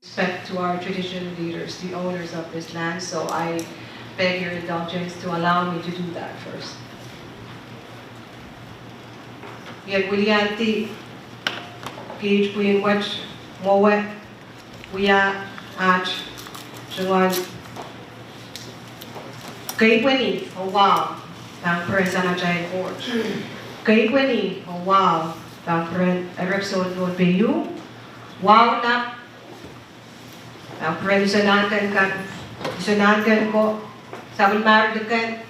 respect to our traditional leaders, the owners of this land. So I beg your indulgence to allow me to do that first. Yet Willianti, Gage Queen Watch, Mowe, Wia, Arch, Jungan, Gayquini, oh wow, Bang Presana Jai Gorge. Gayquini, oh wow, Bang Pren, Erepson Lord Bayu, wow, na, Bang Pren, Sanankan ko, Sabi Mardukan,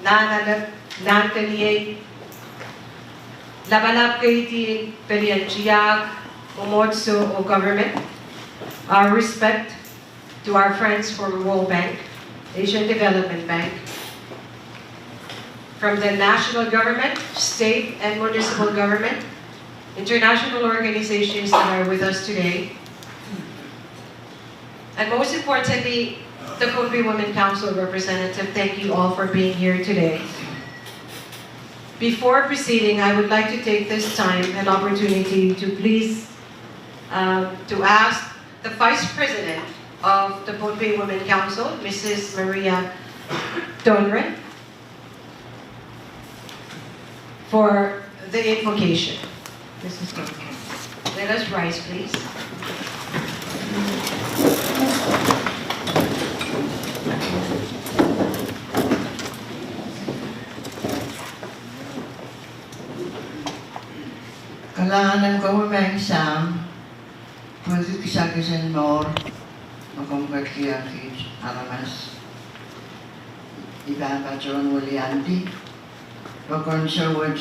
Nankan Ye, Labanap Kaiti, Pelianchiak, Umotso, or government. Our respect to our friends from World Bank, Asian Development Bank, from the national government, state and municipal government, international organizations that are with us today, and most importantly, the Pohnpei Women Council representative. Thank you all for being here today. Before proceeding, I would like to take this time and opportunity to please to ask the Vice President of the Pohnpei Women Council, Mrs. Maria Donren, for the invocation. Mrs. Donren, let us rise, please. Kailangan ko may exam, pwede kisakisan more, magkongkat kiyakit, aramas. Iba pa John Willianti, pagkonsawad,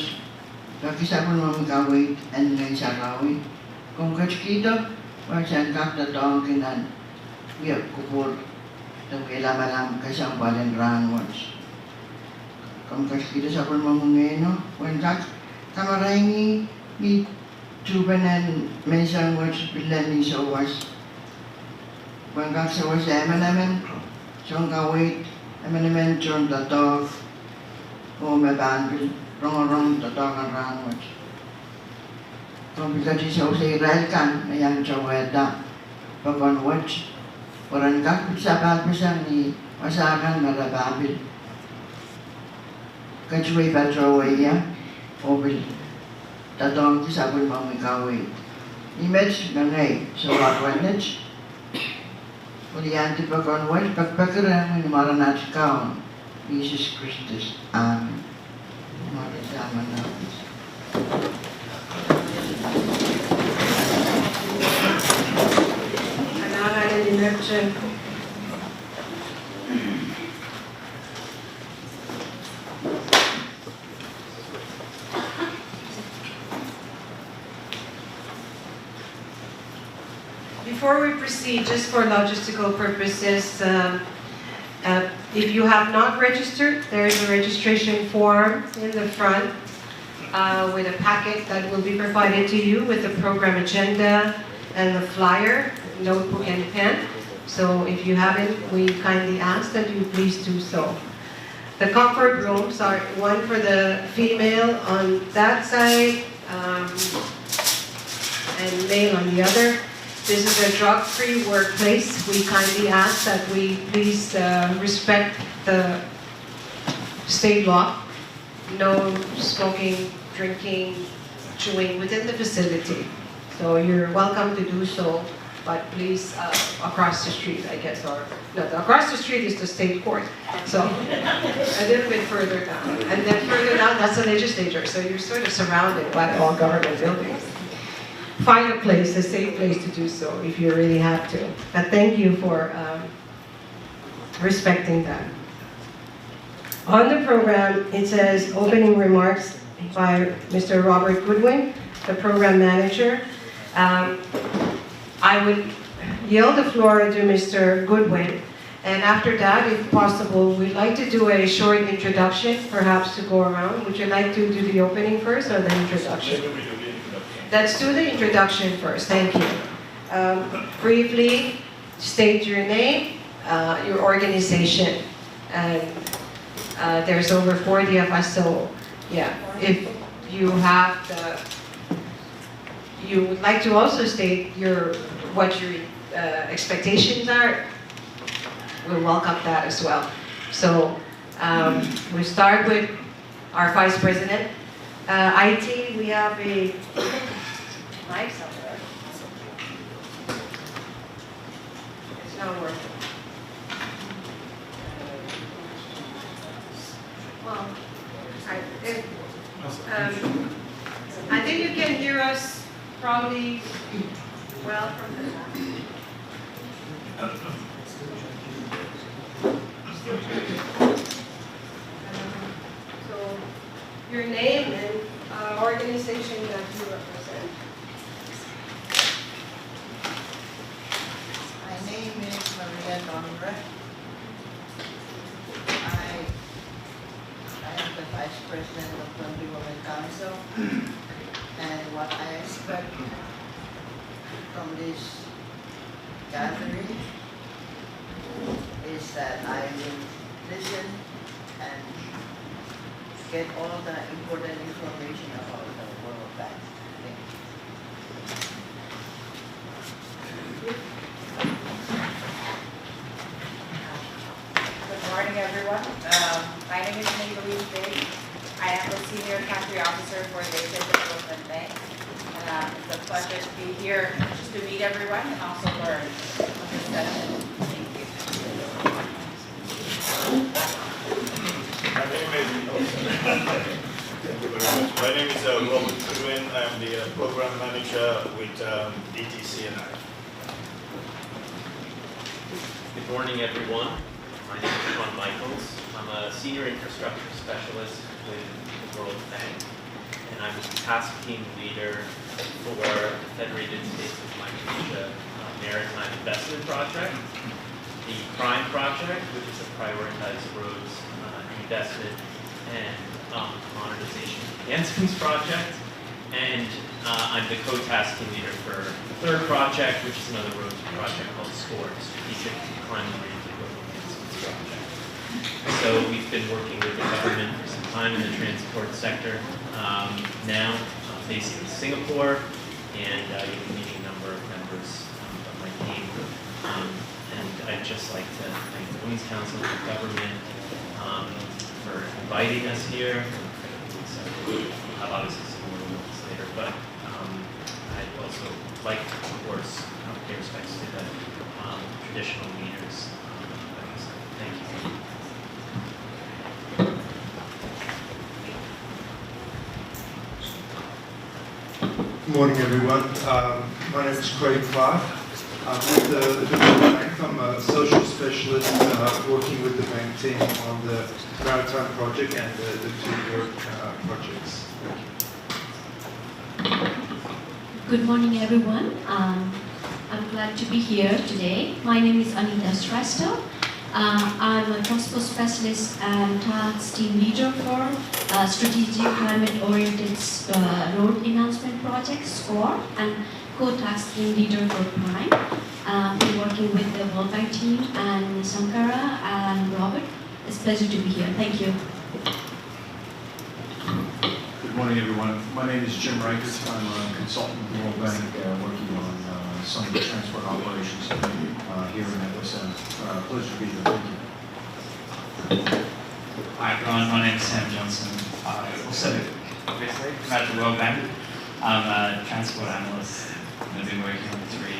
kakisapon mo magkawit, and ngay sarawit. Kongkat kita, wajang kakta doang kinan, biyak kupur, tangkila malam kasang balen ranwats. Kongkat kita sapon mo mungeno, wajang kamaray ni Jubanan mesang was bilani so was Bangkak so was emanamen Chong kawit emanamen Chong the dog o mabanbil rong the dog and rang was Komplikasi so say kan yang coweda Pagon watch Orang kak bisa bagusang ni masakan marababil Kajway patroway ya Obil Tatong kisabon mo mikawin. Image na ngay, so warwanage. Ulianti pa konwal, pagpagkarang mo maranat kaon. Jesus Christus. Amen. Marisama na. Anangan ni Merchant. Before we proceed, just for logistical purposes, if you have not registered, there is a registration form in the front with a packet that will be provided to you with the program agenda and the flyer, notebook and pen. So if you haven't, we kindly ask that you please do so. The comfort rooms are one for the female on that side and male on the other. This is a drug-free workplace. We kindly ask that we please respect the state law. No smoking, drinking, chewing within the facility. So you're welcome to do so, but please across the street, I guess, or no, across the street is the state court. So a little bit further down, and then further down, that's the legislature. So you're sort of surrounded by all government buildings. Find a place, a safe place to do so if you really have to. But thank you for respecting that. On the program, it says opening remarks by Mr. Robert Goodwin, the program manager. I would yield the floor to Mr. Goodwin. And after that, if possible, we'd like to do a short introduction, perhaps to go around. Would you like to do the opening first or the introduction? Let's do the introduction first. Thank you. Briefly, state your name, your organization, and there's over 40 of us. So, yeah, if you have you would like to also state what you're expectations are, we'll welcome that as well. So we start with our Vice President. IT, we have a mic somewhere. It's not working. Well, I think you can hear us probably well from the so your name and organization that you represent. My name is Maria Donra. I am the Vice President of Pohnpei Women Council, and what I expect from this gathering is that I will listen and get all the important information about the World Bank. Thank you. Good morning, everyone. My name is Maybelline Bay. I am the Senior Country Officer for the FSM Department Bank. It's a pleasure to be here just to meet everyone and also learn from this session. Thank you. My name is Robert Goodwin. I am the Program Manager with TC&I. Good morning, everyone. My name is Sean Michaels. I'm a Senior Infrastructure Specialist with the World Bank, and I'm the Task Team Leader for the Federated States of Micronesia Maritime Investment Project, the PRIME Project, which is a prioritized roads investment and modernization enhancements project, and I'm the co-task team leader for the third project, which is another roads project called SCORE, Strategic Climate-Oriented Road Enhancements Project. So we've been working with the government for some time in the transport sector, now based in Singapore, and you'll be meeting a number of members of my team. And I'd just like to thank the Women's Council, the government, for inviting us here. I'll obviously see more of this later, but I'd also like, of course, pay respects to the traditional leaders. Thank you. Good morning, everyone. My name is Craig Clark. I'm with the World Bank. I'm a social specialist working with the bank team on the Maritime Project and the two work projects. Good morning, everyone. I'm glad to be here today. My name is Anita Shrestha. I'm a transport specialist and task team leader for Strategic Climate-Oriented Road Enhancement Project, SCORE, and co-task team leader for PRIME. We're working with the World Bank team and Sankara and Robert. It's a pleasure to be here. Thank you. Good morning, everyone. My name is Jim Reichert. I'm a consultant with the World Bank working on some of the transport operations here in FSM. Pleasure to be here. Thank you. Hi, everyone. My name is Sam Johnson. Also, obviously, I'm at the World Bank. I'm a transport analyst. I've been working on 3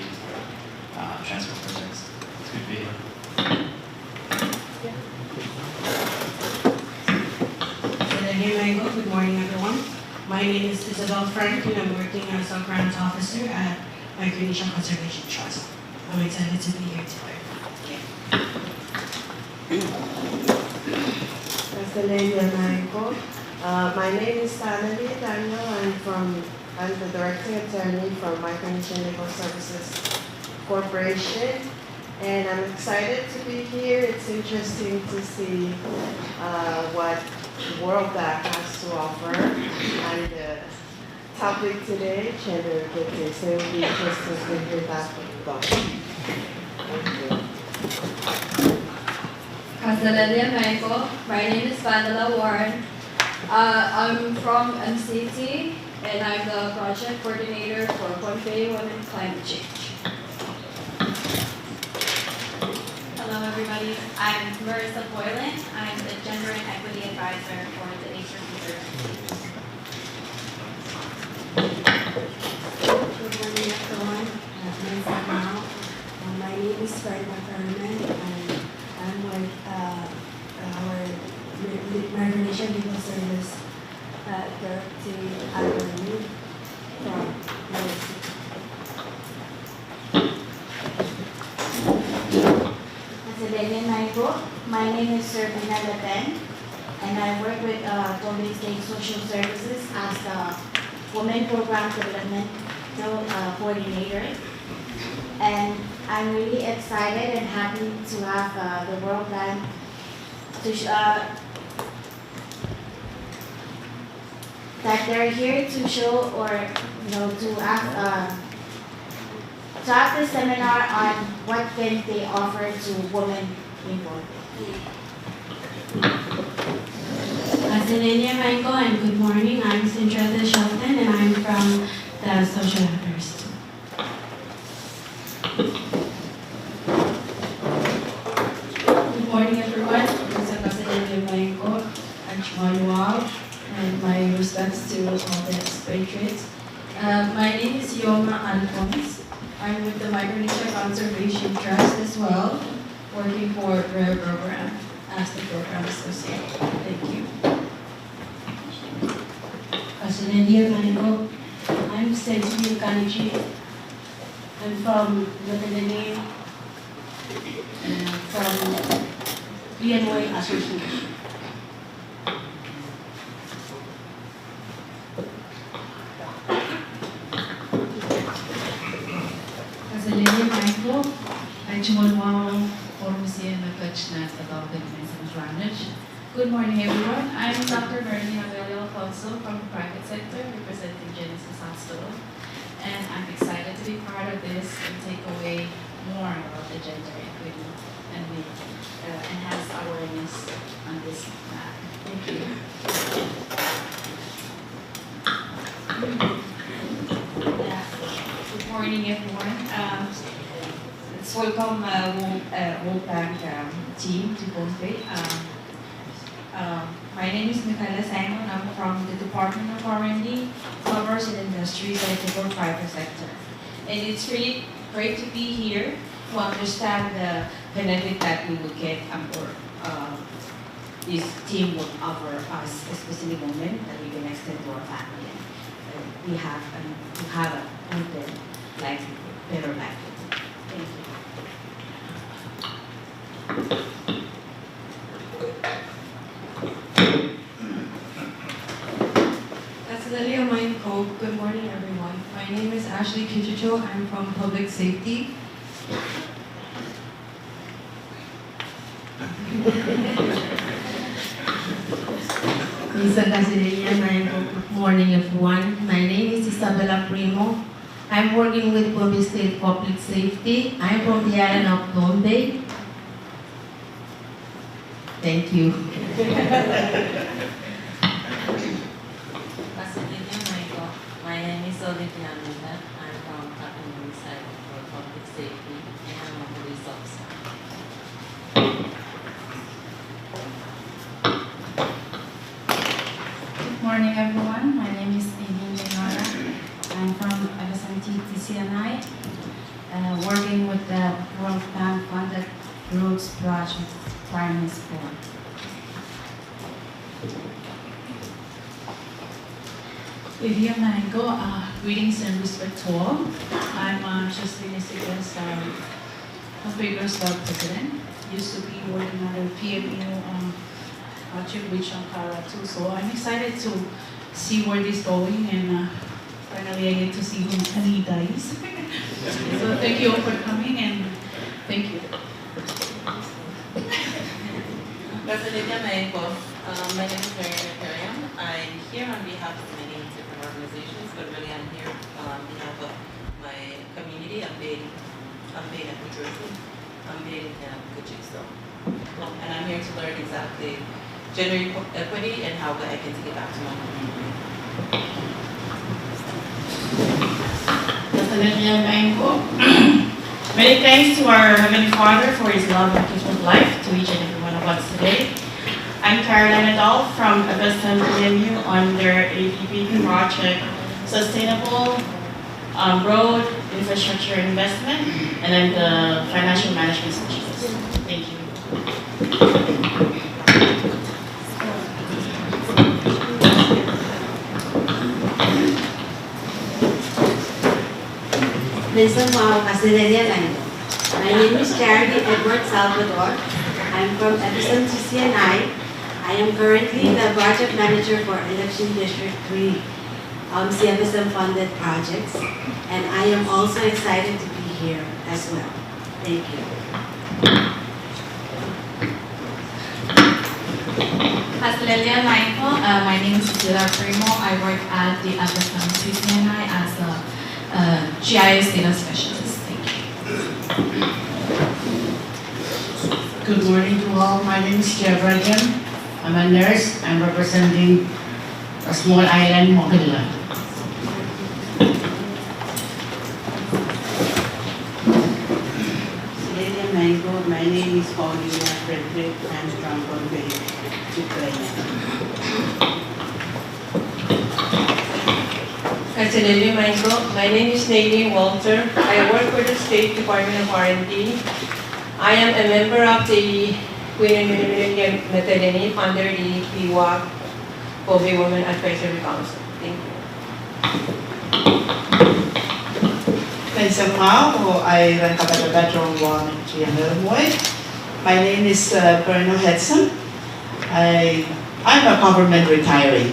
transport projects. It's good to be here. Good morning, everyone. My name is Isabel Franklin. I'm working as a grants officer at Micronesia Conservation Trust. I'm excited to be here today. My name is Sanali Daniel. I'm the directing attorney from Micronesia Legal Services Corporation, and I'm excited to be here. It's interesting to see what the World Bank has to offer, and the topic today, gender equity. So it will be interesting to hear that from you guys. Thank you. My name is Vandala Warren. I'm from MCT, and I'm the project coordinator for Pohnpei Women Climate Change. Hello, everybody. I'm Marissa Boylan. I'm the Gender and Equity Advisor for the Nature Conservancy. Good morning, everyone. My name is Fred McCarman, and I'm with our Migration Legal Service Directing Avenue from USC. My name is Servina Leben, and I work with Golden State Social Services as the Women Program Development Coordinator. And I'm really excited and happy to have the World Bank to that they're here to show or to have this seminar on what can they offer to women involved. Asalenia Michael, and good morning. I'm Cinderella Shelton, and I'm from the Social Workers. Good morning, everyone. This is Asalenia Michael and Chmanual, and my respects to all the expatriates. My name is Yoma Alphonse. I'm with the Micronesia Conservation Trust as well, working for RARE program as the program associate. Thank you. Asalenia Michael, I'm Cecilia Kanichi. I'm from Matalini, from BNY Association. Asalenia Michael, I'm Chmanual Pharmacy and the Coach Nat Adult Medicine Advantage. Good morning, everyone. I'm Dr. Bernie Avelio Alfonso from the private sector representing Genesis Hospital. And I'm excited to be part of this and take away more about the gender equity and we enhance awareness on this matter. Thank you. Good morning, everyone. Let's welcome World Bank team to Pohnpei. My name is Michaela Simon. I'm from the Department of R&D, Commerce and Industries at the private sector. And it's really great to be here to understand the benefit that we will get or this team will offer us, especially women, that we can extend to our family. And we have a good livelihood, better livelihood. Thank you. Asalenia Michael, good morning, everyone. My name is Ashley Kichicho. I'm from Public Safety. Mr. Asalenia Michael, good morning, everyone. My name is Isabella Primo. I'm working with Pohnpei State Public Safety. I'm from the island of Pohnpei. Thank you. Asalenia Michael, my name is Olivia Amanda. I'm from Kapanui side for public safety and I'm a police officer. Good morning, everyone. My name is Amy Lenora. I'm from FSM TC&I, working with the World Bank funded Roads Project Primary School. Lydia Mango, greetings and respect to all. I'm Jocelyn Isigas, Pohnpei Girls Club President. Used to be working under PMU Chief Rich Ankara too. So I'm excited to see where this is going and finally I get to see who Anita is. So thank you all for coming and thank you. Asalenia Michael, my name is Mariana Periam. I'm here on behalf of many different organizations, but really I'm here on behalf of my community. I'm based in New Jersey. I'm based in Kuchiksto. And I'm here to learn exactly gender equity and how I can take it back to my community. Asalenia Michael. Many thanks to our Heavenly Father for His love and gift of life to each and every one of us today. I'm Caroline Adolph from FSM Telecommunications on their ADP project, Sustainable Road Infrastructure Investment, and I'm the Financial Management Specialist. Thank you. My name is Charity Edward Salvador. I'm from FSM TC&I. I am currently the project manager for Election District 3 CFSM funded projects, and I am also excited to be here as well. Thank you. Hastalelia Michael, my name is Cecilia Primo. I work at the FSM TC&I as a GIS data specialist. Thank you. Good morning to all. My name is Deborah Jim. I'm a nurse. I'm representing a small island, Mokilla. My name is Paulina Frederick. I'm from Pohnpei, Ukraine. Hastalelia Michael. My name is Nadine Walter. I work for the State Department of R&D. I am a member of the Queen and Meteleni under the PWAC, Pohnpei Women Advisory Council. Thank you. I run Kabatabat Zone 1 GML. My name is Berno Hedson. I'm a government retiree,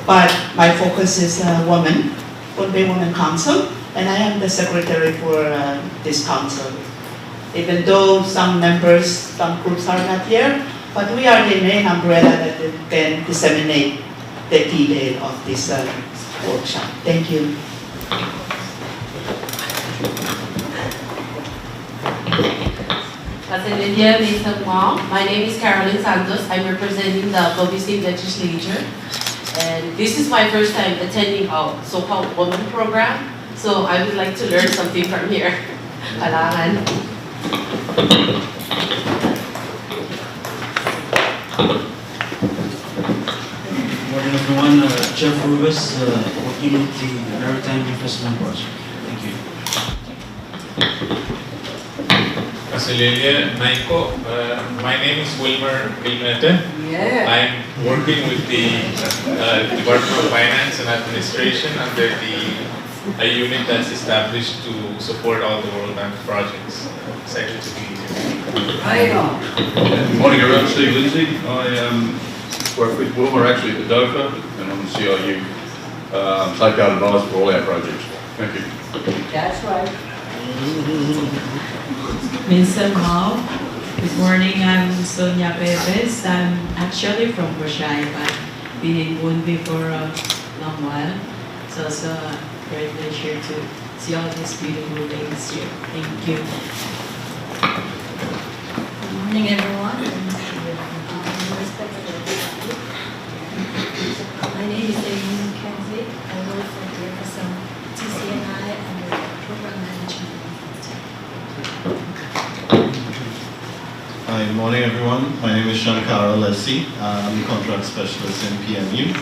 but my focus is women, Pohnpei Women Council, and I am the secretary for this council. Even though some members, some groups are not here, but we are the main umbrella that can disseminate the detail of this workshop. Thank you. My name is Caroline Santos. I'm representing the Pohnpei State Legislature. And this is my first time attending a so-called women program. So I would like to learn something from here. Kailangan. Good morning everyone. Jeff Rubis, working with the Maritime Investment Project. Thank you. Hastalelia Naiko. My name is Wilmer Vilmete. I'm working with the Department of Finance and Administration under a unit that's established to support all the World Bank projects. Excited to be here. Good morning everyone, Steve Lindsay. I work with Wilmer actually at the DOFA and I'm the CIU Safeguard Advisor for all our projects. Thank you. That's right. Mr. Mao. Good morning, I'm Sonia Perez. I'm actually from Boracay, but been in Pohnpei for a long while. So it's a great pleasure to see all these beautiful things here. Thank you. Good morning, everyone. My name is Amy Mackenzie. I work for the FSM TC&I and the Program Management. Hi, good morning everyone. My name is Shankara Lessi. I'm a contract specialist in PMU.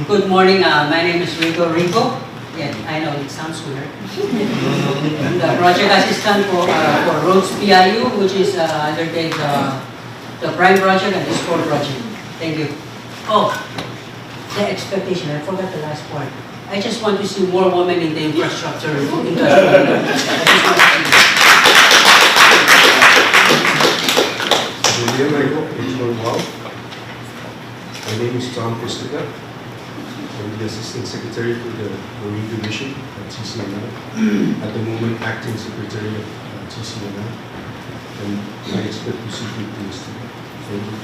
Good morning, my name is Rico Rico. Yeah, I know it sounds weird. I'm the project assistant for Roads PIU, which is undertake the Prime project and the Sport project. Thank you. Oh, the expectation, I forgot the last part. I just want to see more women in the infrastructure industry. My name is Tom Christica. I'm the Assistant Secretary for the Marine Division at TC&I. At the moment, Acting Secretary of TC&I. And I expect to see good things too. Thank you.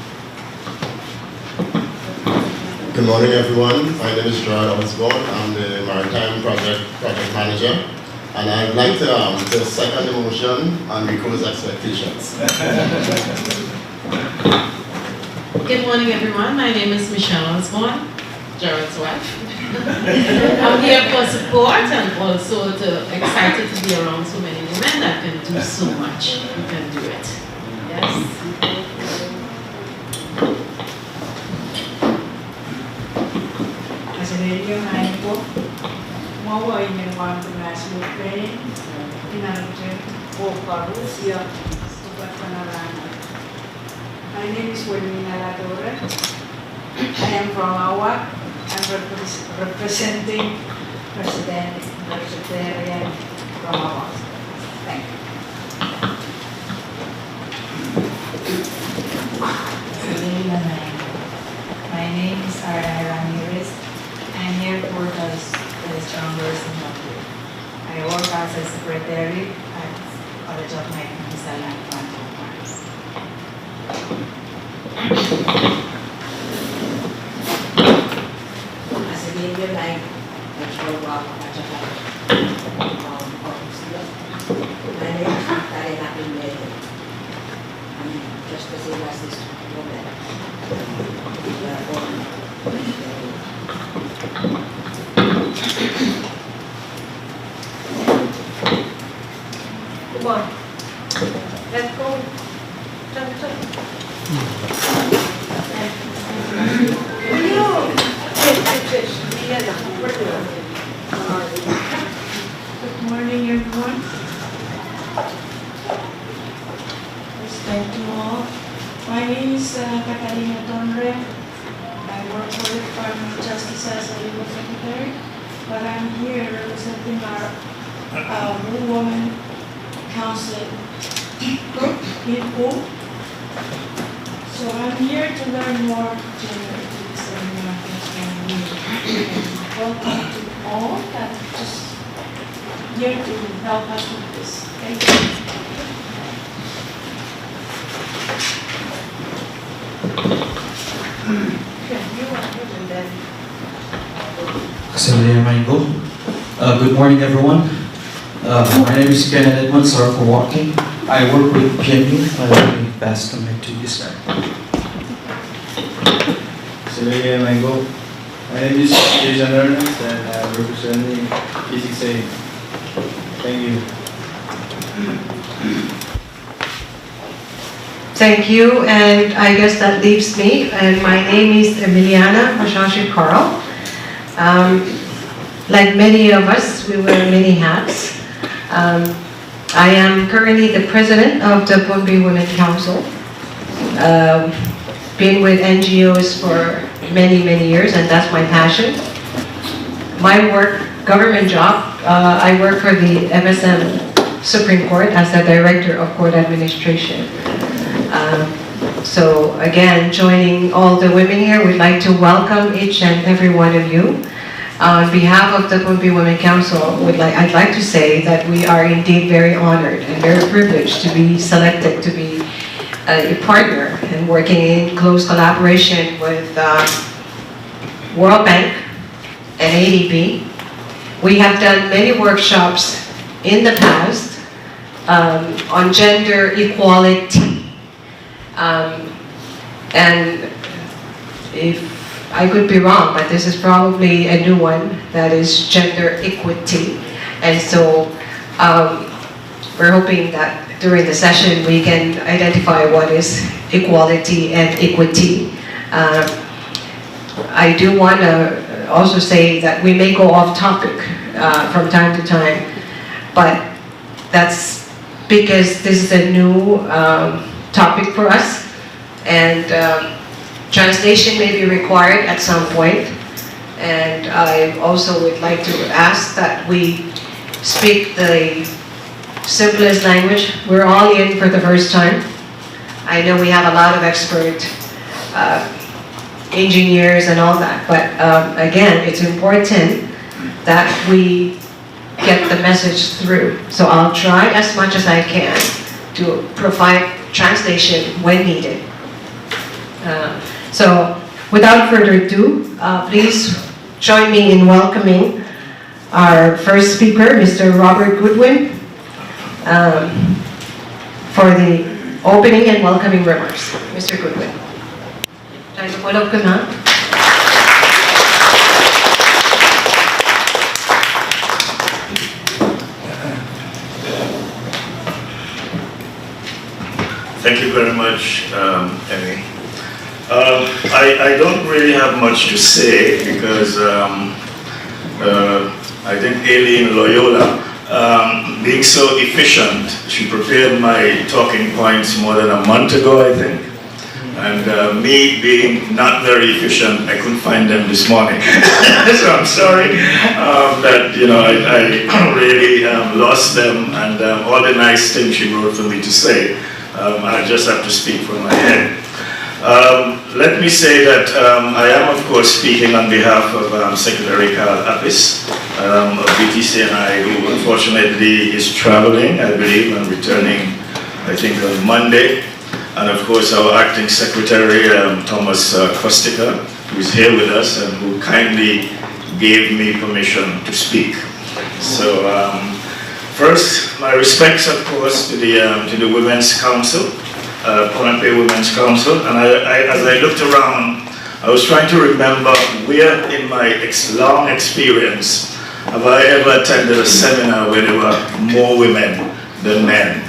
Good morning everyone. My name is Gerard Osborne. I'm the Maritime Project Manager. And I'd like to second the motion on Rico's expectations. Good morning everyone. My name is Michelle Osborne. Gerald's wife. I'm here for support and also excited to be around so many women that can do so much. We can do it. Yes. As a radio manager, more in the one to national training, in a Russia, my name is Wilmina Ladore. I am from Awa. I'm representing President Vegetarian from Awa. Thank you. My name is Ara Ramirez. I'm here for the Strongers in London. I work as a secretary at College of Micronesia and Mars. As a media like natural walk at Japan, my name is Tarena Pimbede. I'm just the same as this woman. Come on. Let's go. Jump, jump. Good morning, everyone. Respect to all. My name is Catalina Tonre. I work for the Department of Justice as a legal secretary, but I'm here representing our Women Council group in Pool. So I'm here to learn more gender ethics and welcome to all that just here to help us with this. Thank you. Good morning, everyone. My name is Kenneth Edmond. Sorry for walking. I work with PMU. Let me pass the mic to this guy. My name is Jason Ernest and I'm representing V6AH. Thank you. Thank you, and I guess that leaves me, and my name is Emiliana Mashashi Carl. Like many of us, we wear many hats. I am currently the president of the Pohnpei Women Council. Been with NGOs for many, many years, and that's my passion. My work, government job, I work for the FSM Supreme Court as the Director of Court Administration. So again, joining all the women here, we'd like to welcome each and every one of you. On behalf of the Pohnpei Women Council, I'd like to say that we are indeed very honored and very privileged to be selected to be a partner and working in close collaboration with World Bank and ADB. We have done many workshops in the past on gender equality. And if I could be wrong, but this is probably a new one, that is gender equity. And so we're hoping that during the session we can identify what is equality and equity. I do want to also say that we may go off topic from time to time, but that's because this is a new topic for us, and translation may be required at some point. And I also would like to ask that we speak the simplest language. We're all in for the first time. I know we have a lot of expert engineers and all that, but again, it's important that we get the message through. So I'll try as much as I can to provide translation when needed. So without further ado, please join me in welcoming our first speaker, Mr. Robert Goodwin, for the opening and welcoming remarks. Mr. Goodwin. Tayo po, welcome, ha? Thank you very much, Emmy. I don't really have much to say because I think Aileen Loyola, being so efficient, she prepared my talking points more than a month ago, I think. And me being not very efficient, I couldn't find them this morning. So I'm sorry that, you know, I really lost them, and all the nice things she wrote for me to say, I just have to speak from my head. Let me say that I am, of course, speaking on behalf of Secretary Carl Appis of TC&I, who unfortunately is traveling, I believe, and returning, I think, on Monday. And of course, our acting secretary, Thomas Kostika, who is here with us and who kindly gave me permission to speak. So first, my respects, of course, to the Women's Council, Pohnpei Women's Council. And as I looked around, I was trying to remember where in my long experience have I ever attended a seminar where there were more women than men.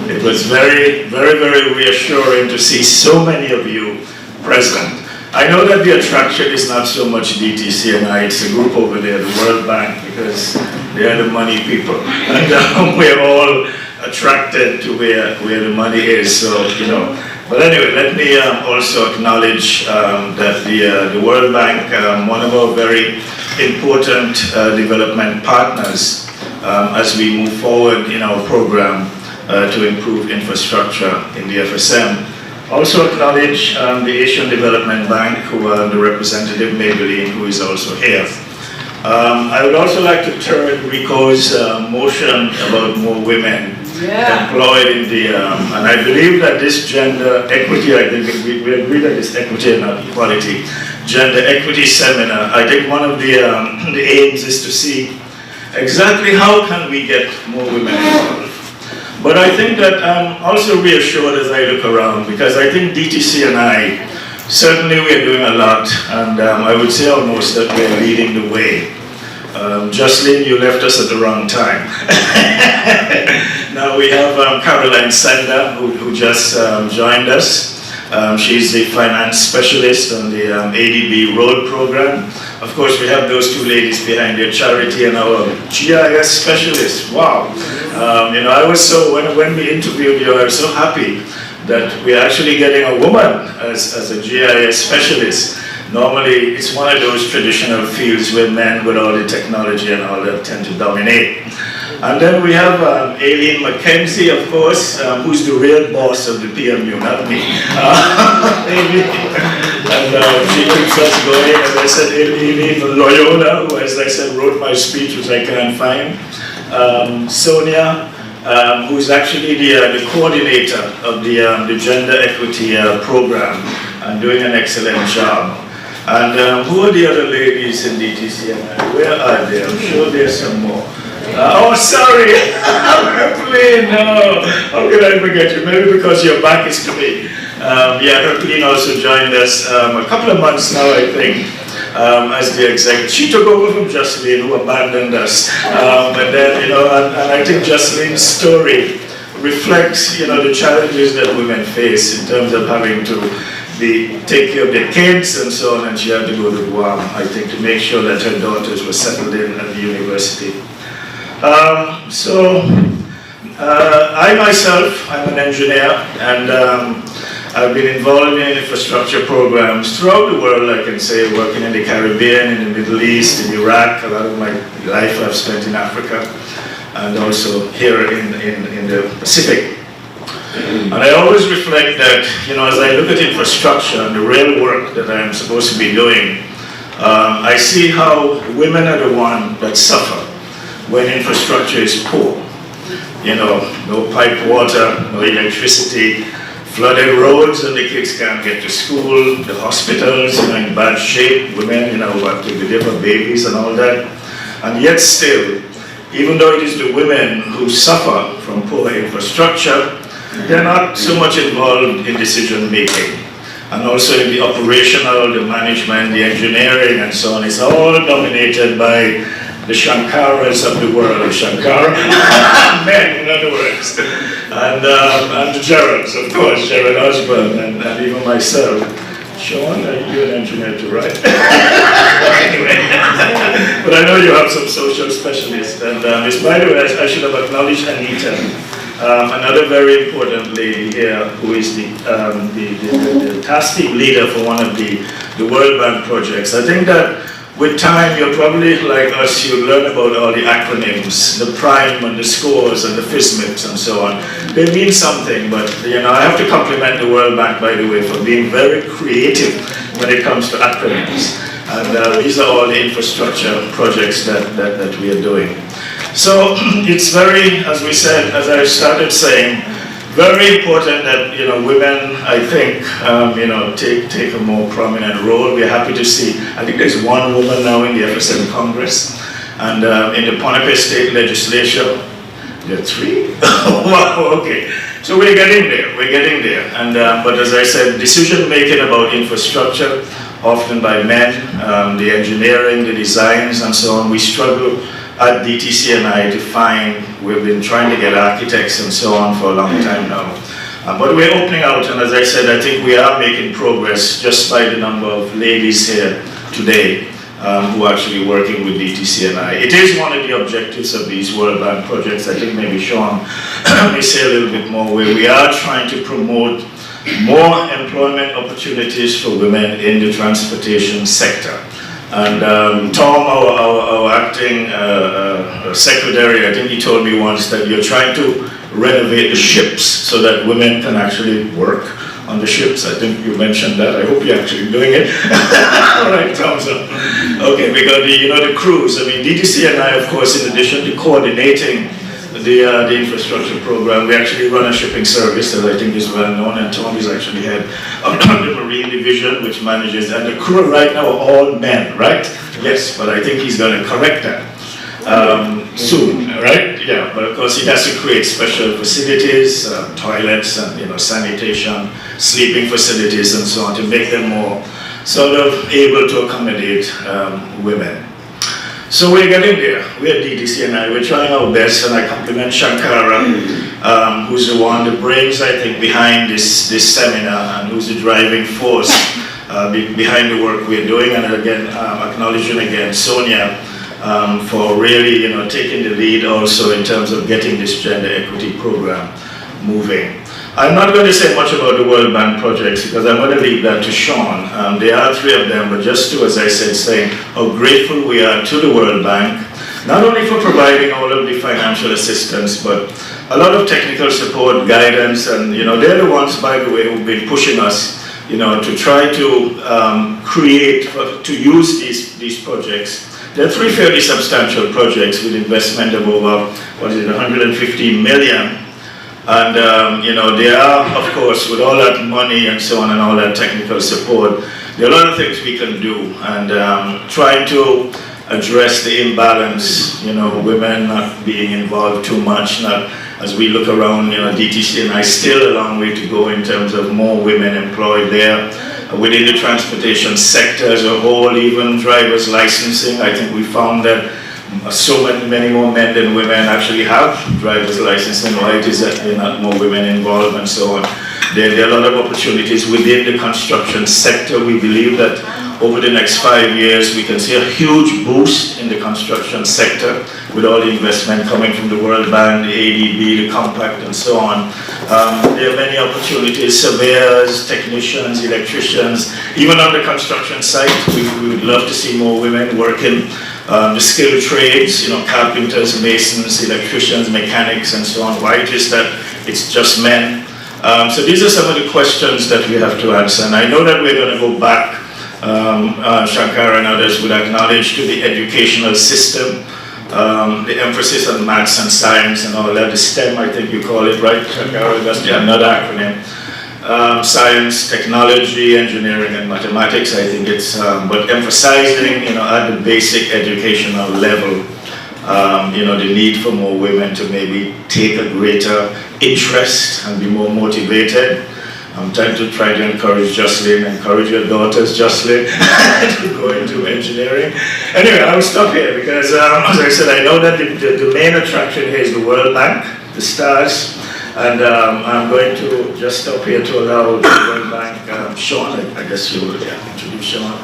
It was very, very, very reassuring to see so many of you present. I know that the attraction is not so much DTC&I, it's a group over there, the World Bank, because they are the money people. And we're all attracted to where the money is, so, you know. But anyway, let me also acknowledge that the World Bank, one of our very important development partners as we move forward in our program to improve infrastructure in the FSM. Also acknowledge the Asian Development Bank, who the representative Maybelline, who is also here. I would also like to turn Rico's motion about more women employed in the, and I believe that this gender equity, I think we agree that it's equity and not equality, gender equity seminar, I think one of the aims is to see exactly how can we get more women involved. But I think that I'm also reassured as I look around, because I think DTC&I, certainly we're doing a lot, and I would say almost that we're leading the way. Jocelyn, you left us at the wrong time. Now we have Caroline Sender, who just joined us. She's the finance specialist on the ADB Road program. Of course, we have those two ladies behind their charity and our GIS specialist. Wow. You know, I was so, when we interviewed you, I was so happy that we're actually getting a woman as a GIS specialist. Normally, it's one of those traditional fields where men with all the technology and all that tend to dominate. And then we have Aileen McKenzie, of course, who's the real boss of the PMU, not me. And she keeps us going. As I said, Aileen Loyola, who, as I said, wrote my speech, which I can't find. Sonia, who's actually the coordinator of the Gender Equity Program and doing an excellent job. And who are the other ladies in DTC&I? Where are they? I'm sure there's some more. Oh, sorry, Herculine, no. How could I forget you? Maybe because your back is to me. Yeah, Herculine also joined us a couple of months now, I think, as the executive. She took over from Jocelyn, who abandoned us. But then, you know, and I think Jocelyn's story reflects, you know, the challenges that women face in terms of having to take care of their kids and so on, and she had to go to Guam, I think, to make sure that her daughters were settled in at the university. I myself, I'm an engineer, and I've been involved in infrastructure programs throughout the world, I can say, working in the Caribbean, in the Middle East, in Iraq. A lot of my life I've spent in Africa, and also here in the Pacific. And I always reflect that, you know, as I look at infrastructure and the real work that I'm supposed to be doing, I see how women are the ones that suffer when infrastructure is poor. You know, no pipe water, no electricity, flooded roads and the kids can't get to school, the hospitals are in bad shape, women, you know, have to deliver babies and all that. And yet still, even though it is the women who suffer from poor infrastructure, they're not so much involved in decision making. And also in the operational, the management, the engineering and so on. It's all dominated by the Shankaras of the world, Shankara, men in other words, and the Gerards, of course, Gerard Osborne, and even myself. Sean, you're an engineer too, right? Anyway, but I know you have some social specialists, and by the way, I should have acknowledged Anita, another very important lady here, who is the task team leader for one of the World Bank projects. I think that with time, you're probably like us, you learn about all the acronyms, the prime and the scores and the FSMIPs and so on. They mean something, but I have to compliment the World Bank, by the way, for being very creative when it comes to acronyms. And these are all the infrastructure projects that we are doing. So it's very, as we said, as I started saying, very important that women, I think, take a more prominent role. We're happy to see. I think there's one woman now in the FSM Congress, and in the Pohnpei State Legislature, there are 3. Wow, okay. So we're getting there. We're getting there. And but as I said, decision making about infrastructure, often by men, the engineering, the designs, and so on. We struggle at DTC&I to find, we've been trying to get architects and so on for a long time now. But we're opening out, and as I said, I think we are making progress just by the number of ladies here today who are actually working with DTC&I. It is one of the objectives of these World Bank projects. I think maybe Sean may say a little bit more, where we are trying to promote more employment opportunities for women in the transportation sector. And Tom, our acting secretary, I think he told me once that you're trying to renovate the ships so that women can actually work on the ships. I think you mentioned that. I hope you're actually doing it. All right, thumbs up. Okay, we got the cruise. I mean, DTC&I, of course, in addition to coordinating the infrastructure program, we actually run a shipping service that I think is well known, and Tom is actually head of the Marine Division, which manages, and the crew right now are all men, right? Yes, but I think he's going to correct that soon, right? Yeah, but of course he has to create special facilities, toilets, and sanitation, sleeping facilities, and so on, to make them more sort of able to accommodate women. So we're getting there. We're DTC&I. We're trying our best, and I compliment Shankara, who's the one, the brains, I think, behind this seminar, and who's the driving force behind the work we're doing. And again, acknowledging again Sonia for really, taking the lead also in terms of getting this gender equity program moving. I'm not going to say much about the World Bank projects because I'm going to leave that to Sean. There are 3 of them, but just to, as I said, saying how grateful we are to the World Bank, not only for providing all of the financial assistance, but a lot of technical support, guidance, and they're the ones, by the way, who've been pushing us, to try to create, to use these projects. There are 3 fairly substantial projects with investment of over, 150 million. And there are, of course, with all that money and so on and all that technical support, there are a lot of things we can do, and trying to address the imbalance, women not being involved too much, not as we look around, DTC&I still a long way to go in terms of more women employed there. Within the transportation sector as a whole, even driver's licensing, I think we found that so many more men than women actually have driver's licensing. Why it is that there are not more women involved and so on. There are a lot of opportunities within the construction sector. We believe that over the next 5 years we can see a huge boost in the construction sector with all the investment coming from the World Bank, the ADB, the Compact, and so on. There are many opportunities, surveyors, technicians, electricians. Even on the construction site, we would love to see more women working the skilled trades, carpenters, masons, electricians, mechanics, and so on. Why it is that it's just men? So these are some of the questions that we have to answer. And I know that we're going to go back, Shankara and others would acknowledge, to the educational system, the emphasis on maths and science and all that, the STEM, I think you call it, right, Shankara? That's another acronym. Science, technology, engineering, and mathematics, I think it's, but emphasizing, at the basic educational level, the need for more women to maybe take a greater interest and be more motivated. I'm trying to encourage Jocelyn, encourage your daughters, Jocelyn, to go into engineering. Anyway, I'll stop here because, as I said, I know that the main attraction here is the World Bank, the stars, and I'm going to just stop here to allow the World Bank, Sean, I guess you will introduce Sean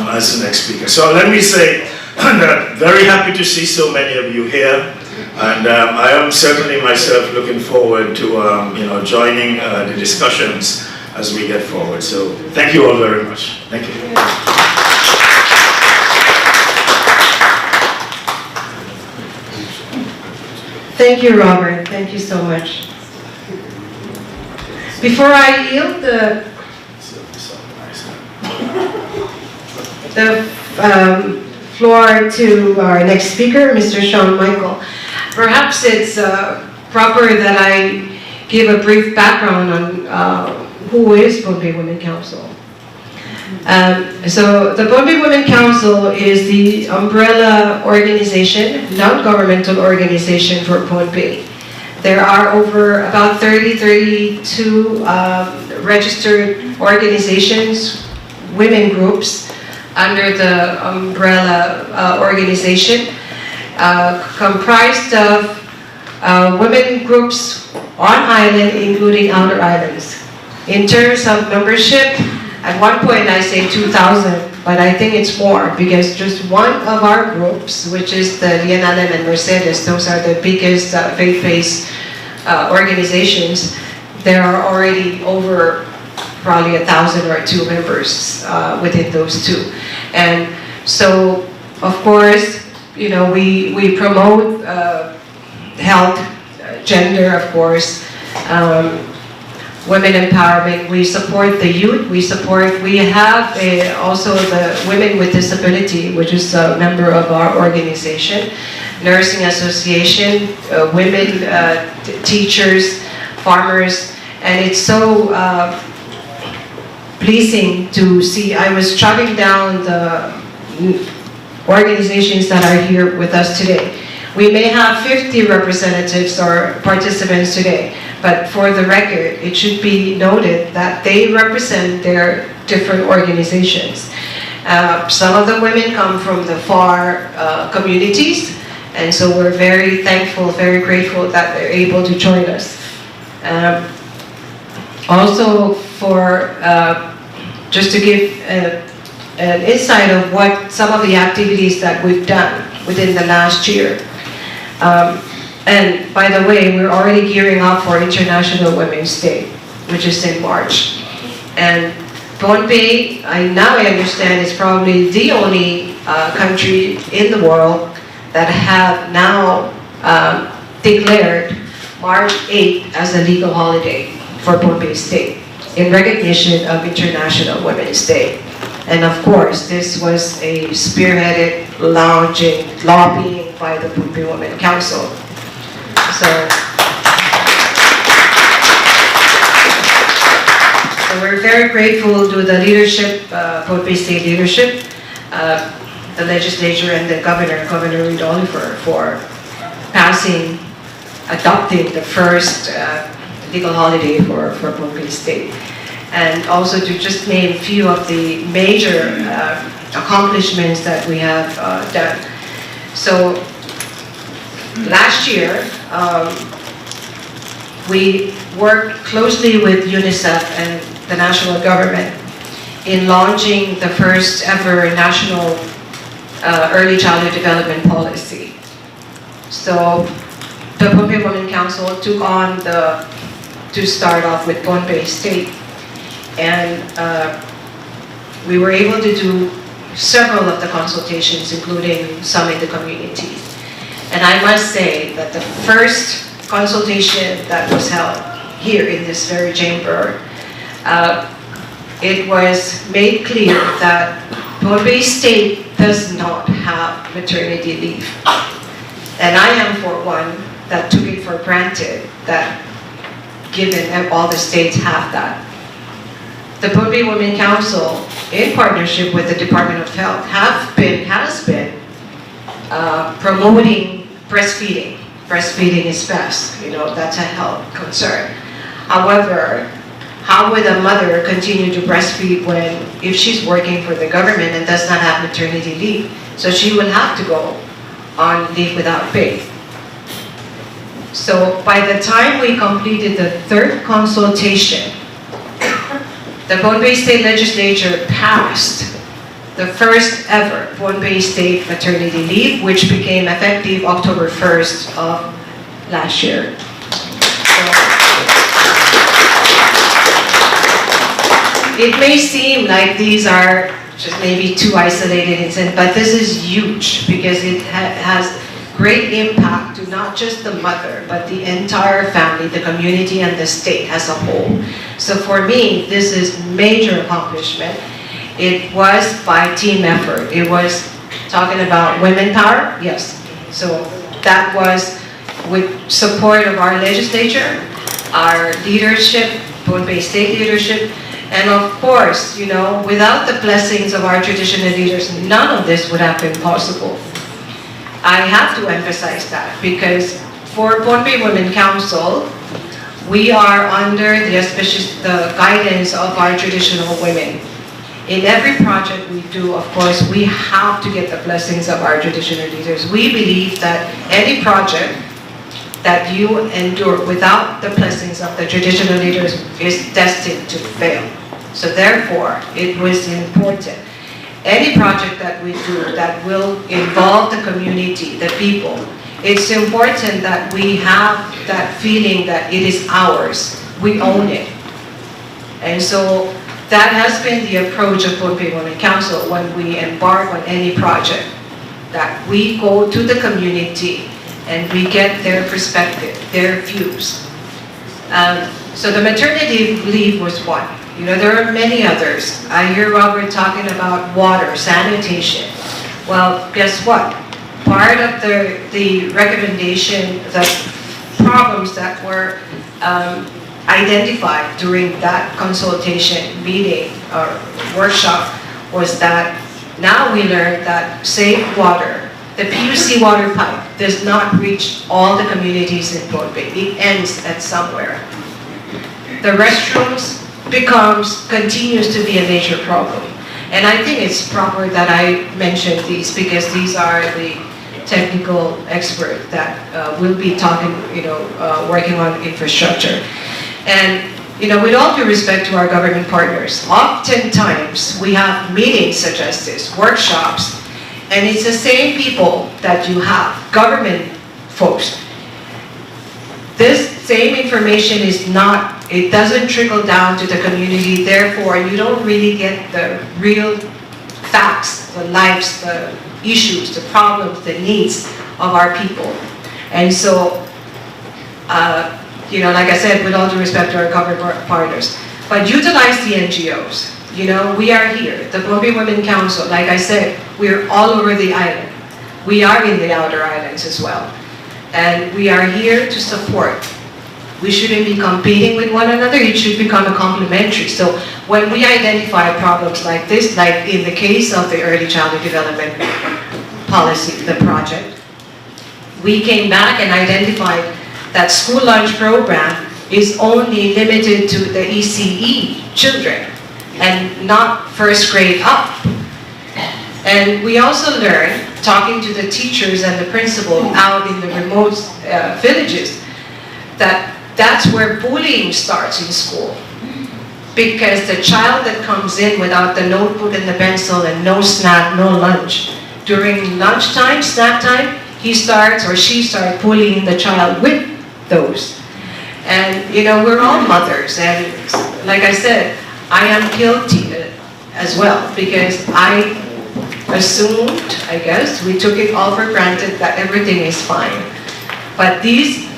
as the next speaker. So let me say that very happy to see so many of you here. And I am certainly myself looking forward to joining the discussions as we get forward. So thank you all very much. Thank you. Thank you, Robert. Thank you so much. Before I yield the floor to our next speaker, Mr. Sean Michael, perhaps it's proper that I give a brief background on who is Pohnpei Women Council. So the Pohnpei Women Council is the umbrella organization, non-governmental organization for Pohnpei. There are over about 32 registered organizations, women groups, under the umbrella organization, comprised of women groups on island, including outer islands. In terms of membership, at one point I say 2,000, but I think it's more because just one of our groups, which is the Lianalem and Mercedes, those are the biggest faith-based organizations, there are already over probably 1,000 or 2 members within those two. And so, of course, we promote health, gender, of course, women empowerment. We support the youth. We have also the Women with Disability, which is a member of our organization, Nursing Association, women teachers, farmers, and it's so pleasing to see. I was jotting down the organizations that are here with us today. We may have 50 representatives or participants today, but for the record, it should be noted that they represent their different organizations. Some of the women come from the far communities, and so we're very thankful, very grateful that they're able to join us. Also, for just to give an insight of what some of the activities that we've done within the last year. And by the way, we're already gearing up for International Women's Day, which is in March. And Pohnpei, now I understand, is probably the only country in the world that have now declared March 8th as a legal holiday for Pohnpei State in recognition of International Women's Day. And of course, this was a spearheaded lobbying by the Pohnpei Women Council. So we're very grateful to the leadership, Pohnpei State leadership, the legislature, and the Governor Reed Oliver, for adopting the first legal holiday for Pohnpei State. And also to just name a few of the major accomplishments that we have done. So last year, we worked closely with UNICEF and the national government in launching the first ever national early childhood development policy. So the Pohnpei Women Council took on to start off with Pohnpei State. And we were able to do several of the consultations, including some in the communities. And I must say that the first consultation that was held here in this very chamber, it was made clear that Pohnpei State does not have maternity leave. And I am for one that took it for granted that given all the states have that. The Pohnpei Women Council, in partnership with the Department of Health, has been promoting breastfeeding. Breastfeeding is best, that's a health concern. However, how would a mother continue to breastfeed if she's working for the government and does not have maternity leave? So she will have to go on leave without pay. So by the time we completed the third consultation, the Pohnpei State Legislature passed the first ever Pohnpei State maternity leave, which became effective October 1st of last year. It may seem like these are just maybe two isolated incidents, but this is huge because it has great impact to not just the mother, but the entire family, the community, and the state as a whole. So for me, this is major accomplishment. It was by team effort. It was talking about women power, yes. So that was with support of our legislature, our leadership, Pohnpei State leadership, and of course, you know, without the blessings of our traditional leaders, none of this would have been possible. I have to emphasize that because for Pohnpei Women Council, we are under the guidance of our traditional women. In every project we do, of course, we have to get the blessings of our traditional leaders. We believe that any project that you endure without the blessings of the traditional leaders is destined to fail. So therefore, it was important. Any project that we do that will involve the community, the people, it's important that we have that feeling that it is ours. We own it. And so that has been the approach of Pohnpei Women Council when we embark on any project, that we go to the community and we get their perspective, their views. So the maternity leave was one. You know, there are many others. I hear Robert talking about water, sanitation. Well, guess what? Part of the recommendation, the problems that were identified during that consultation meeting or workshop was that now we learned that safe water, the PUC water pipe, does not reach all the communities in Pohnpei. It ends at somewhere. The restrooms continues to be a major problem. And I think it's proper that I mention these because these are the technical experts that will be talking, working on infrastructure. And, with all due respect to our government partners, oftentimes we have meetings such as this, workshops, and it's the same people that you have, government folks. This same information it doesn't trickle down to the community, therefore you don't really get the real facts, the lives, the issues, the problems, the needs of our people. And so, like I said, with all due respect to our government partners, but utilize the NGOs. We are here, the Pohnpei Women Council, like I said, we're all over the island. We are in the outer islands as well. And we are here to support. We shouldn't be competing with one another, it should become a complementary. So when we identify problems like this, like in the case of the early childhood development policy, the project, we came back and identified that school lunch program is only limited to the ECE children and not first grade up. And we also learned, talking to the teachers and the principal out in the remote villages, that's where bullying starts in school. Because the child that comes in without the notebook and the pencil and no snack, no lunch, during lunchtime, snack time, he starts or she starts bullying the child with those. And we're all mothers, and like I said, I am guilty as well, because I assumed, I guess, we took it all for granted that everything is fine. But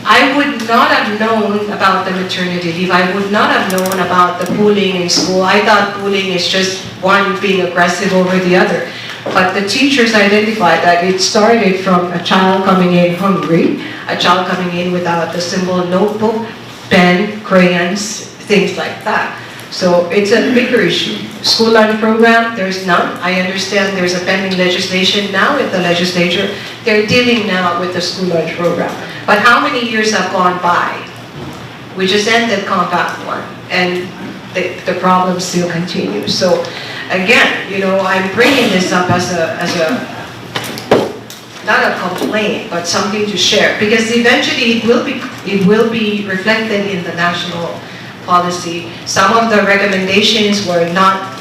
I would not have known about the maternity leave. I would not have known about the bullying in school. I thought bullying is just one being aggressive over the other. But the teachers identified that it started from a child coming in hungry, a child coming in without the simple notebook, pen, crayons, things like that. So it's a bigger issue. School lunch program, there's none. I understand there's a pending legislation now with the legislature. They're dealing now with the school lunch program. But how many years have gone by? We just ended Compact 1. And the problem still continues. So again, you know, I'm bringing this up as a not a complaint, but something to share, because eventually it will be reflected in the national policy. Some of the recommendations were not,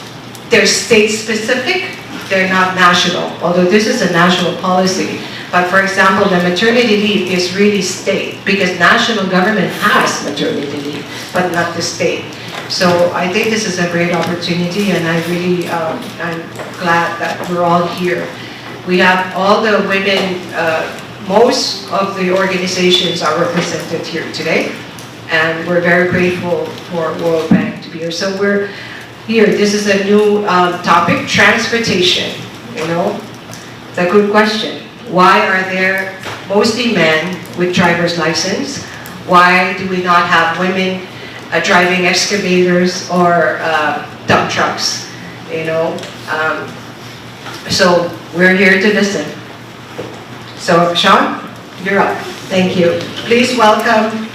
they're state specific, they're not national, although this is a national policy. But for example, the maternity leave is really state, because national government has maternity leave, but not the state. So I think this is a great opportunity, and I really, I'm glad that we're all here. We have all the women, most of the organizations are represented here today, and we're very grateful for World Bank to be here. So we're here, this is a new topic, transportation, you know, it's a good question. Why are there mostly men with driver's license? Why do we not have women driving excavators or dump trucks, you know? So we're here to listen. So Sean, you're up. Thank you. Please welcome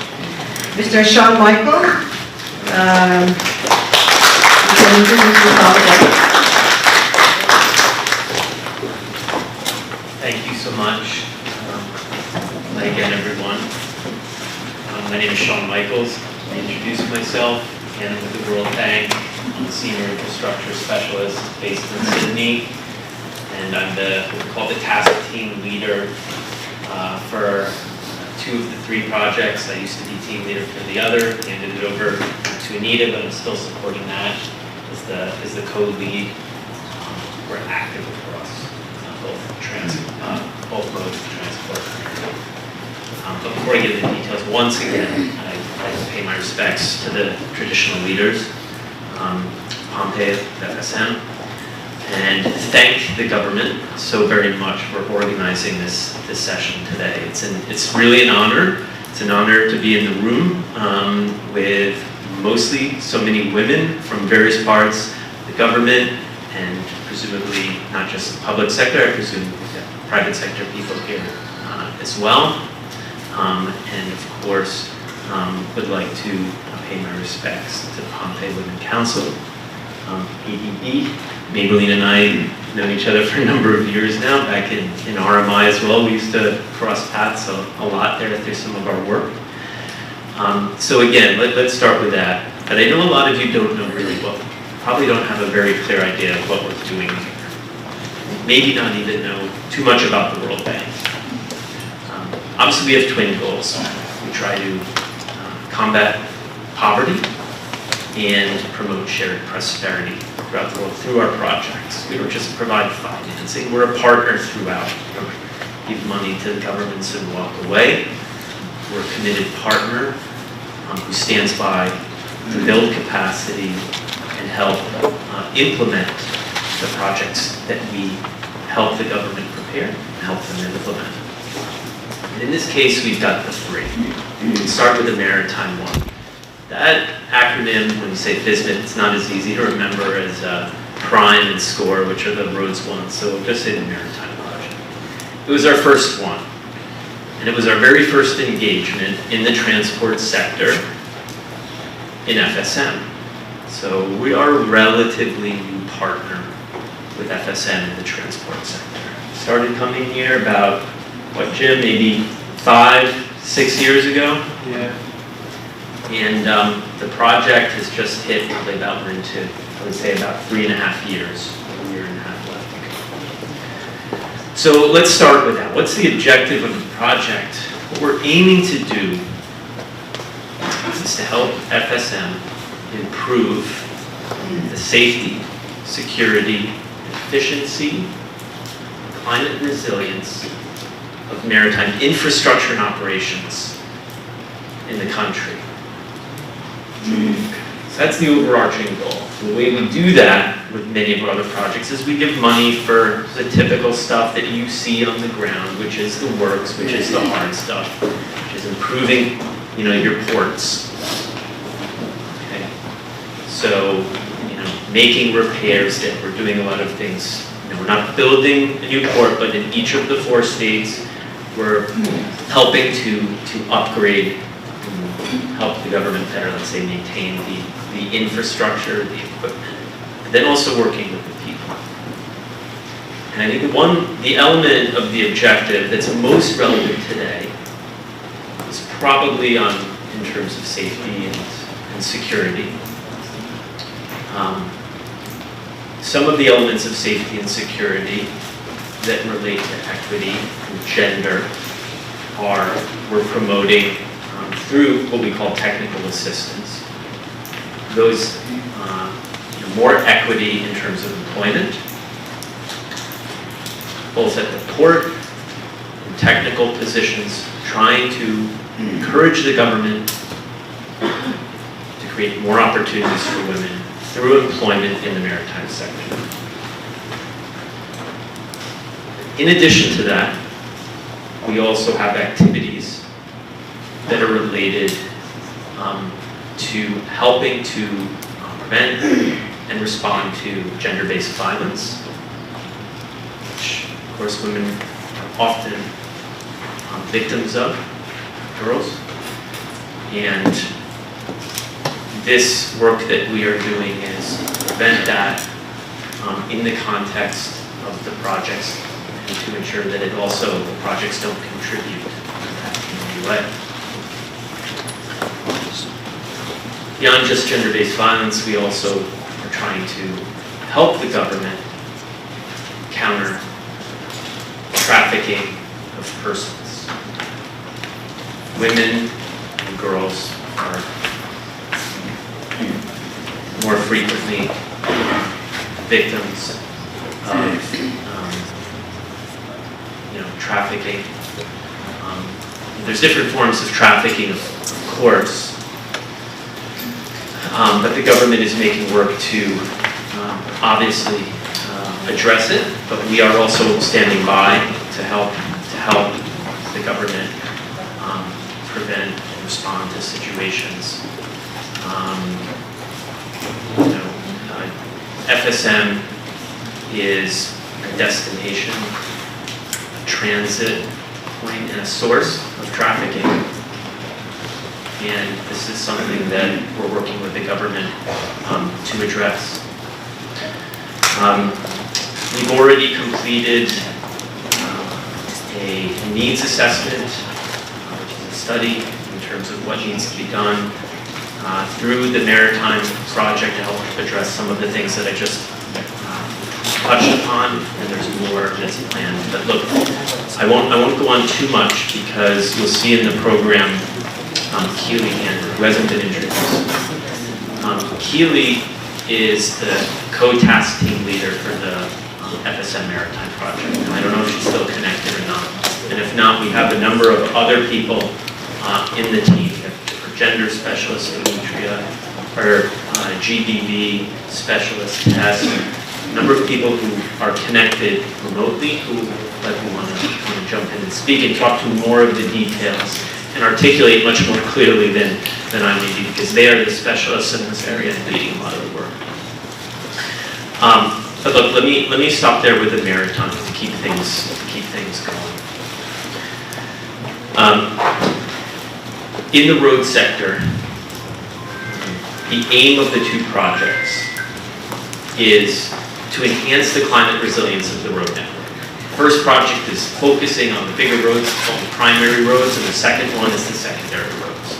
Mr. Sean Michael. You can introduce yourself. Thank you so much. Hi again, everyone. My name is Sean Michaels. I introduced myself again with the World Bank. I'm a senior infrastructure specialist based in Sydney, and I'm what we call the task team leader for 2 of the 3 projects. I used to be team leader for the other, handed it over to Anita, but I'm still supporting that as the co-lead. We're active across both modes of transport. But before I get into the details, once again, I'd like to pay my respects to the traditional leaders, Pohnpei of FSM, and thank the government so very much for organizing this session today. It's really an honor. It's an honor to be in the room with mostly so many women from various parts of the government, and presumably not just the public sector, I presume private sector people here as well. And of course, would like to pay my respects to the Pohnpei Women Council, PDB. Maybelline and I have known each other for a number of years now, back in RMI as well. We used to cross paths a lot there through some of our work. So again, let's start with that. But I know a lot of you don't know really probably don't have a very clear idea of what we're doing here. Maybe not even know too much about the World Bank. Obviously, we have twin goals. We try to combat poverty and promote shared prosperity throughout the world through our projects. We don't just provide financing, we're a partner throughout. We don't give money to the governments and walk away. We're a committed partner who stands by to build capacity and help implement the projects that we help the government prepare and help them implement. And in this case, we've got the 3. We can start with the maritime one. That acronym, when you say FSM, it's not as easy to remember as PRIME and SCORE, which are the roads ones, so we'll just say the maritime project. It was our first one, and it was our very first engagement in the transport sector in FSM. So we are a relatively new partner with FSM in the transport sector. Started coming here about, what, Jim, maybe 5-6 years ago? Yeah. And the project has just hit probably about, we're into, I would say, about 3.5 years, a year and a half left. So let's start with that. What's the objective of the project? What we're aiming to do is to help FSM improve the safety, security, efficiency, climate resilience of maritime infrastructure and operations in the country. So that's the overarching goal. The way we do that with many of our other projects is we give money for the typical stuff that you see on the ground, which is the works, which is the hard stuff, which is improving, your ports. Okay. So, making repairs that we're doing a lot of things. We're not building a new port, but in each of the 4 states, we're helping to upgrade, help the government better, let's say, maintain the the infrastructure, the equipment, but then also working with the people. And I think the element of the objective that's most relevant today is probably in terms of safety and security. Some of the elements of safety and security that relate to equity and gender we're promoting through what we call technical assistance. Those more equity in terms of employment, both at the port and technical positions, trying to encourage the government to create more opportunities for women through employment in the maritime sector. In addition to that, we also have activities that are related to helping to prevent and respond to gender-based violence, which of course women are often victims of, girls. And this work that we are doing is prevent that in the context of the projects, and to ensure that the projects don't contribute in that community way. Beyond just gender-based violence, we also are trying to help the government counter trafficking of persons. Women and girls are more frequently victims of trafficking. There's different forms of trafficking, of course, but the government is making work to obviously address it, but we are also standing by to help the government prevent and respond to situations. FSM is a destination, a transit point, and a source of trafficking. And this is something that we're working with the government to address. We've already completed a needs assessment, which is a study in terms of what needs to be done through the maritime project to help address some of the things that I just touched upon, and there's more that's planned. But look, I won't go on too much because you'll see in the program Keely Andrew, who hasn't been introduced. Keely is the co-task team leader for the FSM Maritime Project. And I don't know if she's still connected or not. And if not, we have a number of other people in the team. Our gender specialist, Demetria, our GBV specialist, Tess, a number of people who are connected remotely who want to jump in and speak and talk to more of the details and articulate much more clearly than I may be, because they are the specialists in this area and leading a lot of the work. But look, let me stop there with the maritime to keep things going. In the road sector, the aim of the two projects is to enhance the climate resilience of the road network. The first project is focusing on the bigger roads, called the primary roads, and the second one is the secondary roads,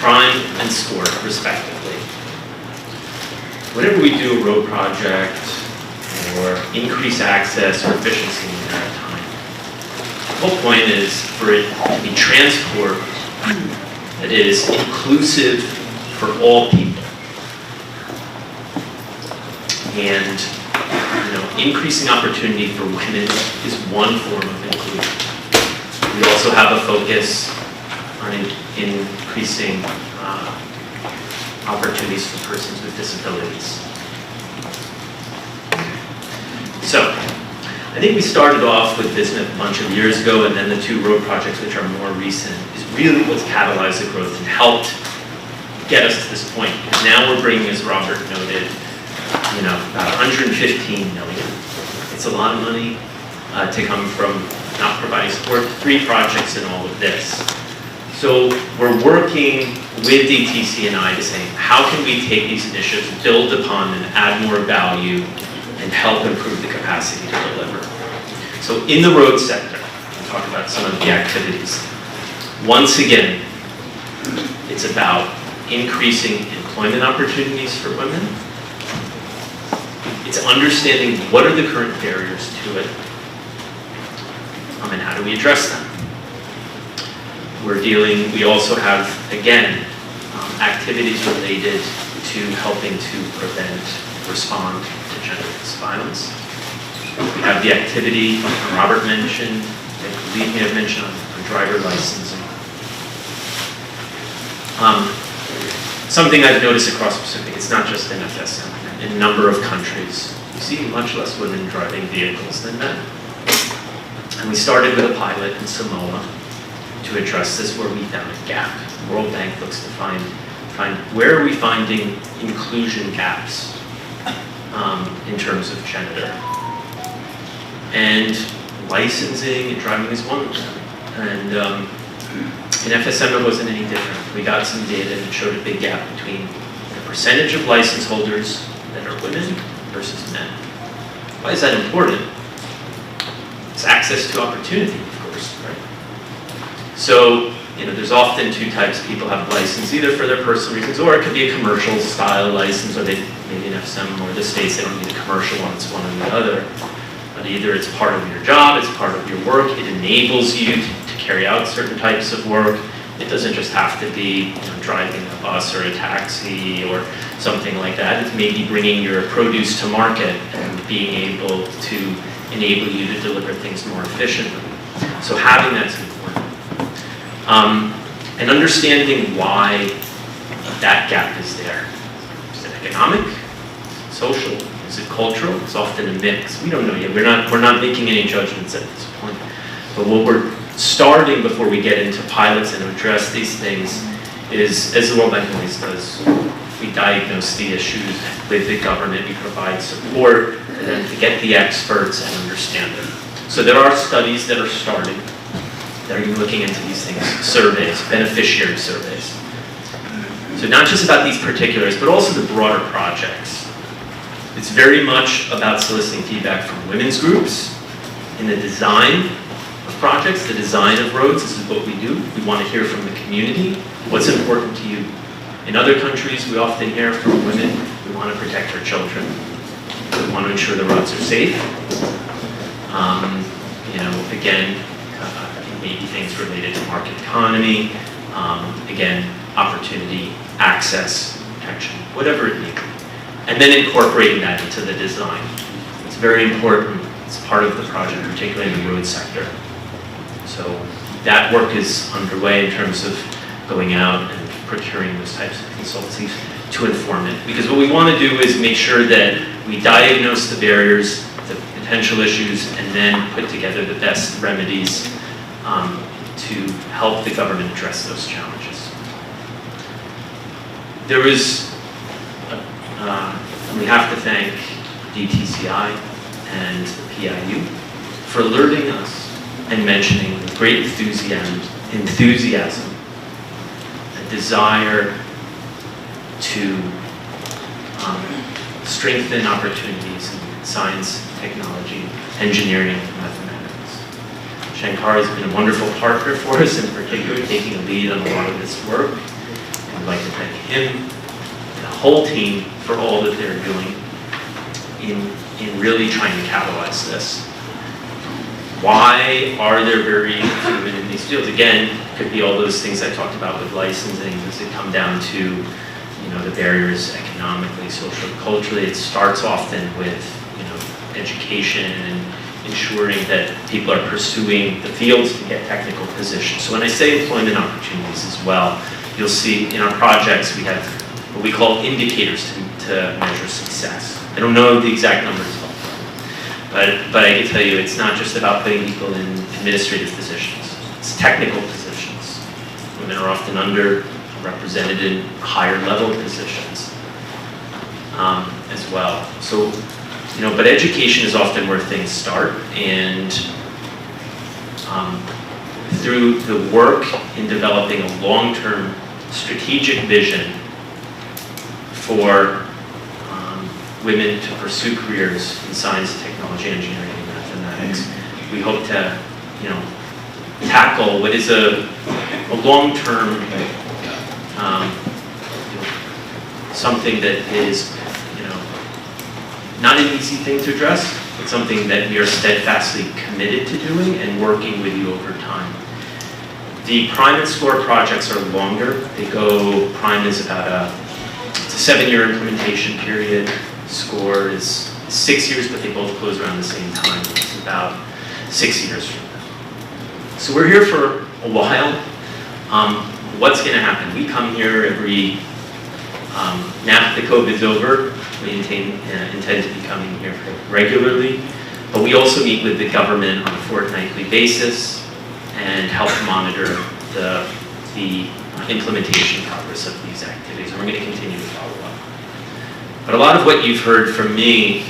prime and sport, respectively. Whenever we do a road project or increase access or efficiency in the maritime, the whole point is for it to be transport that is inclusive for all people. And increasing opportunity for women is one form of inclusion. We also have a focus on increasing opportunities for persons with disabilities. So, I think we started off with this a bunch of years ago, and then the two road projects, which are more recent, is really what's catalyzed the growth and helped get us to this point. Because now we're bringing, as Robert noted, about 115 million. It's a lot of money to come from not providing support. 3 projects in all of this. So we're working with the TC&I to say, how can we take these initiatives, build upon them, add more value, and help improve the capacity to deliver. So in the road sector, I'll talk about some of the activities. Once again, it's about increasing employment opportunities for women. It's understanding what are the current barriers to it, and how do we address them. We also have, again, activities related to helping to prevent, respond to gender-based violence. We have the activity Robert mentioned, I believe may have mentioned on driver licensing. Something I've noticed across the Pacific, it's not just in FSM. In a number of countries, you see much less women driving vehicles than men. And we started with a pilot in Samoa to address this, where we found a gap. The World Bank looks to find where are we finding inclusion gaps in terms of gender. And licensing and driving is one of them. And in FSM it wasn't any different. We got some data that showed a big gap between the percentage of license holders that are women versus men. Why is that important? It's access to opportunity, of course, right? So, there's often two types. People have a license either for their personal reasons, or it could be a commercial style license, or maybe in FSM or the states they don't need a commercial one, it's one or the other. But either it's part of your job, it's part of your work, it enables you to carry out certain types of work. It doesn't just have to be driving a bus or a taxi or something like that. It's maybe bringing your produce to market and being able to enable you to deliver things more efficiently. So having that's important. And understanding why that gap is there. Is it economic? Social? Is it cultural? It's often a mix. We don't know yet. We're not making any judgments at this point. But what we're starting before we get into pilots and address these things is, as the World Bank always does, we diagnose the issues with the government, we provide support, and then to get the experts and understand them. So there are studies that are starting that are looking into these things, surveys, beneficiary surveys. So not just about these particulars, but also the broader projects. It's very much about soliciting feedback from women's groups in the design of projects, the design of roads. This is what we do. We want to hear from the community. What's important to you? In other countries, we often hear from women, we want to protect our children. We want to ensure the roads are safe. Again, maybe things related to market economy. Again, opportunity, access, protection, whatever it may be. And then incorporating that into the design. It's very important. It's part of the project, particularly in the road sector. So that work is underway in terms of going out and procuring those types of consultancies to inform it. Because what we want to do is make sure that we diagnose the barriers, the potential issues, and then put together the best remedies to help the government address those challenges. There was, we have to thank DTCI and the PIU for alerting us and mentioning with great enthusiasm, a desire to strengthen opportunities in science, technology, engineering, and mathematics. Shankar has been a wonderful partner for us, in particular, taking a lead on a lot of this work. And I'd like to thank him and the whole team for all that they're doing in really trying to catalyze this. Why are there very few women in these fields? Again, it could be all those things I talked about with licensing. Does it come down to the barriers economically, socially, culturally? It starts often with education and ensuring that people are pursuing the fields to get technical positions. So when I say employment opportunities as well, you'll see in our projects we have what we call indicators to measure success. I don't know the exact numbers, but I can tell you it's not just about putting people in administrative positions. It's technical positions. Women are often underrepresented in higher level positions as well. So, but education is often where things start, and through the work in developing a long-term strategic vision for women to pursue careers in science, technology, engineering, and mathematics. We hope to, tackle what is a long-term, something that is, not an easy thing to address, but something that we are steadfastly committed to doing and working with you over time. The prime and score projects are longer. Prime is about it's a 7-year implementation period. Score is 6 years, but they both close around the same time. It's about 6 years from now. So we're here for a while. What's going to happen? We come here every, now that the COVID's over, we intend to be coming here regularly, but we also meet with the government on a fortnightly basis and help monitor the implementation progress of these activities, and we're going to continue to follow up. But a lot of what you've heard from me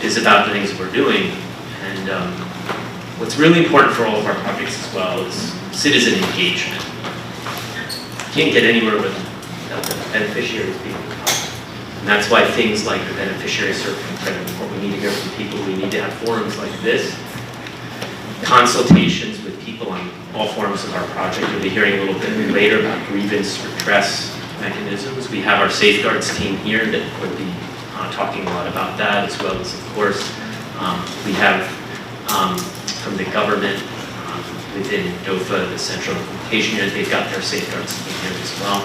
is about the things we're doing, and what's really important for all of our projects as well is citizen engagement. You can't get anywhere without the beneficiaries being involved. And that's why things like the beneficiary circle are incredibly important. We need to hear from people. We need to have forums like this, consultations with people on all forms of our project. You'll be hearing a little bit later about grievance redress mechanisms. We have our safeguards team here that will be talking a lot about that, as well as, of course, we have from the government within DOFA, the Central Implementation Unit, they've got their safeguards team here as well.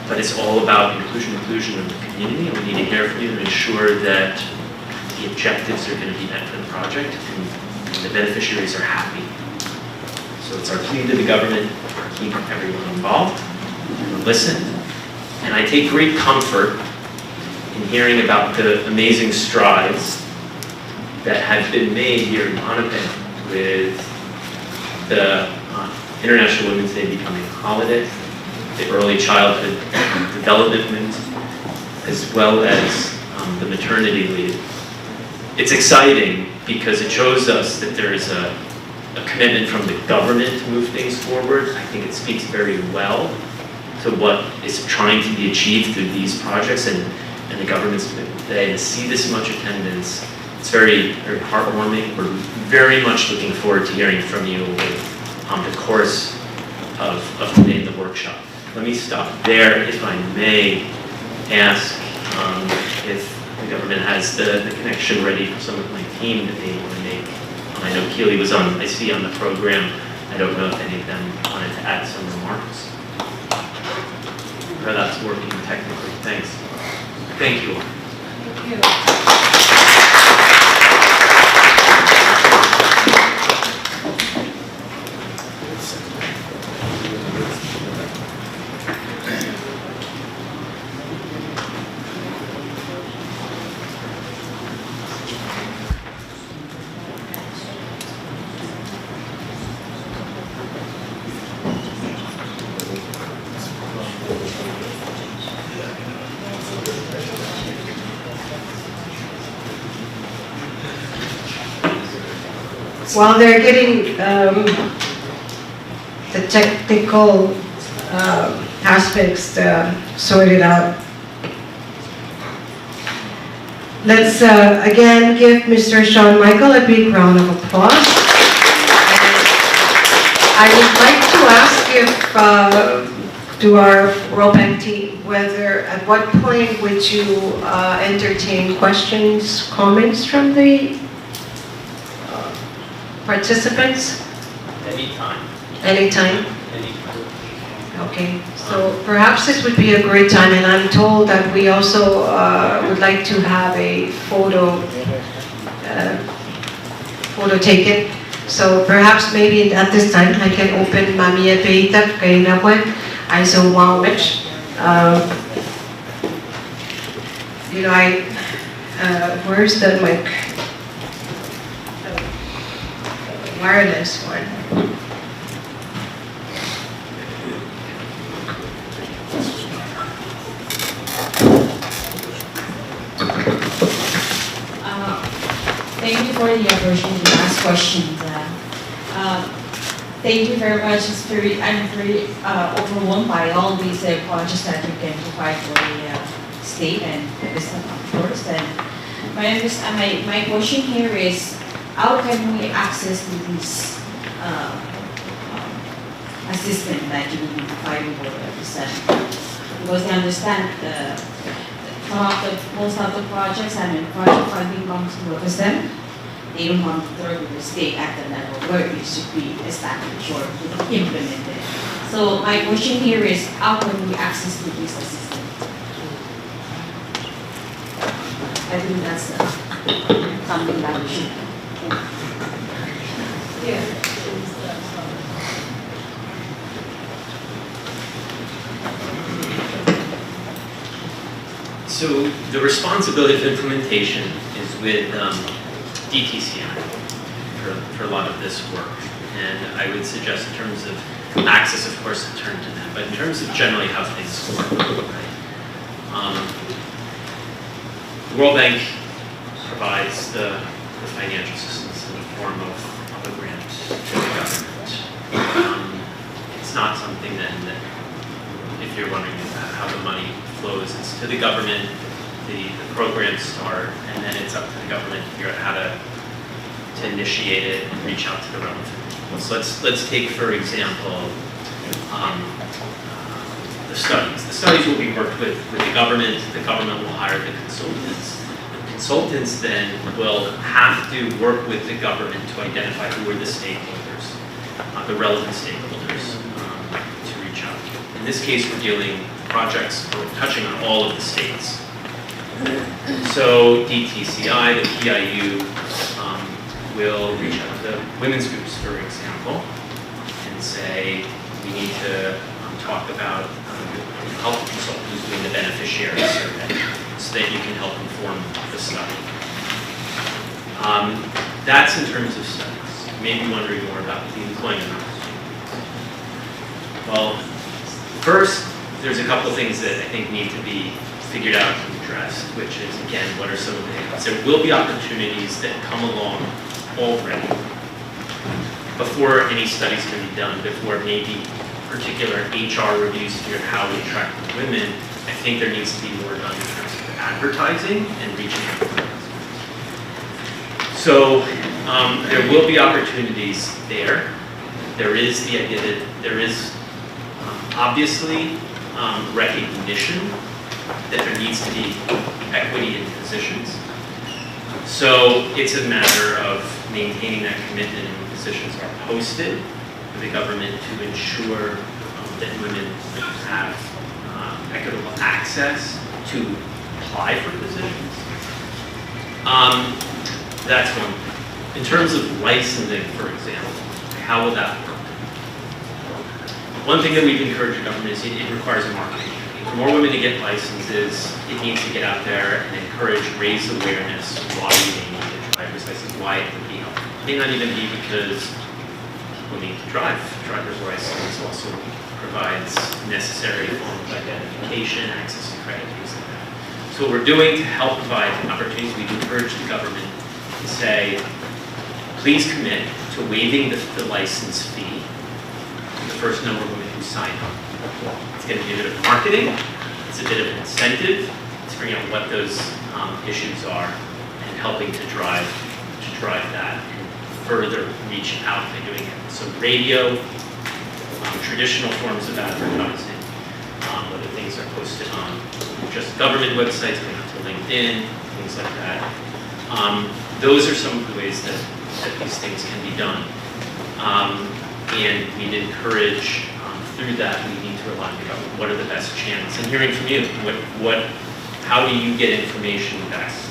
But it's all about inclusion of the community, and we need to hear from you to ensure that the objectives are going to be met for the project and the beneficiaries are happy. So it's our plea to the government to keep everyone involved, listen, and I take great comfort in hearing about the amazing strides that have been made here in Pohnpei with the International Women's Day becoming a holiday, the early childhood development movement, as well as the maternity leave. It's exciting because it shows us that there is a commitment from the government to move things forward. I think it speaks very well to what is trying to be achieved through these projects and the government's commitment today. To see this much attendance, it's very, very heartwarming. We're very much looking forward to hearing from you over the course of today in the workshop. Let me stop there, if I may ask if the government has the connection ready for some of my team that they want to make. I know Keely was I see on the program. I don't know if any of them wanted to add some remarks. Or that's working technically. Thanks. Thank you. Thank you. While they're getting the technical aspects sorted out, let's again give Mr. Sean Michael a big round of applause. And I would like to ask if, to our ROPEC team, at what point would you entertain questions, comments from the participants? Anytime. Anytime? Anytime. Okay, so perhaps this would be a great time, and I'm told that we also would like to have a photo taken. So perhaps maybe at this time I can open Mamiya Peita kay Nawan. I so wow much. Where's the mic? Wireless one. Thank you for the opportunity to ask questions. Thank you very much. I'm very overwhelmed by all these projects that you can provide for the state and FSM, of course. And my question here is, how can we access to this assistance that you will be providing for FSM? Because I understand most of the projects, I mean, project funding comes to FSM. They don't want to throw the state at the level where it should be established or implemented. So my question here is, how can we access to this assistance? I think that's something that we should. Yeah. So the responsibility of implementation is with DTC&I for a lot of this work. And I would suggest in terms of access, of course, to turn to them. But in terms of generally how things work, right? The World Bank provides the financial assistance in the form of a grant to the government. It's not something then that, if you're wondering how the money flows, it's to the government, the programs start, and then it's up to the government to figure out how to initiate it and reach out to the relevant people. So let's take, for example, the studies. The studies will be worked with the government will hire the consultants. The consultants then will have to work with the government to identify who are the stakeholders, the relevant stakeholders to reach out to. In this case, we're dealing projects, we're touching on all of the states. So DTC&I, the PIU, will reach out to women's groups, for example, and say, we need to talk about help the consultant who's doing the beneficiary survey so that you can help inform the study. That's in terms of studies. You may be wondering more about the employment opportunities. Well, first, there's a couple of things that I think need to be figured out and addressed, which is, again, what are some of the things? There will be opportunities that come along already before any studies can be done, before maybe particular HR reviews to figure out how we attract women. I think there needs to be more done in terms of advertising and reaching out to them. So there will be opportunities there. There is the idea that there is obviously recognition that there needs to be equity in positions. So it's a matter of maintaining that commitment and when positions are posted for the government to ensure that women have equitable access to apply for positions. That's one thing. In terms of licensing, for example, how will that work? One thing that we've encouraged the government is it requires a marketing. For more women to get licenses, it needs to get out there and encourage, raise awareness why they need a driver's license, why it would be helpful. It may not even be because people need to drive. Driver's license also provides necessary forms of identification, access to credit, things like that. So what we're doing to help provide opportunities, we encourage the government to say, please commit to waiving the license fee for the first number of women who sign up. It's going to be a bit of marketing, it's a bit of an incentive to figure out what those issues are and helping to drive that and further reach out by doing it. So radio, traditional forms of advertising, whether things are posted on just government websites, maybe to LinkedIn, things like that. Those are some of the ways that these things can be done. And we'd encourage, through that, we need to rely on the government. What are the best channels? And hearing from you, how do you get information best?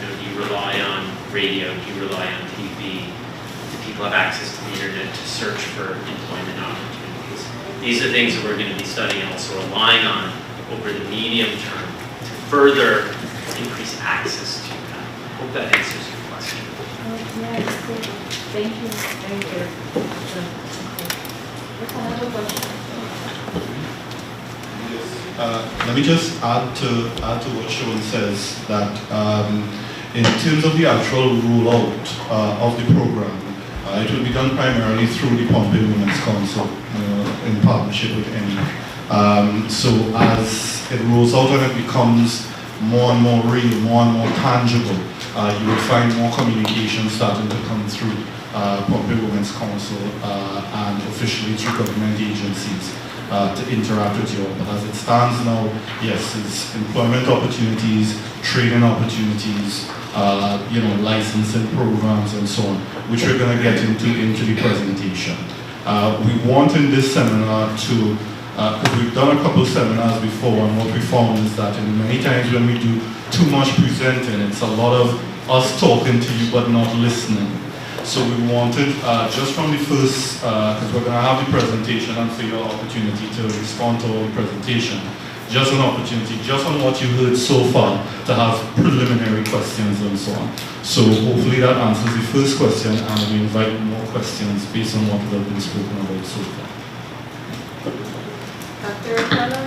Do you rely on radio? Do you rely on TV? Do people have access to the internet to search for employment opportunities? These are things that we're going to be studying and also relying on over the medium term to further increase access to that. I hope that answers your question. Yes, thank you. Thank you. Another question. Let me just add to what Sean says, that in terms of the actual rollout of the program, It will be done primarily through the Pohnpei Women's Council in partnership with ENI. So as it rolls out and it becomes more and more real, more and more tangible, you will find more communication starting to come through Pohnpei Women's Council and officially through government agencies to interact with you all. But as it stands now, yes, it's employment opportunities, training opportunities, licensing programs and so on, which we're going to get into the presentation. We want in this seminar to, because we've done a couple of seminars before, and what we found is that many times when we do too much presenting, it's a lot of us talking to you but not listening. So we wanted, just from the first, because we're going to have the presentation and for your opportunity to respond to all the presentation, just an opportunity, just on what you heard so far, to have preliminary questions and so on. So hopefully that answers the first question, and we invite more questions based on what has been spoken about so far. Dr. O'Connor,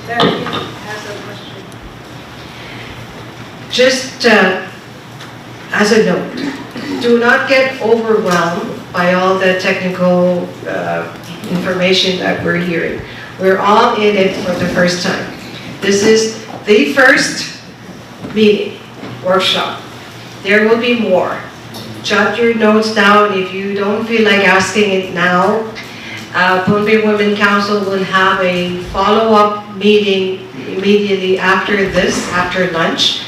David has a question. Just as a note, do not get overwhelmed by all the technical information that we're hearing. We're all in it for the first time. This is the first meeting, workshop. There will be more. Jot your notes down if you don't feel like asking it now. Pohnpei Women Council will have a follow-up meeting immediately after this, after lunch,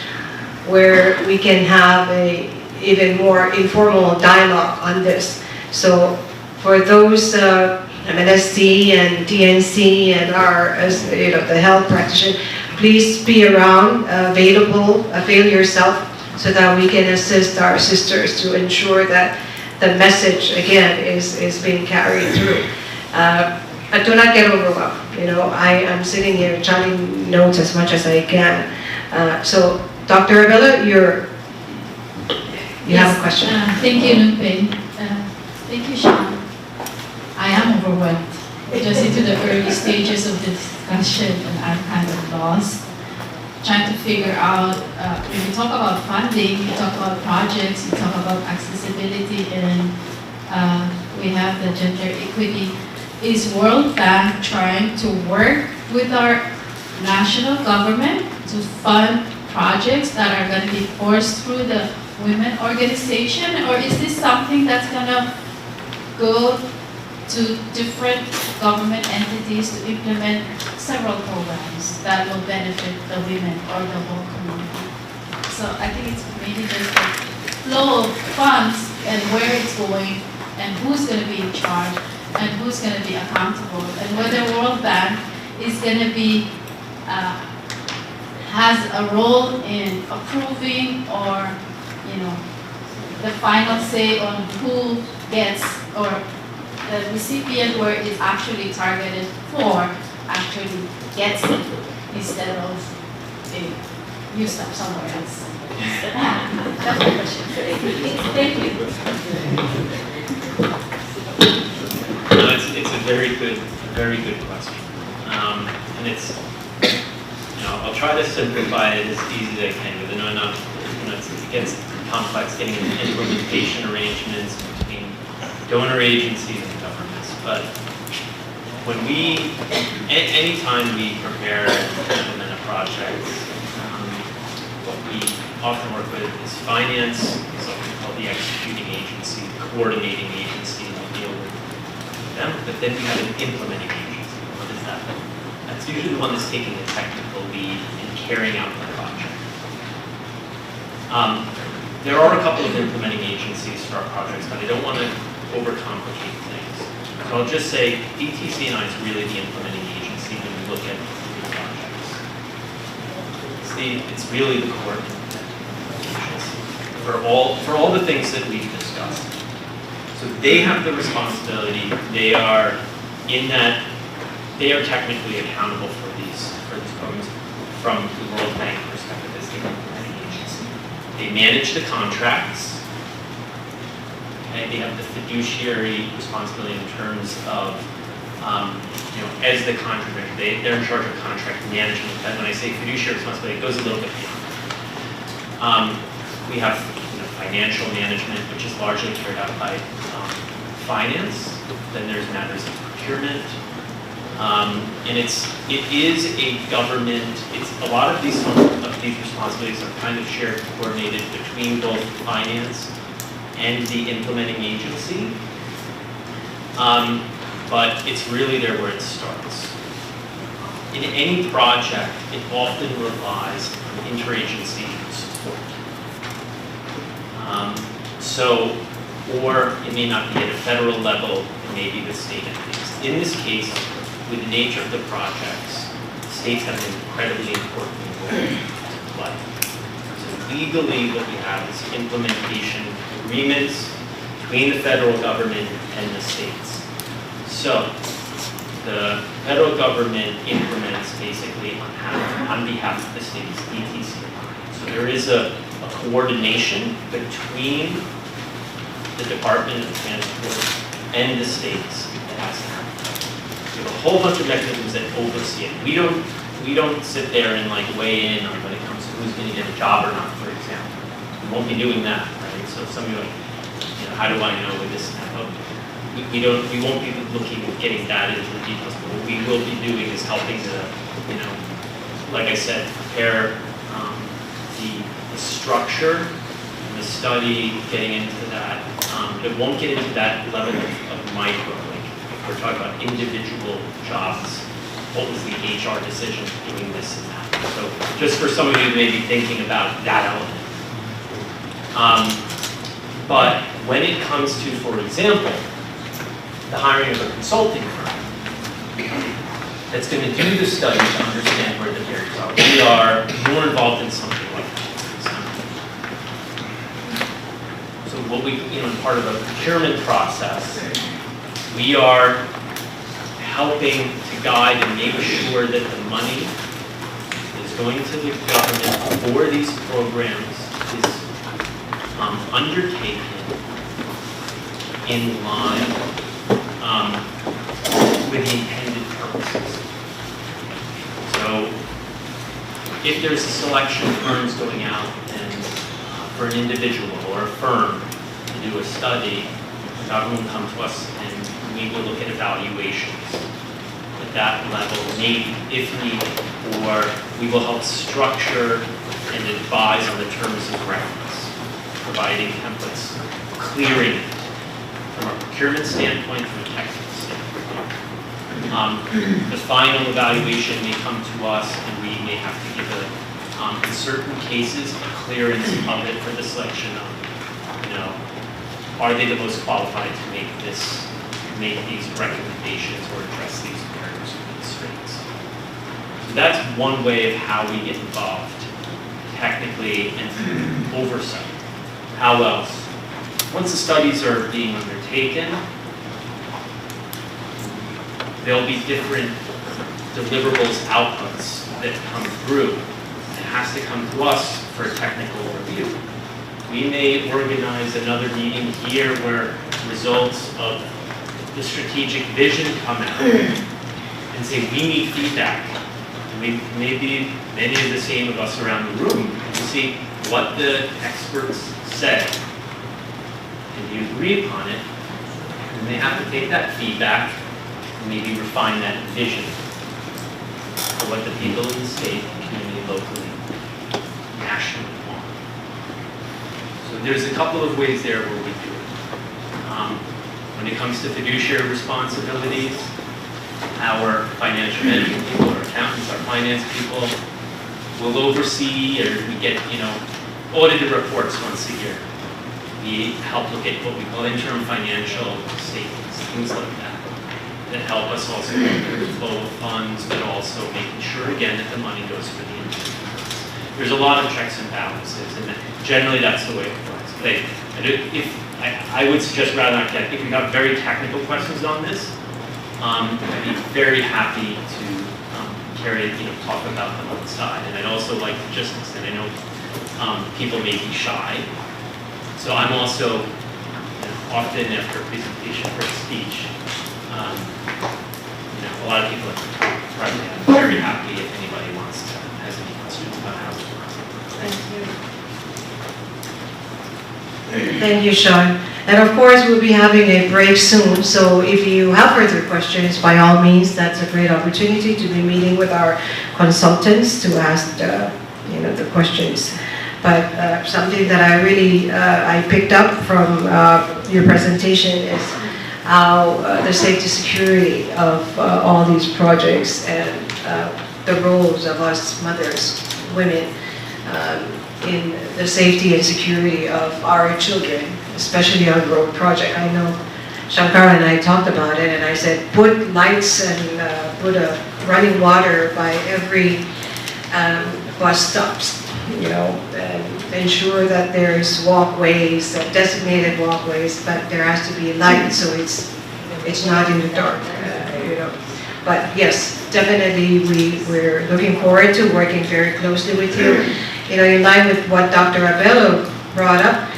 where we can have a even more informal dialogue on this. So for those MNSC and DNC and our, the health practitioner, please be around, available, avail yourself so that we can assist our sisters to ensure that the message, again, is being carried through. But do not get overwhelmed. I am sitting here jotting notes as much as I can. So Dr. Avila, you have a question. Thank you, Pohnpei. Thank you, Sean. I am overwhelmed. Just into the early stages of the discussion, and I'm kind of lost. Trying to figure out, when you talk about funding, you talk about projects, you talk about accessibility, and we have the gender equity. Is World Bank trying to work with our national government to fund projects that are going to be forced through the women organization, or is this something that's going to go to different government entities to implement several programs that will benefit the women or the whole community? So I think it's maybe just the flow of funds and where it's going and who's going to be in charge and who's going to be accountable, and whether World Bank is going to be has a role in approving or the final say on who gets, or the recipient where it's actually targeted for actually gets it instead of being used up somewhere else. That's my question. Thank you. No, it's a very good question, and it's, I'll try to simplify it as easy as I can, but I know it gets complex getting implementation arrangements between donor agencies and governments. But when anytime we prepare and implement a project, what we often work with is finance, so we call the executing agency, the coordinating agency, and we deal with them. But then we have an implementing agency. What is that? That's usually the one that's taking the technical lead in carrying out the project. There are a couple of implementing agencies for our projects, but I don't want to overcomplicate things. So I'll just say TC&I is really the implementing agency when we look at the projects. It's really the coordinating agency for all the things that we've discussed. So they have the responsibility. They are technically accountable for these programs from the World Bank perspective as the implementing agency. They manage the contracts, and they have the fiduciary responsibility in terms of, as the contract manager, they're in charge of contract management. And when I say fiduciary responsibility, it goes a little bit beyond. We have financial management, which is largely carried out by finance. Then there's matters of procurement. And it is a government, a lot of these responsibilities are kind of shared, coordinated between both finance and the implementing agency. But it's really there where it starts. In any project, it often relies on interagency support. Or it may not be at a federal level, it may be with state entities. In this case, with the nature of the projects, states have an incredibly important role to play. So legally, what we have is implementation agreements between the federal government and the states. So the federal government implements basically on behalf of the states, ETC&I. So there is a coordination between the Department of Transport and the states that has to happen. We have a whole bunch of mechanisms that oversee it. We don't sit there and like weigh in on when it comes to who's going to get a job or not, for example. We won't be doing that, right? So some of you are like, how do I know with this and that? We won't be looking at getting that into the details, but what we will be doing is helping to, like I said, prepare the structure, the study, getting into that. It won't get into that level of micro, like if we're talking about individual jobs, what was the HR decision doing this and that. So just for some of you who may be thinking about that element. But when it comes to, for example, the hiring of a consulting firm that's going to do the study to understand where the barriers are. We are more involved in something like that, for example. So what we, part of the procurement process, we are helping to guide and make sure that the money is going to the government for these programs is undertaken in line with the intended purposes. So if there's a selection of firms going out and for an individual or a firm to do a study, the government will come to us and we will look at evaluations at that level, maybe if needed, or we will help structure and advise on the terms of reference, providing templates, clearing it from a procurement standpoint, from a technical standpoint. The final evaluation may come to us and we may have to give in certain cases, a clearance of it for the selection of, are they the most qualified to make these recommendations or address these barriers or constraints. So that's one way of how we get involved technically and through oversight. How else? Once the studies are being undertaken, there'll be different deliverables, outputs that come through. It has to come to us for a technical review. We may organize another meeting here where results of the strategic vision come out and say we need feedback. And maybe many of the same of us around the room to see what the experts said. And you agree upon it, and they have to take that feedback and maybe refine that vision for what the people in the state, community, locally, nationally want. So there's a couple of ways there where we do it. When it comes to fiduciary responsibilities, our financial management people, our accountants, our finance people will oversee, or we get, audited reports once a year. We help look at what we call interim financial statements, things like that, that help us also with the flow of funds, but also making sure, again, that the money goes for the intended purpose. There's a lot of checks and balances, and generally that's the way it works. But I would suggest rather not get, if you have very technical questions on this, I'd be very happy to talk about them on the side. And I'd also like to just extend, I know people may be shy, so I'm also often after a presentation or a speech, a lot of people have probably, I'm very happy if anybody has any questions about how it works. Thank you. Thank you, Sean. And of course, we'll be having a break soon, so if you have further questions, by all means, that's a great opportunity to be meeting with our consultants to ask the questions. But something that I really I picked up from your presentation is how the safety security of all these projects and the roles of us mothers, women, in the safety and security of our children, especially our road project. I know Shankar and I talked about it, and I said put lights and put a running water by every bus stops, and ensure that there's walkways, designated walkways, but there has to be light so it's not in the dark, But yes, definitely we're looking forward to working very closely with you. In line with what Dr. Abello brought up,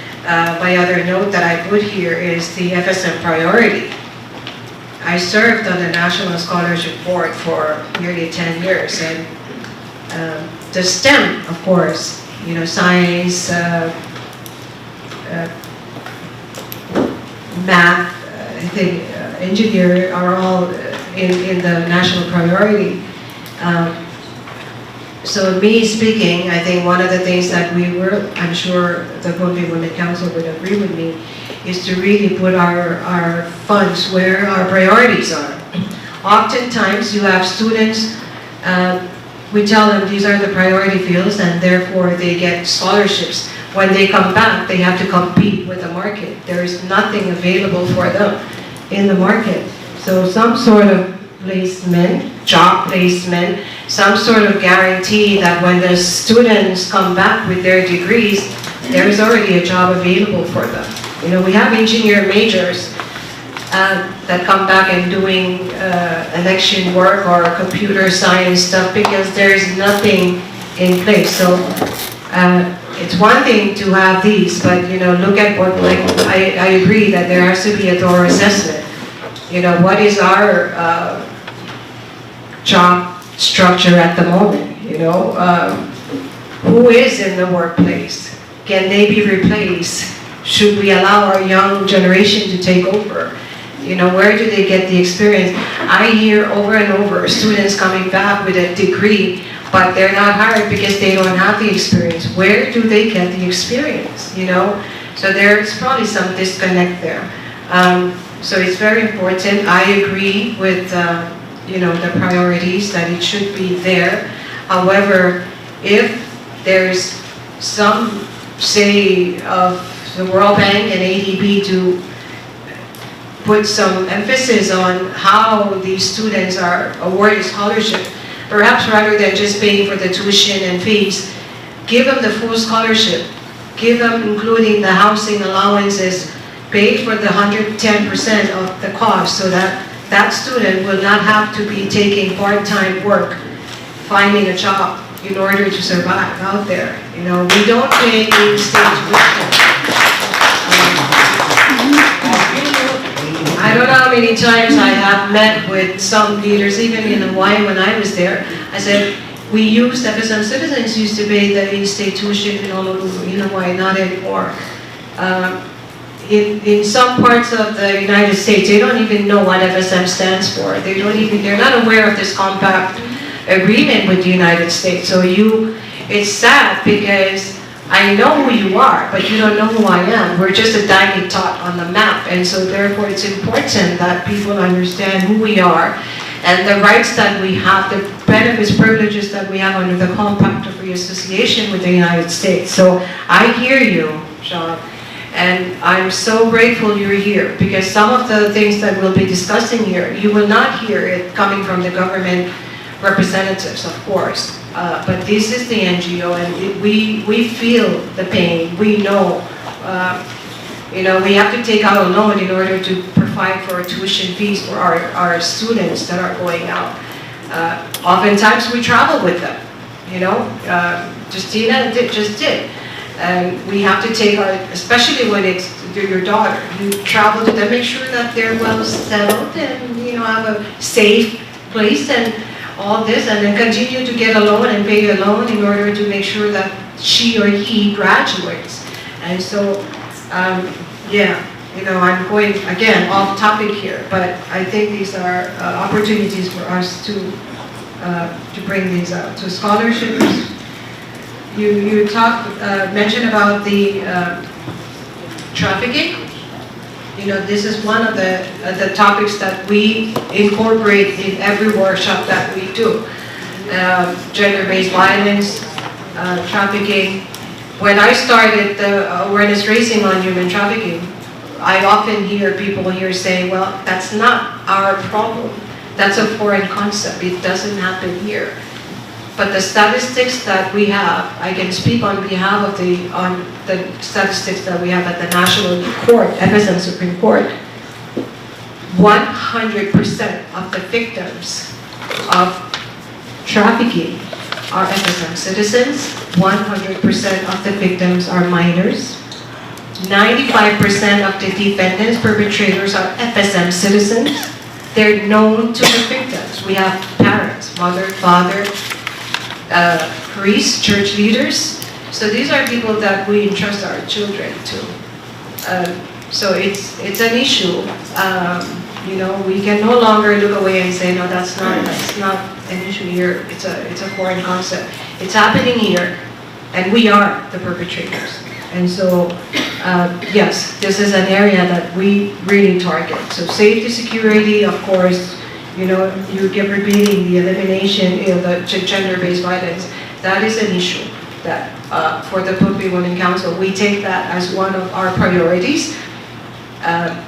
my other note that I put here is the FSM priority. I served on the National Scholarship Board for nearly 10 years, and the STEM, of course, science, math, I think engineering are all in the national priority. So me speaking, I think one of the things that I'm sure the Pohnpei Women Council would agree with me, is to really put our funds where our priorities are. Oftentimes you have students, we tell them these are the priority fields and therefore they get scholarships. When they come back, they have to compete with the market. There is nothing available for them in the market. So some sort of placement, job placement, some sort of guarantee that when the students come back with their degrees, there is already a job available for them. We have engineer majors that come back and doing election work or computer science stuff because there is nothing in place. So it's one thing to have these, but look at what, I agree that there has to be a thorough assessment. What is our job structure at the moment? Who is in the workplace? Can they be replaced? Should we allow our young generation to take over? Where do they get the experience? I hear over and over students coming back with a degree, but they're not hired because they don't have the experience. Where do they get the experience? So there's probably some disconnect there. So it's very important. I agree with the priorities that it should be there. However, if there's some say of the World Bank and ADB to put some emphasis on how these students are awarded scholarship, perhaps rather than just paying for the tuition and fees, give them the full scholarship, give them including the housing allowances, pay for the 110% of the cost so that that student will not have to be taking part-time work, finding a job in order to survive out there. We don't pay in-state tuition. I don't know how many times I have met with some leaders, even in Hawaii when I was there. I said, we used, FSM citizens used to pay the in-state tuition in Honolulu, in Hawaii, not anymore. In some parts of the United States, they don't even know what FSM stands for. They're not aware of this compact agreement with the United States. So it's sad because I know who you are, but you don't know who I am. We're just a tiny dot on the map. And so therefore it's important that people understand who we are and the rights that we have, the benefits, privileges that we have under the Compact of Free Association with the United States. So I hear you, Sean. And I'm so grateful you're here because some of the things that we'll be discussing here, you will not hear it coming from the government representatives, of course. But this is the NGO and we feel the pain. We know, we have to take out a loan in order to provide for tuition fees for our students that are going out. Oftentimes we travel with them, Justina just did. And we have to take especially when it's your daughter, you travel to them, make sure that they're well settled and, have a safe place and all this, and then continue to get a loan and pay a loan in order to make sure that she or he graduates. And so Yeah, you know, I'm going, again, off topic here, but I think these are opportunities for us to bring these out. So scholarships, you mentioned about the trafficking. You know, this is one of the topics that we incorporate in every workshop that we do. Gender-based violence, trafficking. When I started the awareness raising on human trafficking, I often hear people here say, well, that's not our problem. That's a foreign concept. It doesn't happen here. But the statistics that we have, I can speak on behalf of the statistics that we have at the National Court, FSM Supreme Court. 100% of the victims of trafficking are FSM citizens. 100% of the victims are minors. 95% of the defendants, perpetrators are FSM citizens. They're known to the victims. We have parents, mother, father, priests, church leaders. So these are people that we entrust our children to. So it's an issue. You know, we can no longer look away and say, no, that's not an issue here. It's a foreign concept. It's happening here, and we are the perpetrators. And so, yes, this is an area that we really target. So safety, security, of course, you know, you keep repeating the elimination, you know, the gender-based violence. That is an issue that for the Pohnpei Women Council, we take that as one of our priorities.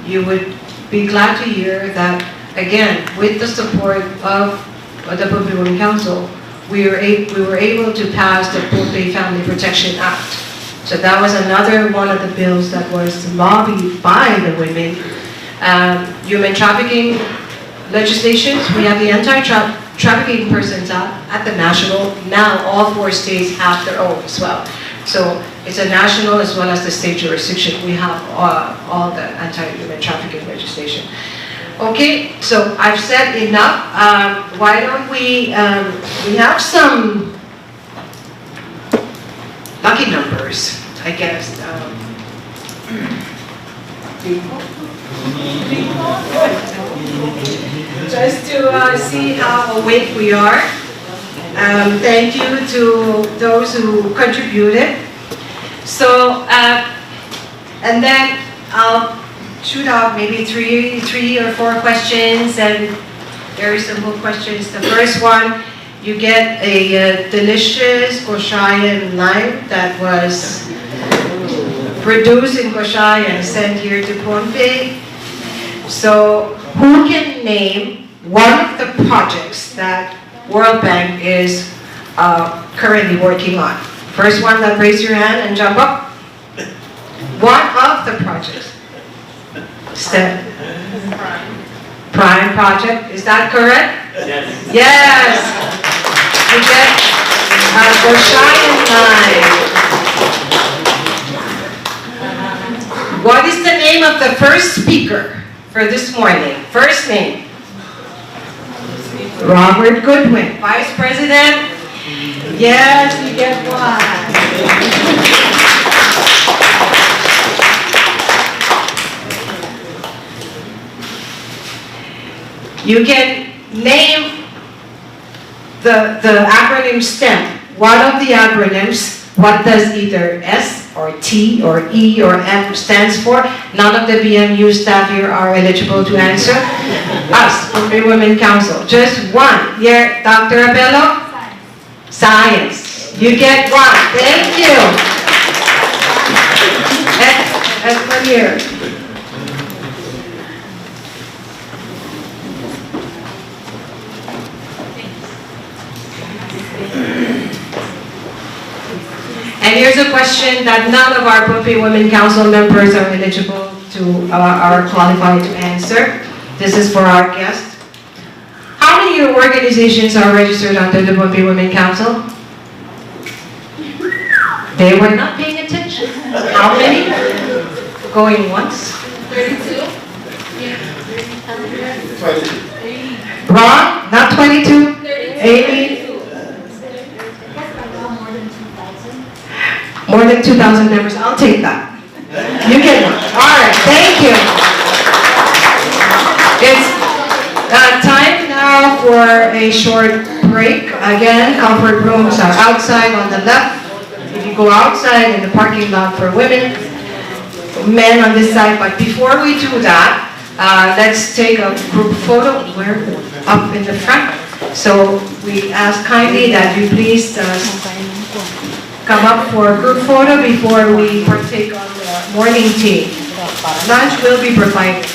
You would be glad to hear that, again, with the support of the Pohnpei Women Council, we were able to pass the Pohnpei Family Protection Act. So that was another one of the bills that was lobbied by the women. Human trafficking legislations, we have the Anti-Trafficking Persons Act at the national. Now all 4 states have their own as well. So it's a national as well as the state jurisdiction. We have all the anti-human trafficking legislation. Okay, so I've said enough. Why don't we have some lucky numbers, I guess. Just to see how awake we are. Thank you to those who contributed. So, and then I'll shoot out maybe three or four questions, and very simple questions. The first one, you get a delicious Goshayan lime that was produced in Goshayan and sent here to Pohnpei. So who can name one of the projects that World Bank is currently working on? First one that raise your hand and jump up. One of the projects. Step. Prime project, is that correct? Yes. Yes. You get Goshayan line. What is the name of the first speaker for this morning? First name. Robert Goodwin. Vice President? Yes, you get one. You can name the acronym STEM. One of the acronyms, what does either S or T or E or M stands for? None of the BMU staff here are eligible to answer. Us, Pohnpei Women Council. Just one. Here, Dr. Abello? Science. You get one. Thank you. And one here. And here's a question that none of our Pohnpei Women Council members are eligible to, are qualified to answer. This is for our guest. How many organizations are registered under the Pohnpei Women Council? They were not paying attention. How many? Going once? 32. Wrong? Not 22? 80? More than 2,000 members. I'll take that. You get one. All right, thank you. It's time now for a short break. Again, comfort rooms are outside on the left. If you go outside in the parking lot for women, men on this side. But before we do that, let's take a group photo. We're up in the front. So we ask kindly that you please come up for a group photo before we partake on the morning tea. Lunch will be provided.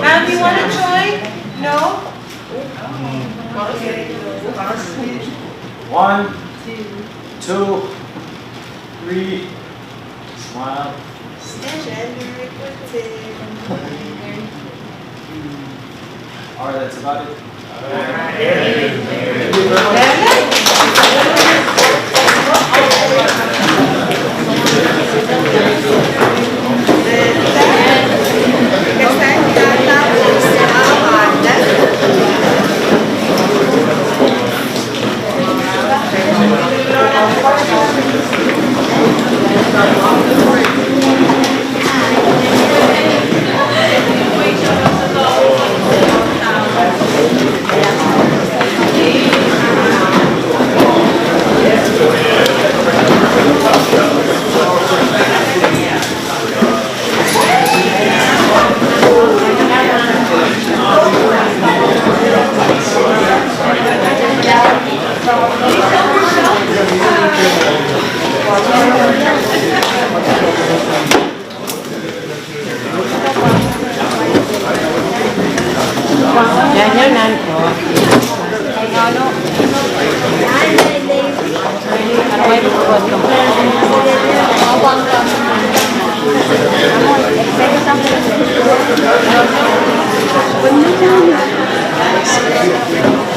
Ma'am, do you want to join? No? 1, 2, 3, smile. All right, that's about it. Thank you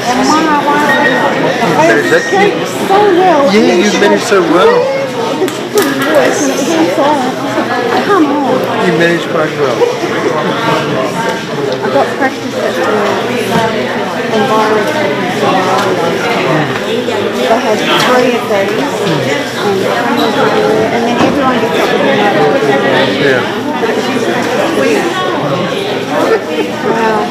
Yang mana So well. Yeah, you managed so well. Come on. You managed quite well. I got practice at the environment. They had 3 of these, and then everyone gets up with another. Yeah. Wow.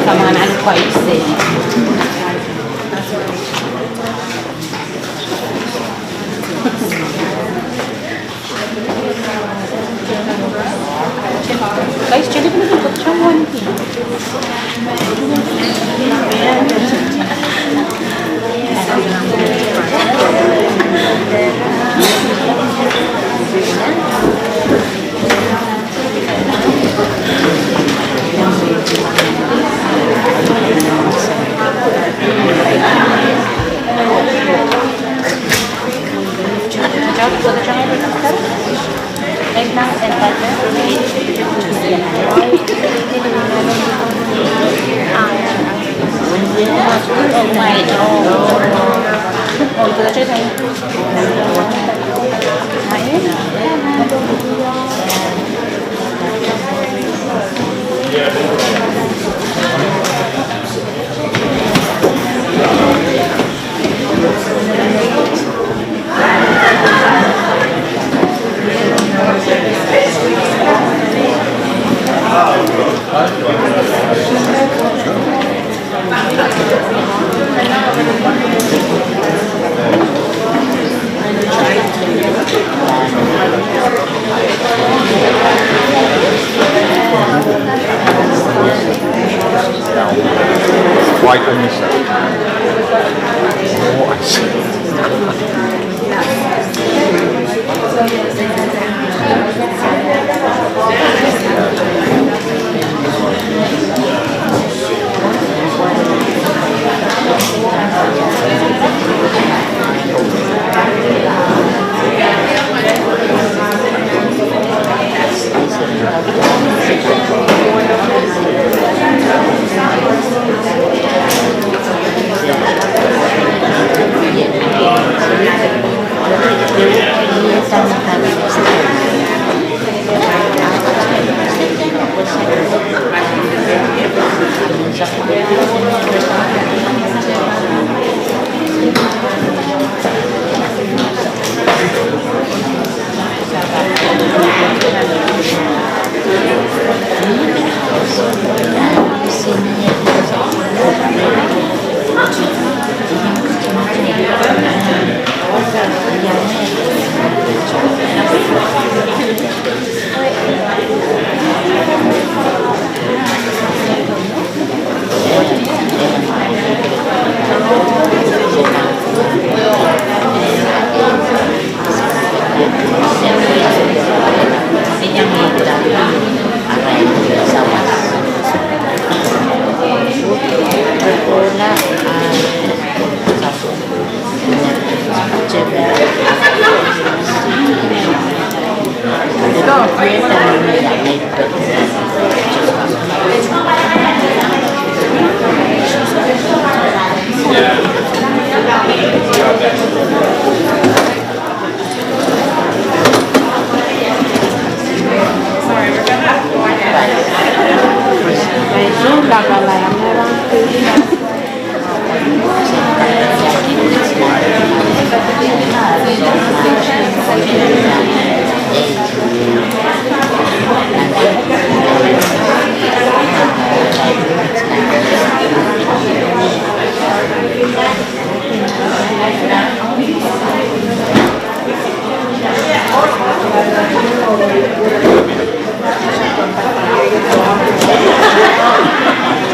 Sama anak kuat sih. Guys, jadi kena dapat cawan ni. White on your shirt.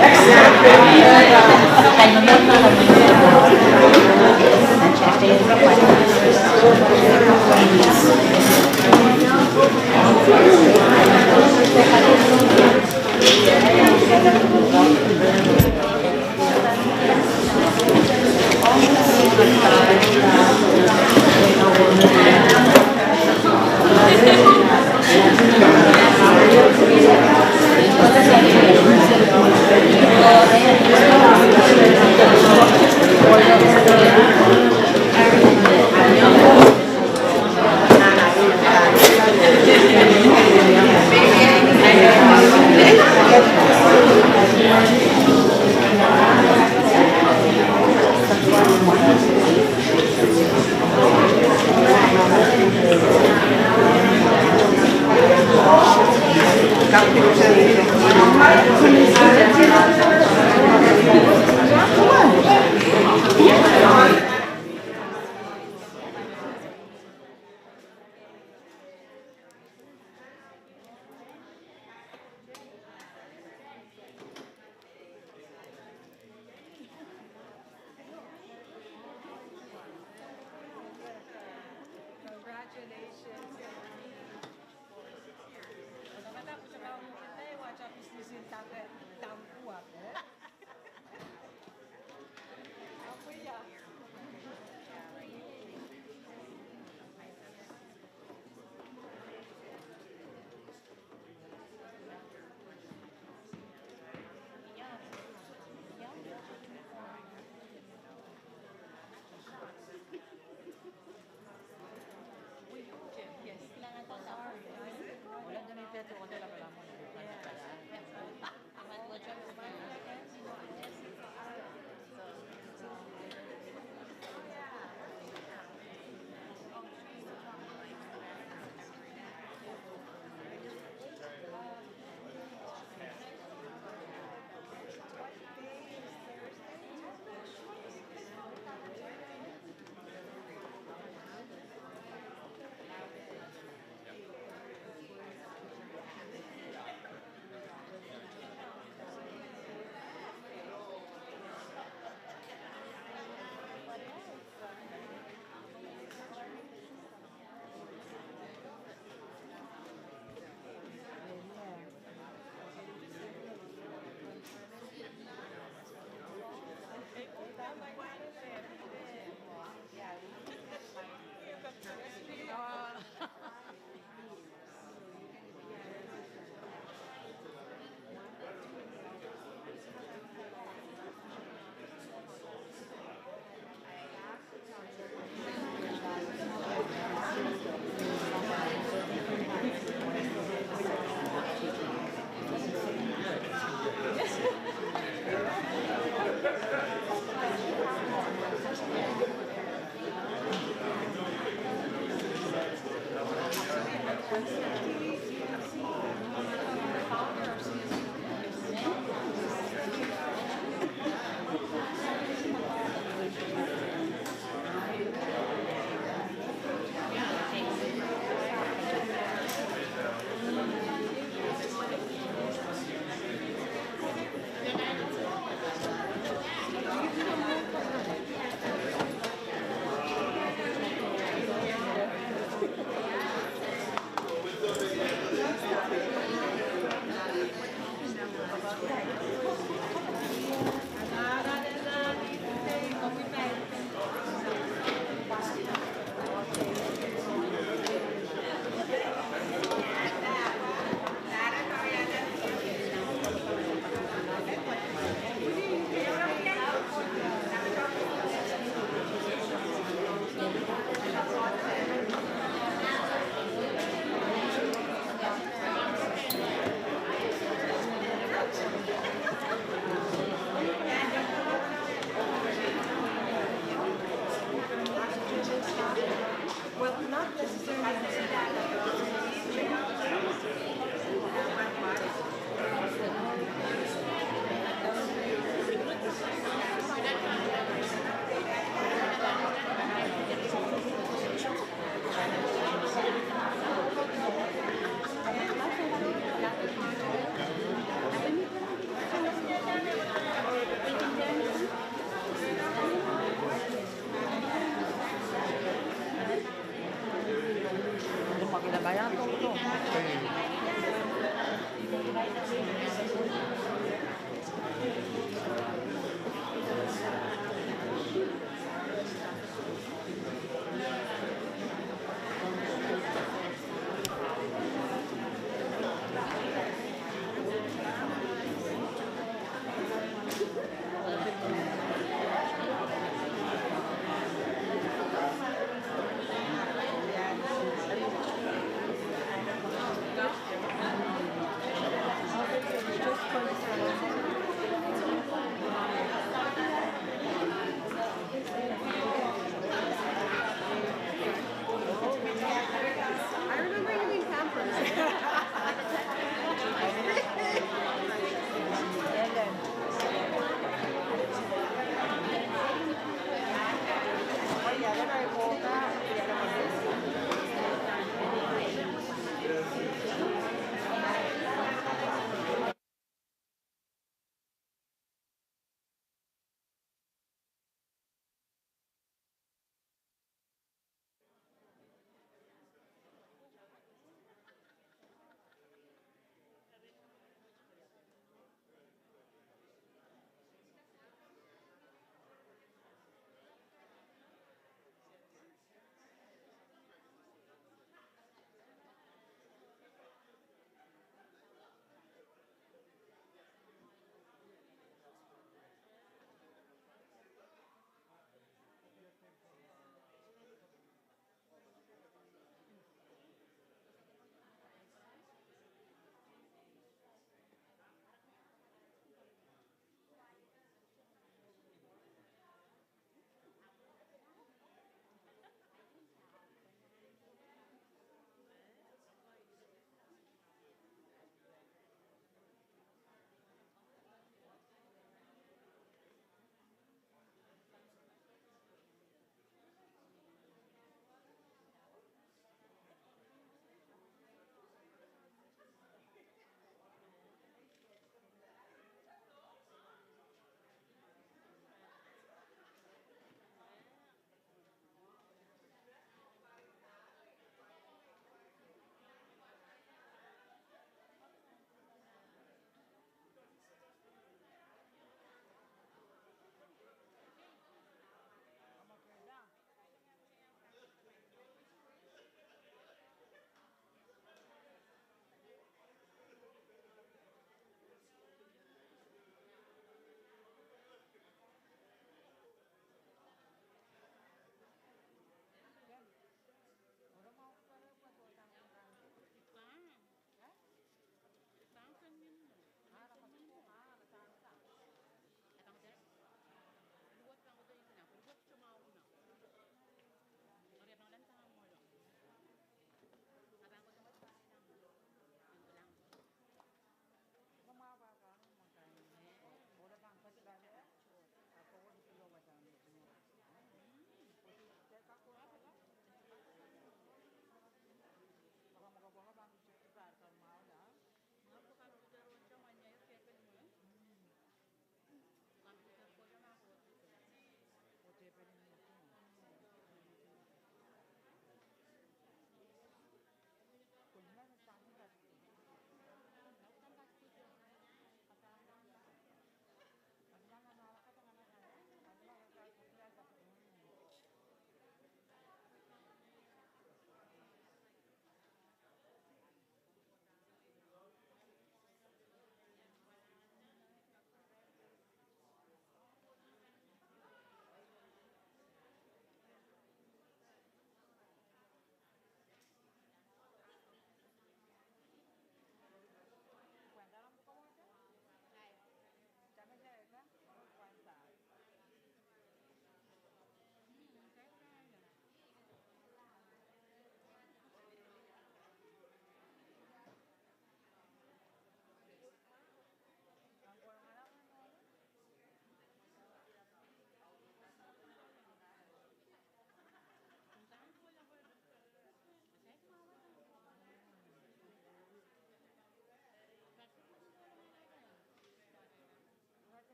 Excellent. Congratulations.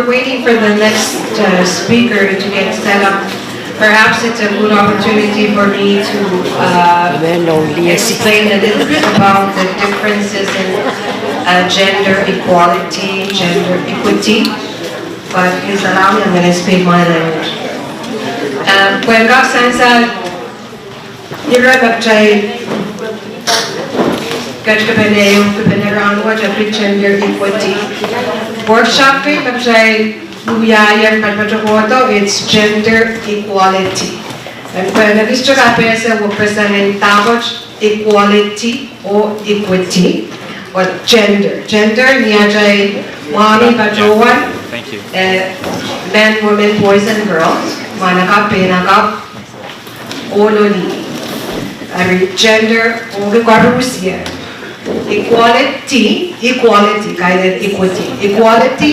we're waiting for the next speaker to get set up, perhaps it's a good opportunity for me to explain a little bit about the differences in gender equality, gender equity. But please allow me, I'm going to speak my language. When God sends out, you're right, gender equity. Workshop it's gender equality. And when the district will present equality or equity or gender. Gender niya mommy pajowan. Thank you. Men, women, boys and girls. Manakap, penakap, ololi. Gender or equality, kind of equity. Equality,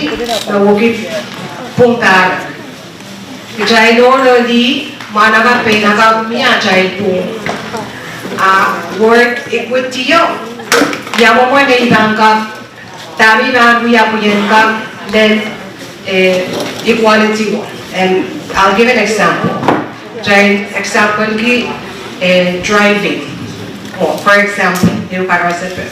puntar. Jai no di manaka penaka miya jai pung. Work equity yo. Yamo mo na ibangka. Tami na buya buyenka. Then equality one. And I'll give an example. Jai example ki driving. For example, yung karasape.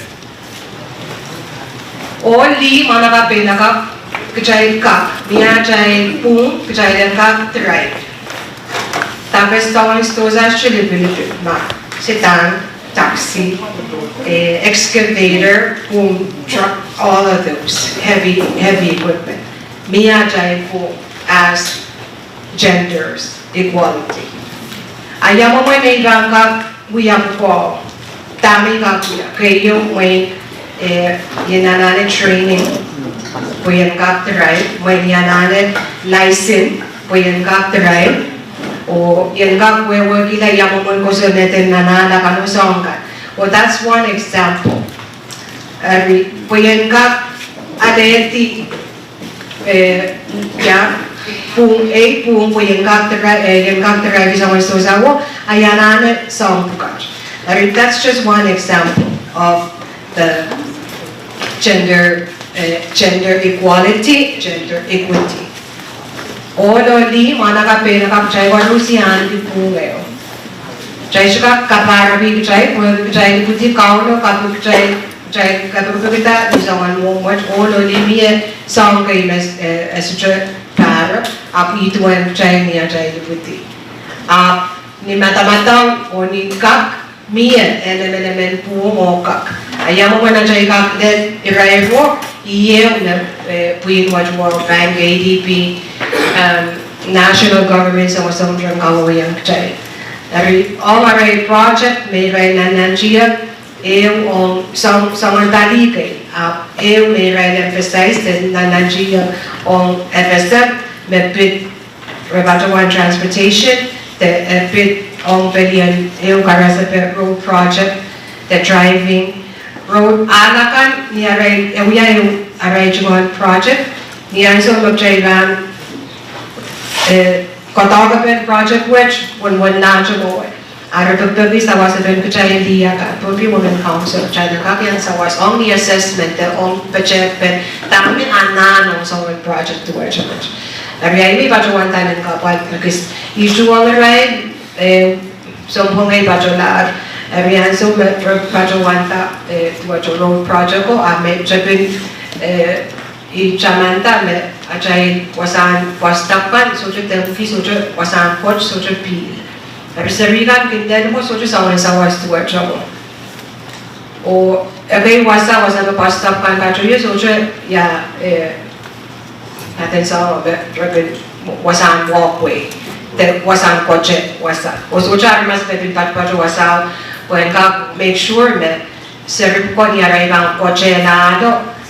Only manaka penaka. Kajay ka, niya jay pung, kajay lang ka drive. Tapos tawang stoza shilibility ma, sedan, taxi, excavator, pung, truck, all of those heavy equipment. Miya jay pung as genders equality. Ayaw mo may naibang ka, buya po, dami ka buya, kayo may yinanane training. Puyen kap drive, when yanane license, puyen kap drive, o yan kap wewe kita yamon ko so neten nanana kanu songkat. Well, that's one example. Puyen kap adeti, pung puyen kap drive isang wasto sawo, ayanane songkat. That's just one example of the gender equality, gender equity. Ololi manaka penaka jai walusian di pungayo. Jai suka kaparabi jai puti kauno kapu jai kapu kita di zaman moment ololi mie song kai as para ap ituan jai mia jai puti. Ni mata o ni kak mie element pumo kak. Ayamo mana jai kak den iraivo. EM na puyin World Bank, ADB, national government sa wasomdrang kawayang chay. All our project may ray nananjia on some talikay. May ray emphasize that nananjia on FSM may bid Rebatawan Transportation, the bid on Pelian Karasa road project, the driving road alakan ni arrangement project ni so magjayban kotogapen project which when na mo ara dogdogi sa was ben kajay liya ka Philippine Women Council china kapian sa was on the assessment the on budget ben tami anano so when project to which ari mi pa juan tanan ka because usual right so pongay pa jolar Every so project wanta to road project ko ame jabin chamanta me ajay wasan pastapan sojo tempi sojo wasan coach sojo pi. Every serigan kinden mo sojo sawas to work job. O every wasan pastapan ka joyo sojo ya natin sa wasan walkway. The wasan coach wasan. O sojo mas pwedeng patpajo wasan. When God make sure that serve ko niya rin ang kotse na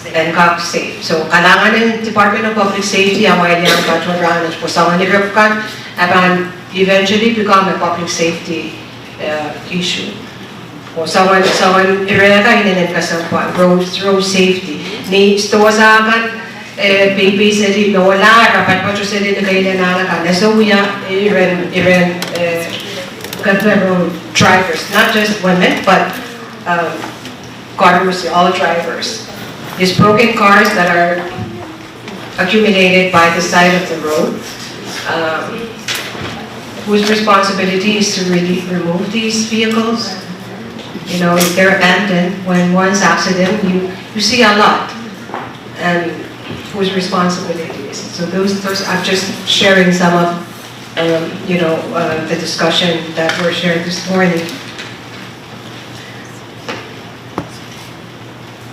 and God safe. So, kailangan ng Department of Public Safety ang mga niyang patron po sa mga nirapkan and eventually become a public safety issue. O sa mga ireka hinanin ka sa road safety. Ni sto sa akin, baby sa di nawala, rapat pa siya sa di na kayo nananakan. So, we are road drivers, not just women, but cars, all drivers. These broken cars that are accumulated by the side of the road, whose responsibility is to really remove these vehicles. You know, if they're abandoned, when one's accident, you see a lot, and whose responsibility is it? So those I'm just sharing some of, the discussion that were shared this morning.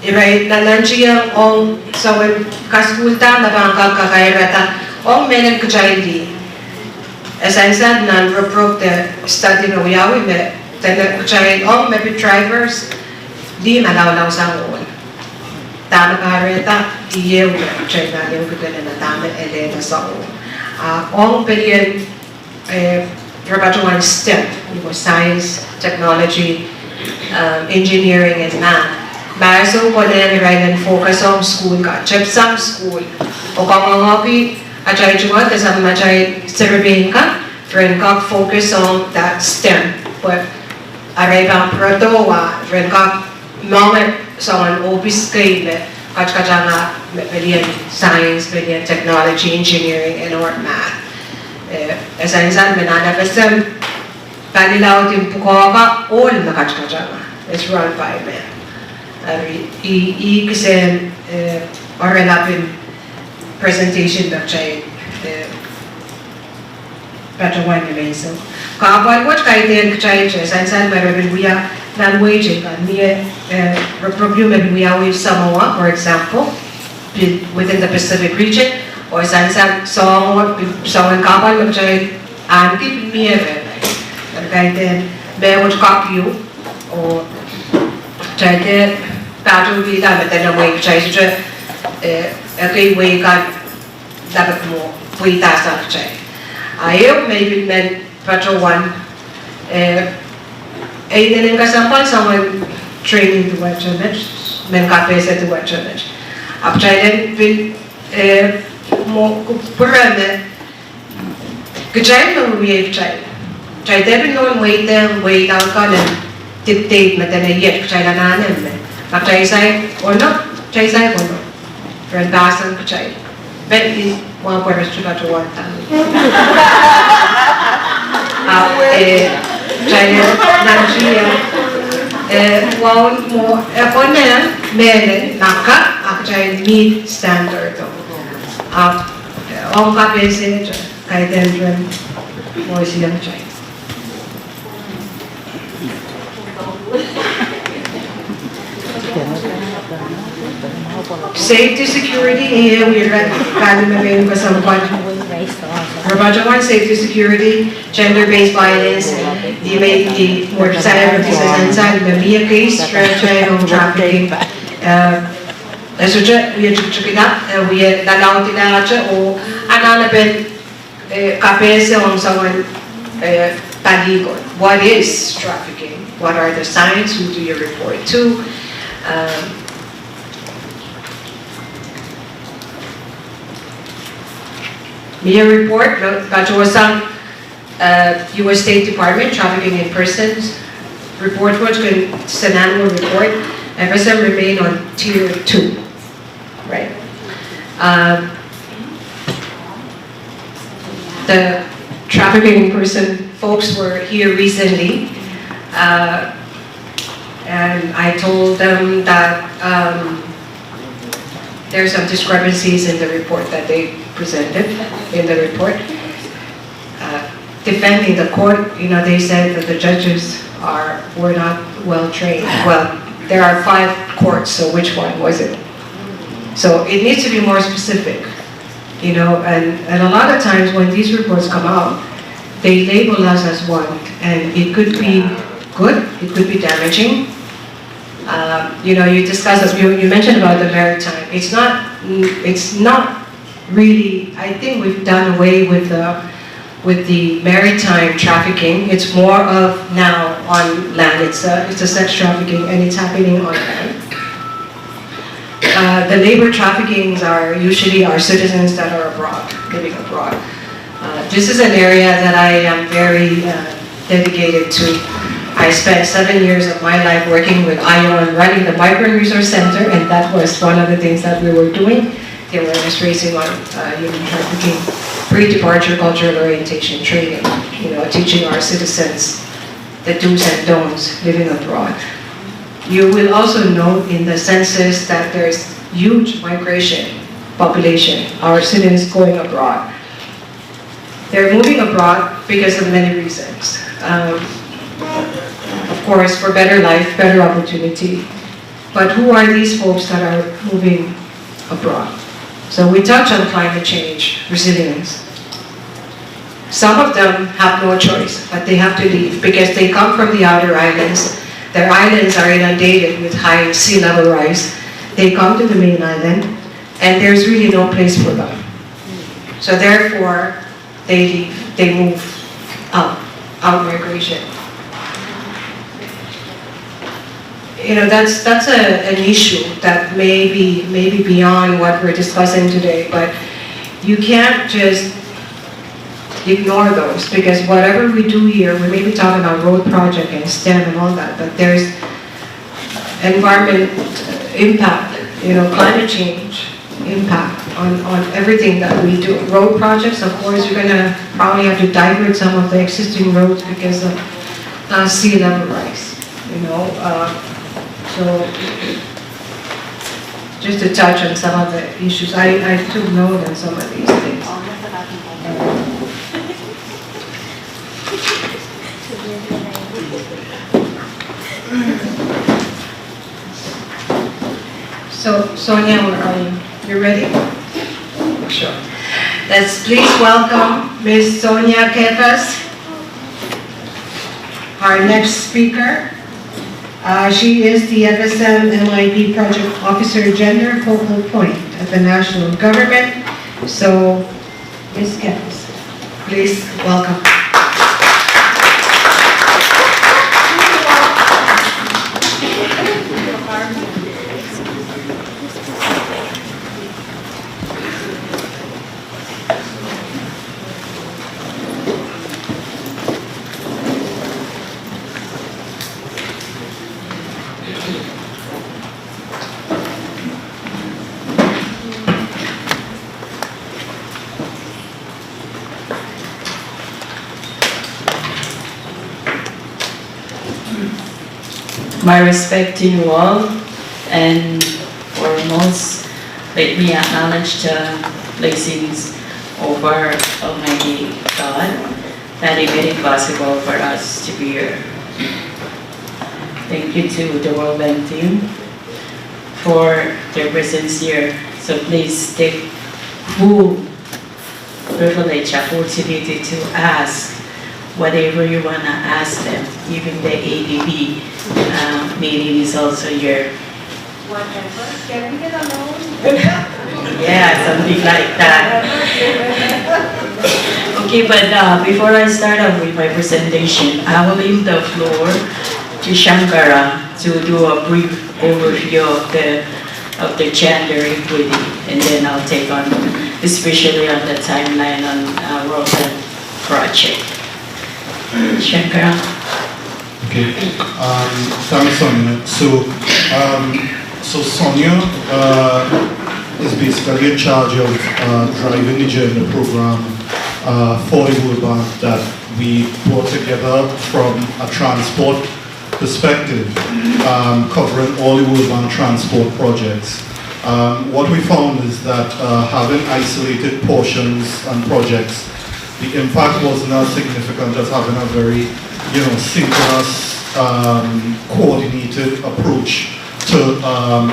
Right, nananjiyang ong sawen kaskulta na bangkal kakairata ong menen kajaydi. As I said, non-reprove the study na uyawi me tena kajayin ong maybe drivers di malaw sa ngon. Tama kairata iyew na kajay na yung kagana na tama elena sa ngon. Ong pediyan rabatuan STEM, science, technology, engineering, and math. Baso ko na and focus on school ka, check some school. O kung ang hobby, ajay jumat, kasama majay surveying ka, friend ka focus on that STEM. But aray bang protowa, friend ka moment sa ang office kayo, kachkachang nga, pwede science, pwede technology, engineering, and or math. As I said, mananapasam, panilaw din po ko ka, all na kachkachang nga. It's run by men. Kasi orelapin presentation na chay patuan ni Mason. Kawan what kay den chay san meron buya nan wage kan niya procurement buya with Samoa, for example, within the Pacific region, or san so kawan chay anti niya kay den be what copy you or chay den battle we dapat na way chay siya kay way ka dapat mo puita sa chay. Ayaw maybe men patrol one ay din kasampal someone training to watch a match men kapesa to watch a match. Up chay din mo kupurana kachay mo we chay din no wait out ka na dictate na na yet chay na nanan men. Chay say or no, chay say or no. Friend basan chay. Bet is one quarter to one time. Chay nanjiya. One more. Upon na mele naka chay meet standard. Ang kapese kay dendron mo siyang chay. Safety, security, here we read Kalimamayong kasampan. Rabajawan, safety, security, gender-based violence, di may motorcycle representanza, di may case, trafficking, trafficking. Nasudya, we nalaw tinahatya o ananapin kapese on someone palikon. What is trafficking? What are the signs? Who do you report to? Media report, Kachawasang U.S. State Department, Trafficking in Persons. Report was an annual report. FSM remained on Tier 2. Right. The trafficking in person folks were here recently. And I told them that there are some discrepancies in the report that they presented in the report. Defending the court, they said that the judges were not well trained. Well, there are 5 courts, so which one was it? So it needs to be more specific, and a lot of times when these reports come out, they label us as one, and it could be good, it could be damaging. You discussed, you mentioned about the maritime. It's not really, I think we've done away with the maritime trafficking. It's more of now on land. It's a sex trafficking, and it's happening on land. The labor traffickings are usually our citizens that are abroad, living abroad. This is an area that I am very dedicated to. I spent 7 years of my life working with ION, running the Migrant Resource Center, and that was one of the things that we were doing. the awareness raising on human trafficking, pre-departure cultural orientation training, teaching our citizens the do's and don'ts living abroad. You will also note in the census that there's huge migration population, our citizens going abroad. They're moving abroad because of many reasons. Of course, for better life, better opportunity. But who are these folks that are moving abroad? So we touch on climate change, resilience. Some of them have no choice, but they have to leave because they come from the outer islands. Their islands are inundated with high sea level rise. They come to the main island, and there's really no place for them. So therefore, they leave, they move out migration. That's an issue that may be beyond what we're discussing today, but you can't just ignore those, because whatever we do here, we may be talking about road project and STEM and all that, but there's environment impact, climate change impact on everything that we do. Road projects, of course, you're gonna probably have to divert some of the existing roads because of sea level rise, so just to touch on some of the issues, I took note on some of these things. So, Sonia, are you ready? Sure. Let's please welcome Ms. Sonia Kefas, our next speaker. She is the FSM MIP Project Officer Gender Focal Point at the national government. So, Ms. Kefas, please welcome. My respect to you all, and foremost, let me acknowledge the blessings over Almighty God that He made it possible for us to be here. Thank you to the World Bank team for their presence here. So please take full privilege, opportunity to ask whatever you want to ask them. Even the ADB meeting is also here. Whatever. Can we get along? Yeah, something like that. Okay, but before I start off with my presentation, I will leave the floor to Shankara to do a brief overview of the gender equity, and then I'll take on, especially on the timeline on World Bank project. Shankara. Okay. Thanks, Sonia. So Sonia is basically in charge of driving the gender program for the World Bank that we brought together from a transport perspective, covering all the World Bank transport projects. What we found is that having isolated portions and projects, the impact wasn't as significant as having a very, synchronous, coordinated approach to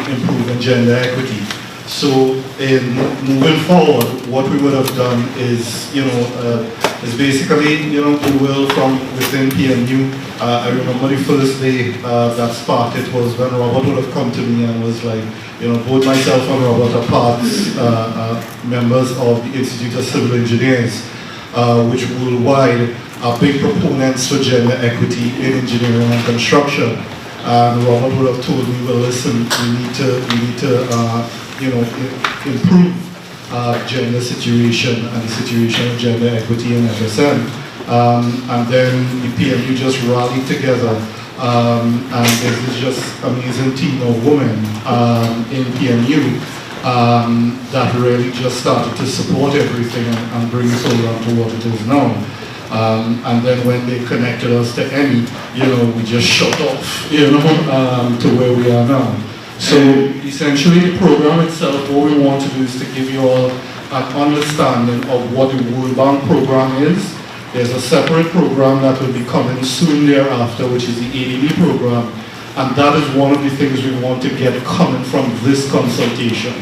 improving gender equity. So in moving forward, what we would have done is, is basically, we will from within PMU. I remember the first day that started was when Robert would have come to me and was like, both myself and Robert are parts, members of the Institute of Civil Engineers, which worldwide are big proponents for gender equity in engineering and construction. And Robert would have told me, well, listen, we need to improve gender situation and the situation of gender equity in FSM. And then the PMU just rallied together, and there's this just amazing team of women in PMU that really just started to support everything and bring the program to what it is now. And then when they connected us to Emmy, we just shut off, to where we are now. So essentially the program itself, what we want to do is to give you all an understanding of what the World Bank program is. There's a separate program that will be coming soon thereafter, which is the ADB program. And that is one of the things we want to get coming from this consultation.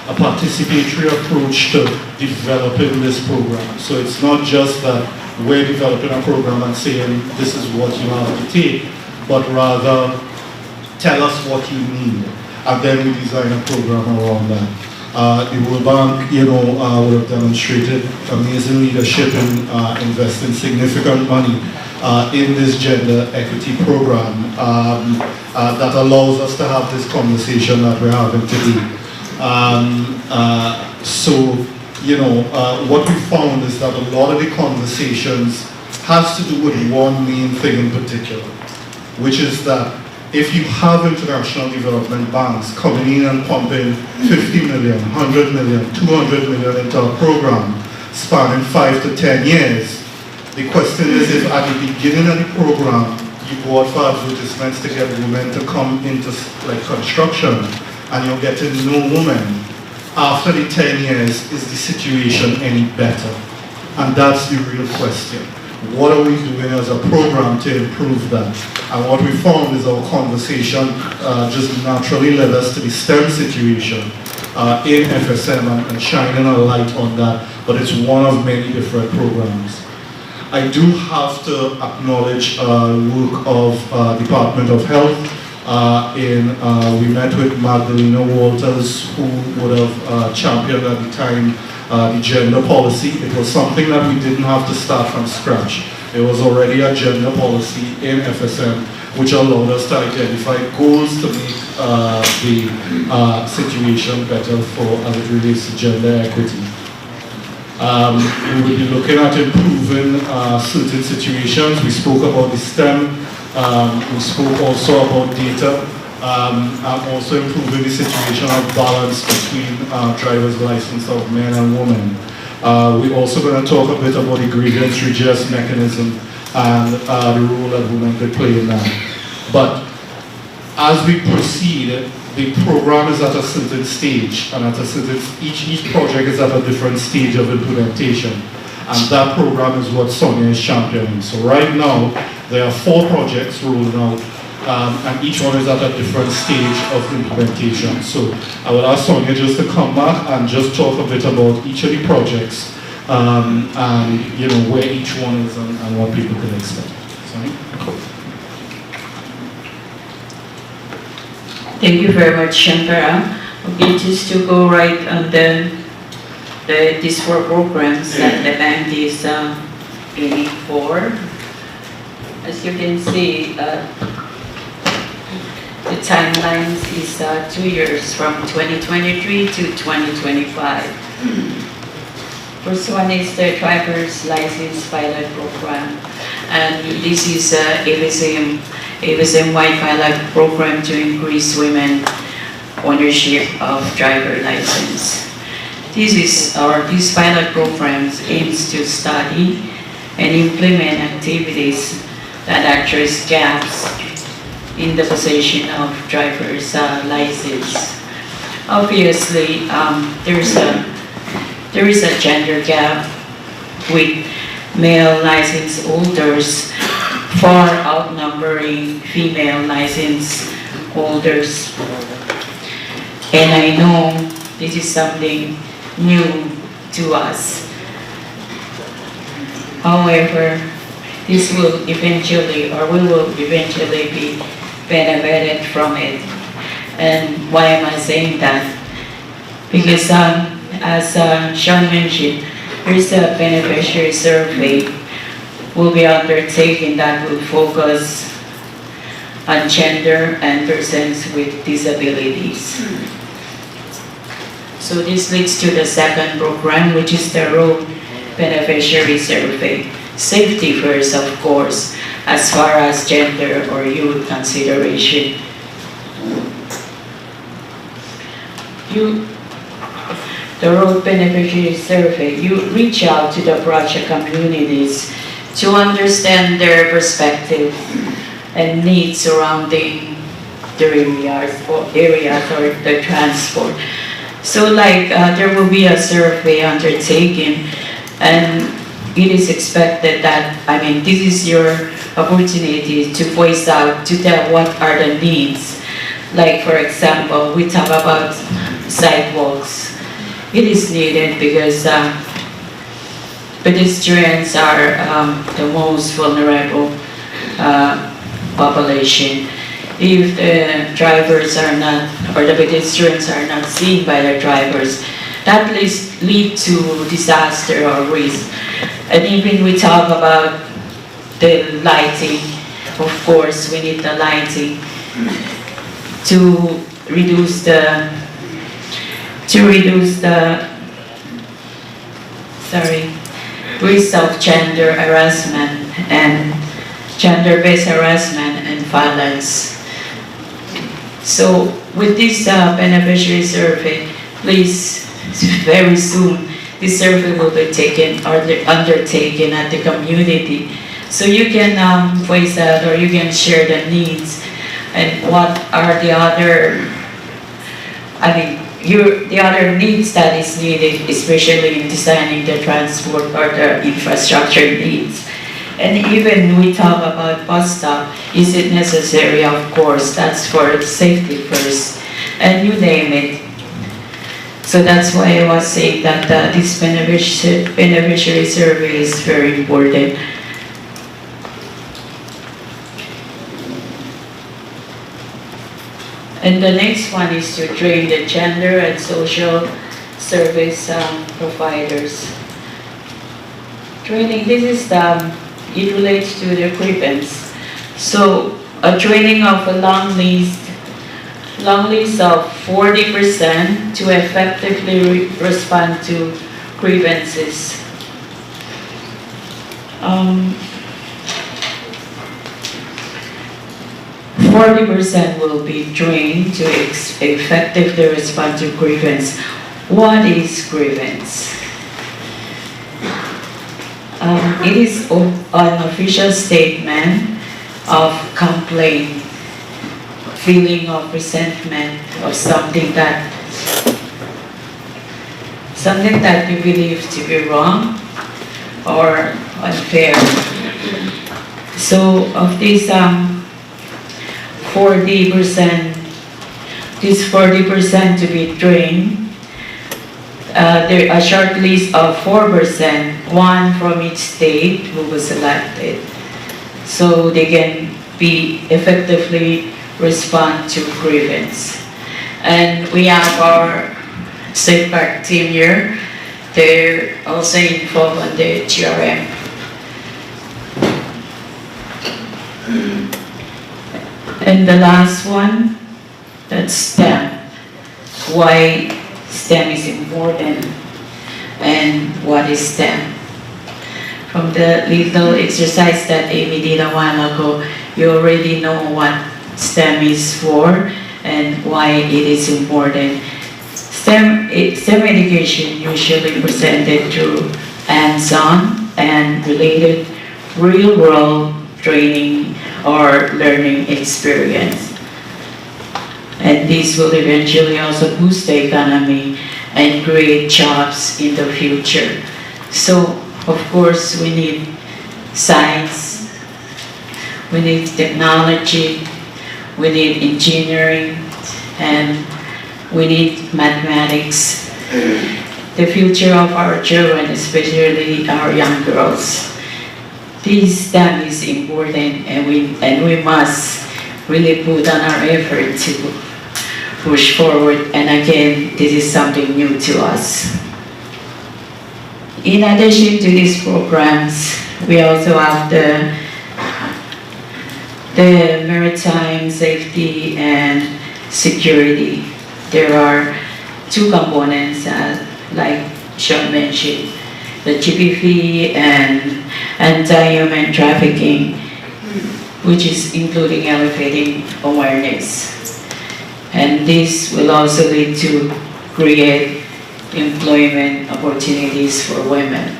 A participatory approach to developing this program. So it's not just that we're developing a program and saying this is what you have to take, but rather tell us what you need, and then we design a program around that. The World Bank, would have demonstrated amazing leadership in investing significant money in this gender equity program that allows us to have this conversation that we're having today. What we found is that a lot of the conversations has to do with one main thing in particular, which is that if you have international development banks coming in and pumping 50 million, 100 million, 200 million into a program spanning 5 to 10 years, the question is if at the beginning of the program you go out for advertisements to get women to come into construction, and you're getting no women, after the 10 years, is the situation any better? And that's the real question. What are we doing as a program to improve that? And what we found is our conversation just naturally led us to the STEM situation in FSM and shining a light on that, but it's one of many different programs. I do have to acknowledge work of Department of Health. We met with Magdalena Walters, who would have championed at the time the gender policy. It was something that we didn't have to start from scratch. It was already a gender policy in FSM, which allowed us to identify goals to make the situation better as it relates to gender equity. We will be looking at improving certain situations. We spoke about the STEM. We spoke also about data, and also improving the situation of balance between driver's license of men and women. We're also going to talk a bit about the grievance redress mechanism and the role that women could play in that. But as we proceed, the program is at a certain stage, and at a certain each project is at a different stage of implementation. And that program is what Sonia is championing. So right now, there are 4 projects rolling out, and each one is at a different stage of implementation. So I will ask Sonia just to come back and just talk a bit about each of the projects, and where each one is and what people can expect. Sonia? Thank you very much, Shankara. Okay, just to go right on these 4 programs that the bank is aiming for. As you can see, the timelines is 2 years from 2023 to 2025. First one is the driver's license pilot program, and this is FSM-wide pilot program to increase women ownership of driver license. This pilot program aims to study and implement activities that address gaps in the possession of driver's license. Obviously, there is a gender gap with male license holders far outnumbering female license holders. And I know this is something new to us. However, this will eventually, or we will eventually be benefited from it. And why am I saying that? Because as Sean mentioned, there's a beneficiary survey will be undertaken that will focus on gender and persons with disabilities. So this leads to the second program, which is the road beneficiary survey. Safety first, of course, as far as gender or youth consideration. the road beneficiary survey, you reach out to the project communities to understand their perspective and needs surrounding the areas or the transport. So like there will be a survey undertaken, and it is expected that, this is your opportunity to voice out, to tell what are the needs. Like for example, we talk about sidewalks. It is needed because pedestrians are the most vulnerable population. If the drivers are not, or the pedestrians are not seen by the drivers, that lead to disaster or risk. And even we talk about the lighting, of course we need the lighting to reduce the risk of gender harassment and gender-based harassment and violence. So with this beneficiary survey, please, very soon, this survey will be undertaken at the community. So you can voice out, or you can share the needs and what are the other, the other needs that is needed, especially in designing the transport or the infrastructure needs. And even we talk about bus stop, is it necessary? Of course, that's for safety first, and you name it. So that's why I was saying that this beneficiary survey is very important. And the next one is to train the gender and social service providers. Training, this is it relates to the grievance. So a training of a long list of 40% to effectively respond to grievances. 40% will be trained to effectively respond to grievance. What is grievance? It is an official statement of complaint, feeling of resentment of something that you believe to be wrong or unfair. So of this 40%, this 40% to be trained, there are a short list of 4%, one from each state who was selected, so they can be effectively respond to grievance. And we have our safeguard team here. They're also involved on the GRM. And the last one, that's STEM. Why STEM is important and what is STEM. From the little exercise that Amy did a while ago, you already know what STEM is for and why it is important. STEM education usually presented through hands-on and related real-world training or learning experience. And this will eventually also boost the economy and create jobs in the future. So, of course, we need science, we need technology, we need engineering, and we need mathematics. The future of our children, especially our young girls. This STEM is important, and we must really put on our effort to push forward. And again, this is something new to us. In addition to these programs, we also have the maritime safety and security. There are two components, like Sean mentioned, the GPV and anti-human trafficking, which is including elevating awareness. And this will also lead to create employment opportunities for women.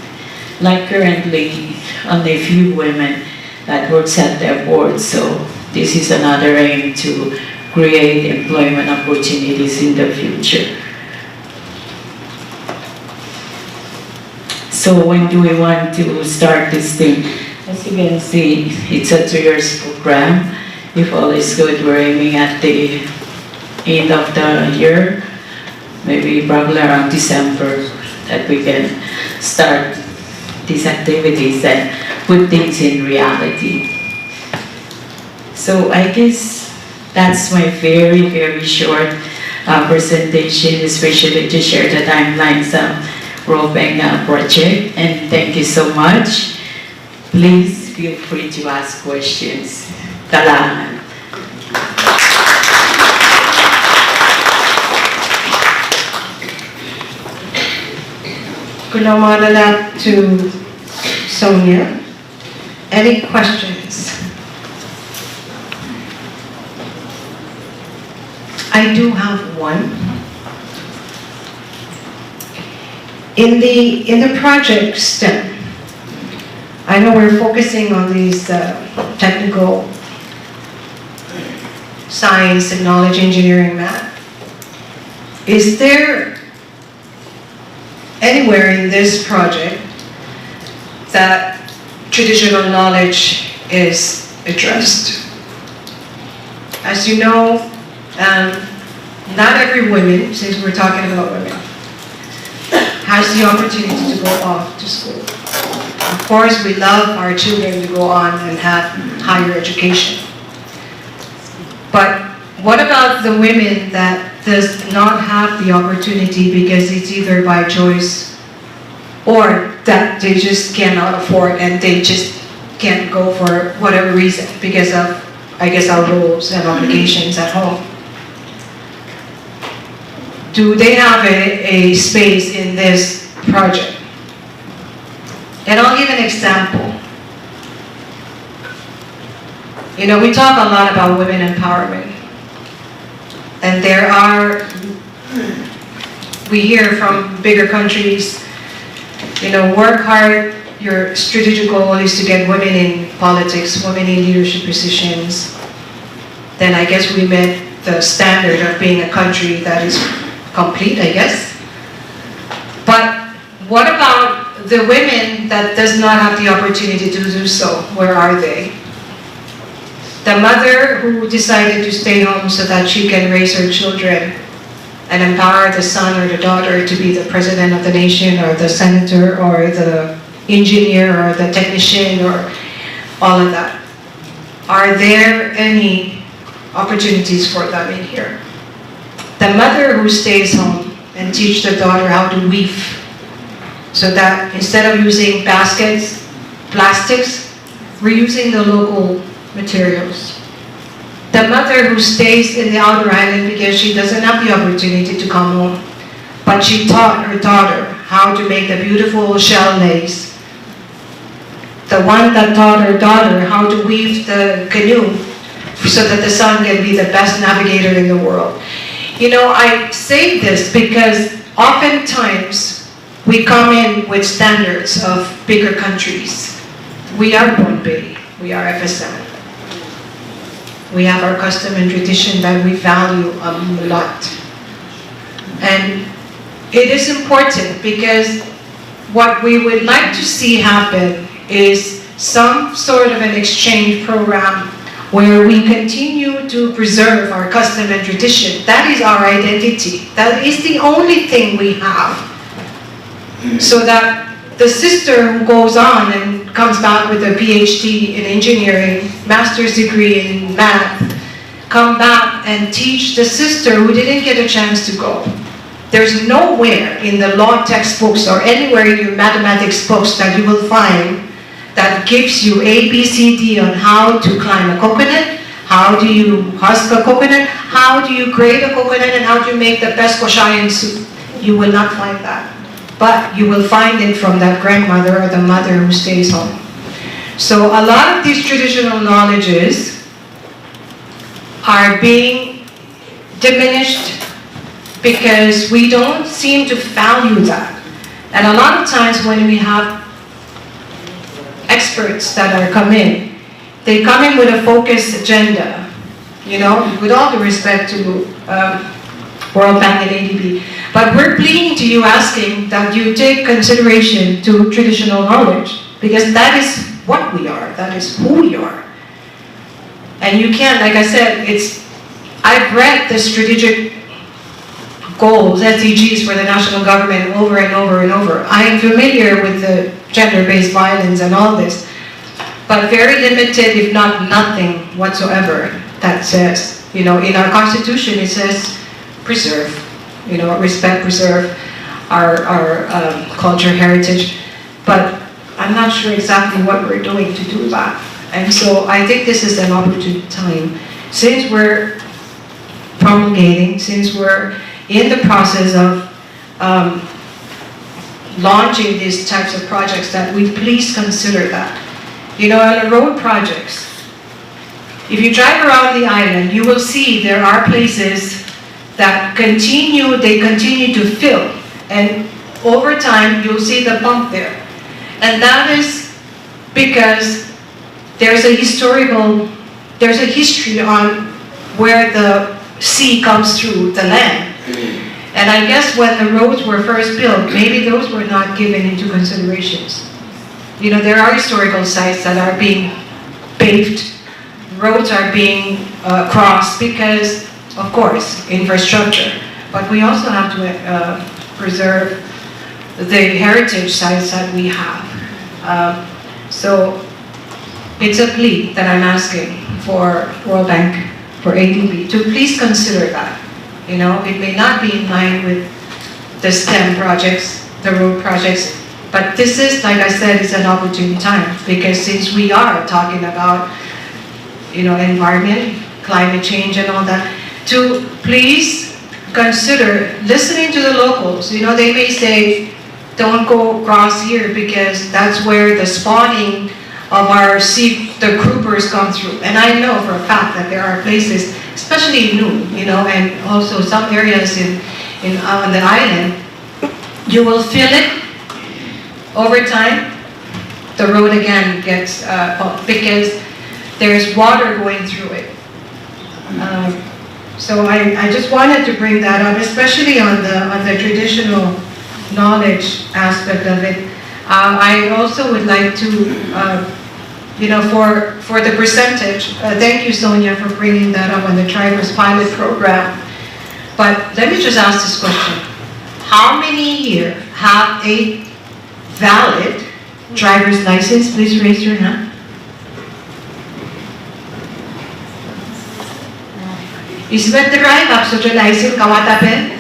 Like currently, only few women that works at the board, so this is another aim to create employment opportunities in the future. So when do we want to start this thing? As you can see, it's a 2 years program. If all is good, we're aiming at the end of the year, maybe probably around December, that we can start these activities and put things in reality. So I guess that's my very, very short presentation, especially to share the timelines of Ropeng project. And thank you so much. Please feel free to ask questions. Kailangan. Good morning to Sonia. Any questions? I do have one. In the project STEM, I know we're focusing on these technical science, technology, engineering, math. Is there anywhere in this project that traditional knowledge is addressed? As you know, not every woman, since we're talking about women, has the opportunity to go off to school. Of course, we love our children to go on and have higher education. But what about the women that does not have the opportunity because it's either by choice or that they just cannot afford and they just can't go for whatever reason because of, I guess, our roles and obligations at home? Do they have a space in this project? And I'll give an example. You know, we talk a lot about women empowerment. And we hear from bigger countries, you know, work hard, your strategic goal is to get women in politics, women in leadership positions. Then I guess we met the standard of being a country that is complete, I guess. But what about the women that does not have the opportunity to do so? Where are they? The mother who decided to stay home so that she can raise her children and empower the son or the daughter to be the president of the nation or the senator or the engineer or the technician or all of that. Are there any opportunities for them in here? The mother who stays home and teach the daughter how to weave so that instead of using baskets, plastics, we're using the local materials. The mother who stays in the outer island because she doesn't have the opportunity to come home, but she taught her daughter how to make the beautiful shell lace. The one that taught her daughter how to weave the canoe so that the son can be the best navigator in the world. You know, I say this because oftentimes we come in with standards of bigger countries. We are Pohnpei, we are FSM. We have our custom and tradition that we value a lot. And it is important because what we would like to see happen is some sort of an exchange program where we continue to preserve our custom and tradition. That is our identity. That is the only thing we have. So that the sister who goes on and comes back with a PhD in engineering, master's degree in math, come back and teach the sister who didn't get a chance to go. There's nowhere in the law textbooks or anywhere in your mathematics books that you will find that gives you A, B, C, D on how to climb a coconut, how do you husk a coconut, how do you grate a coconut, and how do you make the best Koshayan soup. You will not find that. But you will find it from that grandmother or the mother who stays home. So a lot of these traditional knowledges are being diminished because we don't seem to value that. And a lot of times when we have experts that are come in, they come in with a focused agenda, you know, with all due respect to World Bank and ADB. But we're pleading to you, asking that you take consideration to traditional knowledge, because that is what we are, that is who we are. And you can't, like I said, I've read the strategic goals, SDGs for the national government over and over and over. I am familiar with the gender-based violence and all this, but very limited, if not nothing whatsoever, that says, you know, in our constitution it says preserve, you know, respect, preserve our culture, heritage, but I'm not sure exactly what we're doing to do that. And so I think this is an opportune time, since we're promulgating, since we're in the process of launching these types of projects, that we please consider that. You know, on the road projects, if you drive around the island, you will see there are places that continue to fill, and over time you'll see the bump there. And that is because there's a history on where the sea comes through the land. And I guess when the roads were first built, maybe those were not given into considerations. You know, there are historical sites that are being paved, roads are being crossed because, of course, infrastructure. But we also have to preserve the heritage sites that we have. So it's a plea that I'm asking for World Bank, for ADB, to please consider that. You know, it may not be in line with the STEM projects, the road projects, but this is, like I said, is an opportune time, because since we are talking about, you know, environment, climate change and all that, to please consider listening to the locals. You know, they may say, don't go across here because that's where the spawning of the groupers come through. And I know for a fact that there are places, especially in Noon, you know, and also some areas on the island, you will feel it over time. The road again gets because there's water going through it. So I just wanted to bring that up, especially on the traditional knowledge aspect of it. I also would like to, you know, for the percentage, thank you, Sonia, for bringing that up on the driver's pilot program. But let me just ask this question. How many here have a valid driver's license? Please raise your hand. Isbet drive up so license kawatapen.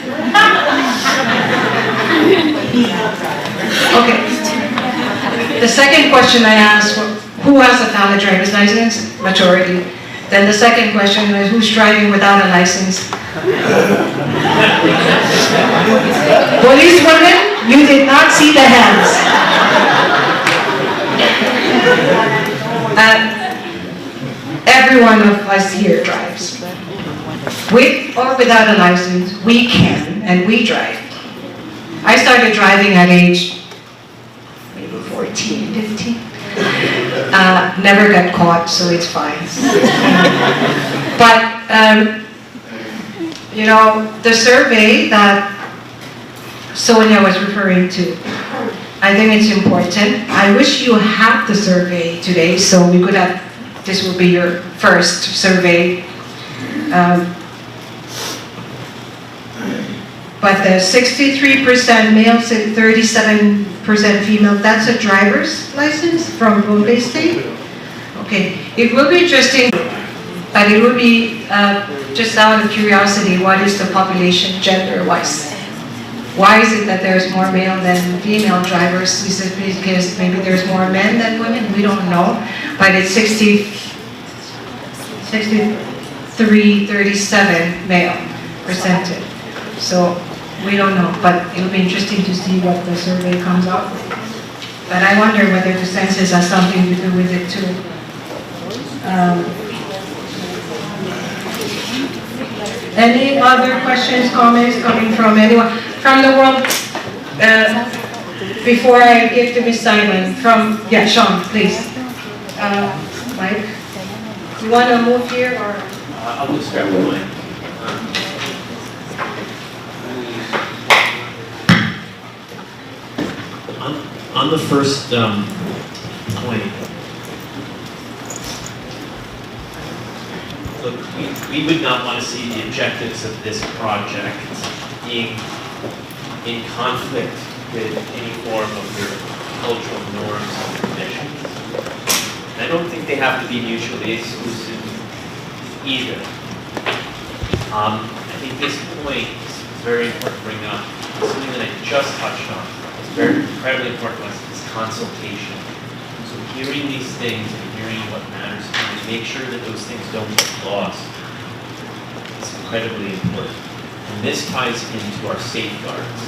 Okay. The second question I asked, who has a valid driver's license? Majority. Then the second question was, who's driving without a license? Policewomen, you did not see the hands. Every one of us here drives. With or without a license, we can and we drive. I started driving at age maybe 14, 15. Never got caught, so it's fine. But, you know, the survey that Sonia was referring to, I think it's important. I wish you had the survey today, so we could have, this will be your first survey. But the 63% male, 37% female, that's a driver's license from Pohnpei State? Okay, it will be interesting, but it will be just out of curiosity, what is the population gender-wise? Why is it that there's more male than female drivers? Is it because maybe there's more men than women? We don't know, but it's 63, 37 male percentage. So we don't know, but it'll be interesting to see what the survey comes out with. But I wonder whether the census has something to do with it too. Any other questions, comments coming from anyone? From the world, before I give to Ms. Simon, yeah, Sean, please. Mike, you want to move here or? I'll just grab the mic. On the first point, look, we would not want to see the objectives of this project being in conflict with any form of your cultural norms and traditions. And I don't think they have to be mutually exclusive either. I think this point is very important to bring up. Something that I just touched on. Very incredibly important to us is consultation. So hearing these things and hearing what matters to you, make sure that those things don't get lost. It's incredibly important. And this ties into our safeguards.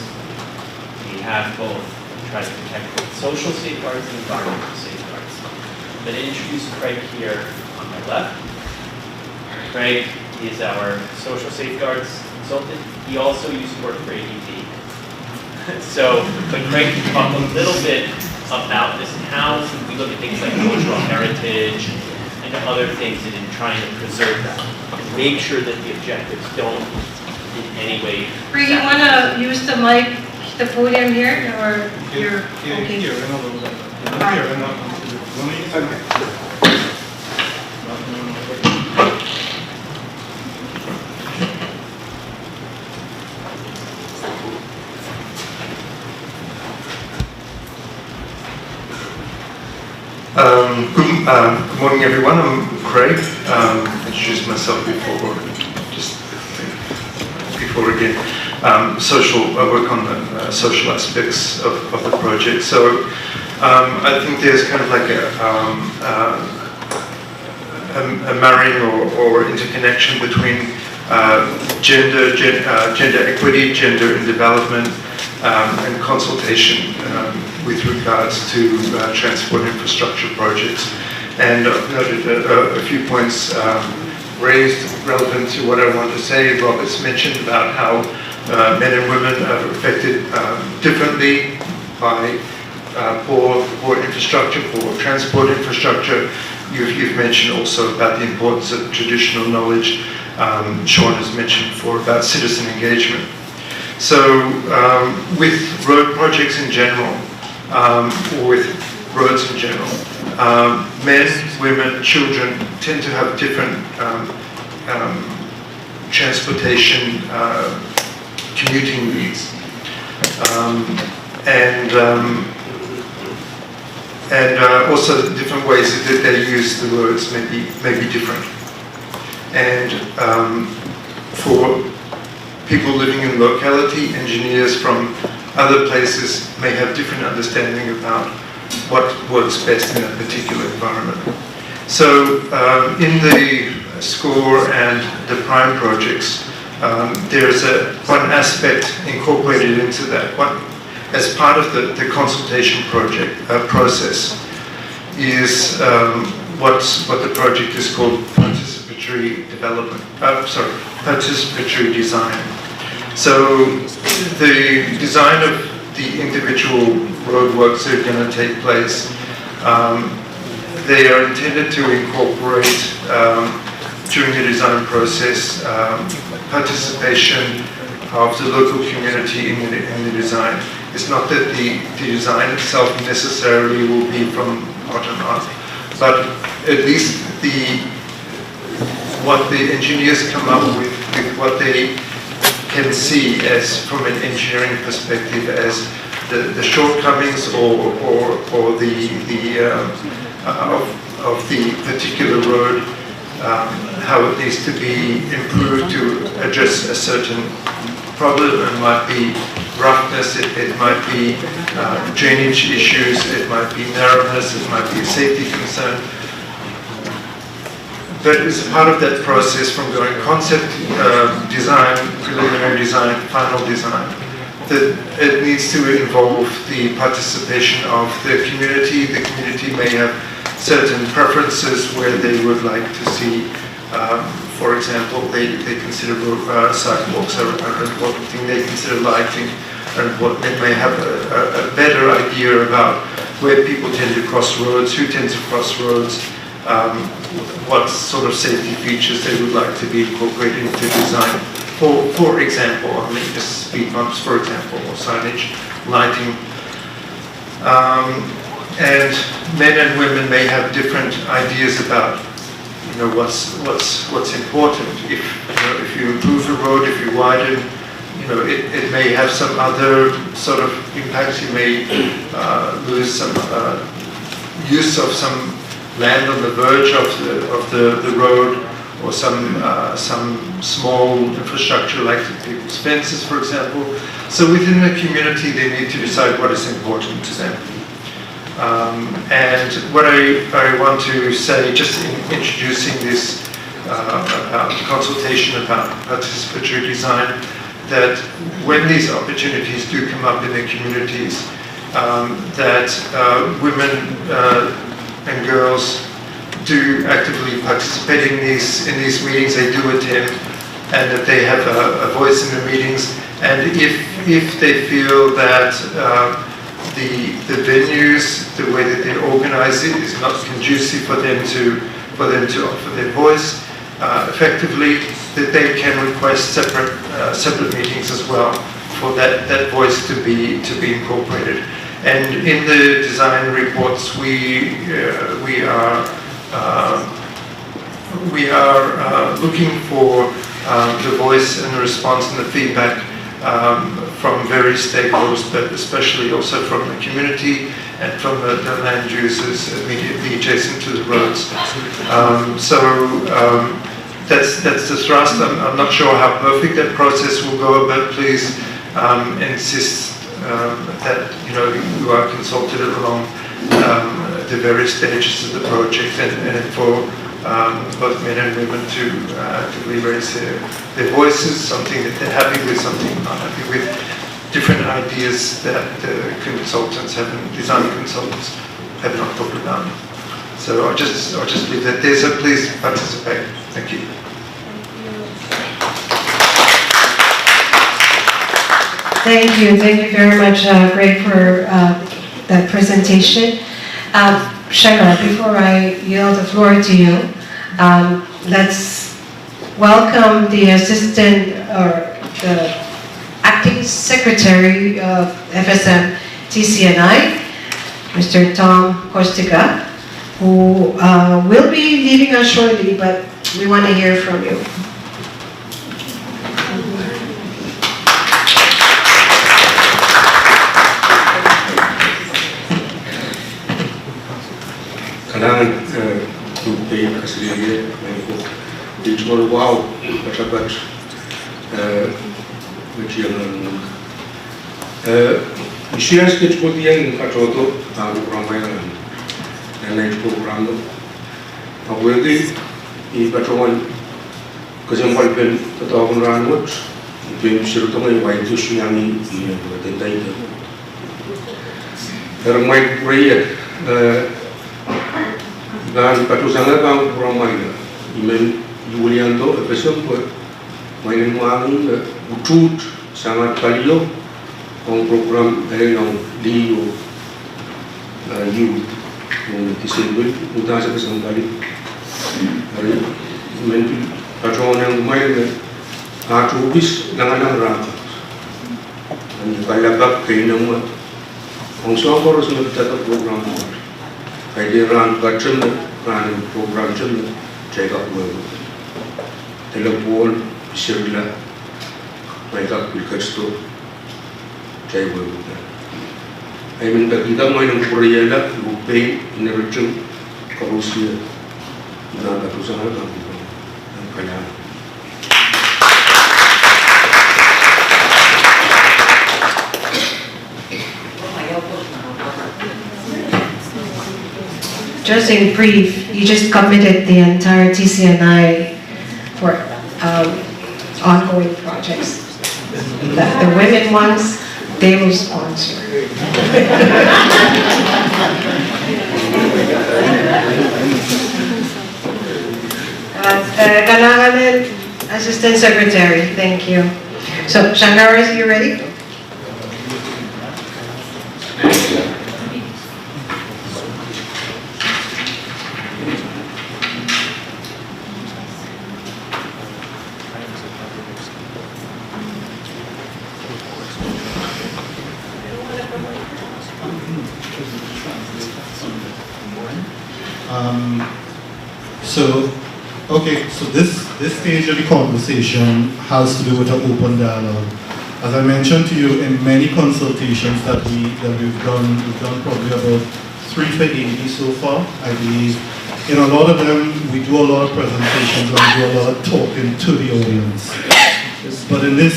We have both try to protect both social safeguards and environmental safeguards. I'm going to introduce Craig here on my left. Craig is our social safeguards consultant. He also used to work for ADP. So, but Craig can talk a little bit about this and how we look at things like cultural heritage and other things and in trying to preserve that. And make sure that the objectives don't in any way. Craig, you want to use the mic, the podium here, or you're okay? Good morning, everyone. I'm Craig. Introduced myself before again. I work on the social aspects of the project. So I think there's kind of like a marrying or interconnection between gender equity, gender and development, and consultation with regards to transport infrastructure projects. And I've noted a few points raised relevant to what I want to say. Robert's mentioned about how men and women are affected differently by poor infrastructure, poor transport infrastructure. You've mentioned also about the importance of traditional knowledge. Sean has mentioned before about citizen engagement. So with road projects in general, or with roads in general, men, women, children tend to have different transportation commuting needs. And also the different ways that they use the roads may be different. And for people living in locality, engineers from other places may have different understanding about what works best in a particular environment. So in the SCORE and the PRIME projects, there's one aspect incorporated into that. As part of the consultation process is what the project is called participatory development. Participatory design. So the design of the individual roadworks that are going to take place, they are intended to incorporate during the design process participation of the local community in the design. It's not that the design itself necessarily will be from bottom up, but at least what the engineers come up with what they can see as from an engineering perspective as the shortcomings or of the particular road, how it needs to be improved to address a certain problem. It might be roughness, it might be drainage issues, it might be narrowness, it might be a safety concern. But as part of that process from going concept design, preliminary design, final design, that it needs to involve the participation of the community. The community may have certain preferences where they would like to see For example, they consider sidewalks are an important thing. They consider lighting, and what they may have a better idea about where people tend to cross roads, who tends to cross roads, what sort of safety features they would like to be incorporated into design. For example, I mean, just speed bumps, for example, or signage, lighting. And men and women may have different ideas about, what's important. If you improve the road, if you widen, it may have some other sort of impacts. You may lose some use of some land on the verge of the road, or some small infrastructure like people's fences, for example. So within the community, they need to decide what is important to them. And what I want to say, just in introducing this about consultation about participatory design, that when these opportunities do come up in the communities, that women and girls do actively participate in these meetings. They do attend, and that they have a voice in the meetings. And if they feel that the venues, the way that they organize it, is not conducive for them to offer their voice effectively, that they can request separate meetings as well for that voice to be incorporated. And in the design reports, we are looking for the voice and the response and the feedback from various stakeholders, but especially also from the community and from the land users immediately adjacent to the roads. That's the thrust. I'm not sure how perfect that process will go, but please insist that you are consulted along the various stages of the project, and for both men and women to actively raise their voices, something that they're happy with, something they're not happy with, different ideas that the design consultants have not thought about. So I'll just leave that there. So please participate. Thank you. Thank you very much, Greg, for that presentation. Shema, before I yield the floor to you, let's welcome the assistant or the acting secretary of FSM TC&I, Mr. Tom Kostiga, who will be leaving us shortly, but we want to hear from you. Kailangan Pohnpei kasiliye ko digital wow patapat mechiangan insurance digital yang katoto tahu ramaian dan program tu awalnya ini patrol kesempat pen ketahuan ranut pen serta mai wajib suami ini bertentai itu ramai proyek dan patusanga kang ramai imen Julianto FSM mainin muangin utut sangat kalio ang program yang Leo you disabled udah sampai sekali hari imen patron yang main atubis nanganang raka ang kalabak kayo naman ang software sa mga program kaya run button run program chen check up work telepon sirla make up bilkasto check work ay min kita mo ng kuryela Pohnpei inirchung karusiya na katusan ang kanya. Just in brief, you just committed the entire TC&I for ongoing projects. The women ones, they will sponsor. Kailangan din Assistant Secretary. Thank you. So, Shangaris, you ready? So this stage of the conversation has to do with an open dialogue. As I mentioned to you, in many consultations that we've done probably about 3 for 80 so far, I believe. In a lot of them, we do a lot of presentations and we do a lot of talking to the audience. But in this,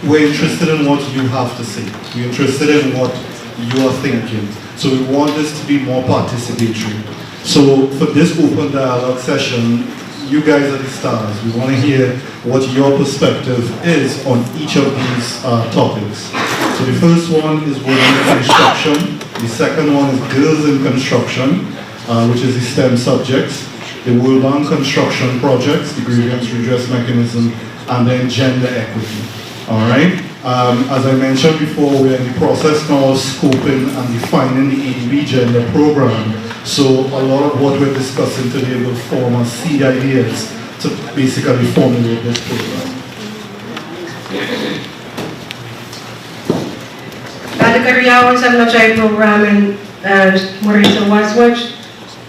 we're interested in what you have to say. We're interested in what you are thinking. So we want this to be more participatory. So for this open dialogue session, you guys are the stars. We want to hear what your perspective is on each of these topics. So the first one is women in construction. The second one is girls in construction, which is the STEM subjects. The World Bank construction projects, the grievance redress mechanism, and then gender equity. All right. As I mentioned before, we're in the process now of scoping and defining the ADB gender program. So a lot of what we're discussing today will form as seed ideas to basically formulate this program. Karyawan sa Machay program in Maurice Waswatch,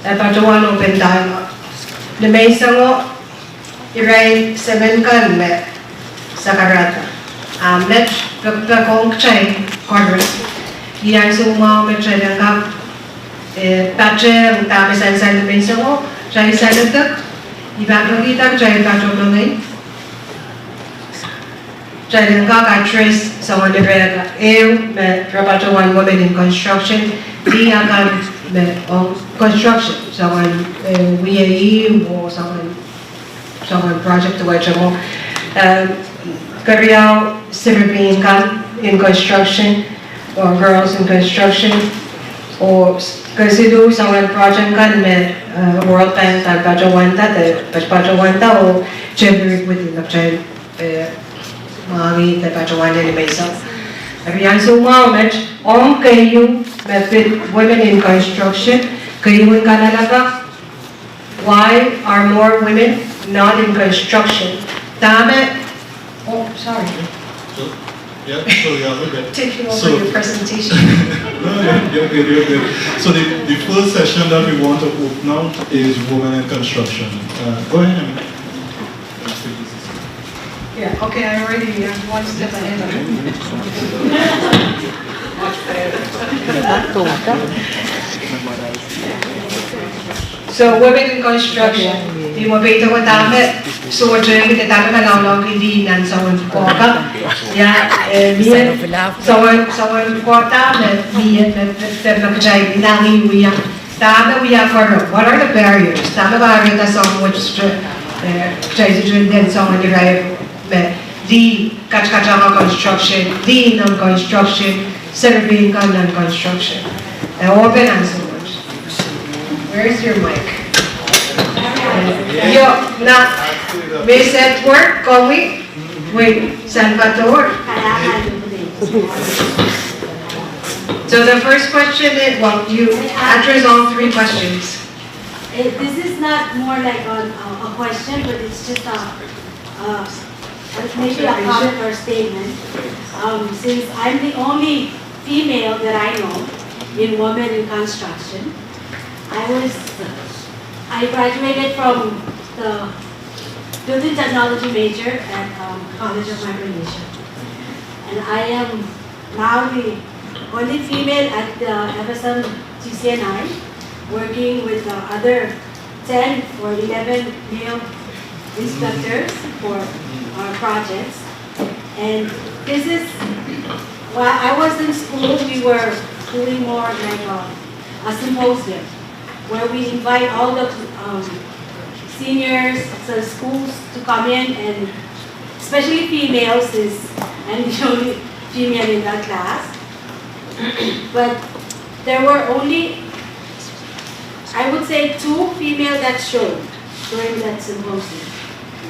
Patuan Open Dialogue. The may sango, iray 7 kan met sa karata. Met kakong chay, corners. Iyan sumao met chay ng kap. Pache, ang tami sa na may sango, chay sa nagtak. Ibagagitag chay pacho langay. Chay ng kakatres sa mga nirega. Met rapatuan women in construction. Di akan met construction. Sa mga WIAE o sa mga project to which mo. Career civil income in construction or girls in construction or kasi do sa mga project kan may World Bank pagpajawanta o generate within the child mga pagpajawanta ni Mesa. Ariyan so moment on kayo with women in construction kayo ka nalaga. Why are more women not in construction? Tama. Oh, sorry. Taking over your presentation. No, you're good. So the first session that we want to open out is women in construction. Go ahead. Yeah, okay, I already am one step ahead of you. So women in construction, di mo pito ko tama, so what you're going to tama na lang hindi nan someone ko ka, yeah, someone ko tama, me na kajay nanging wiya, tama wiya for what are the barriers? Tama ba rin ta someone which kajay si then someone di right, di kachkachama construction, di non construction, serving ka non construction, open answer. Where's your mic? Yo, na, may set work, call me. Wait, saan pa to work? So the first question is, well, you address all 3 questions. This is not more like a question, but it's just maybe a comment or statement. Since I'm the only female that I know in women in construction, I graduated from the building technology major at College of Micronesia. And I am now the only female at the FSM TC&I, working with the other 10 or 11 male instructors for our projects. And this is, while I was in school, we were doing more like a symposium, where we invite all the seniors, so schools to come in, and especially females, I'm the only female in that class. But there were only, I would say, 2 female that showed. during that symposium.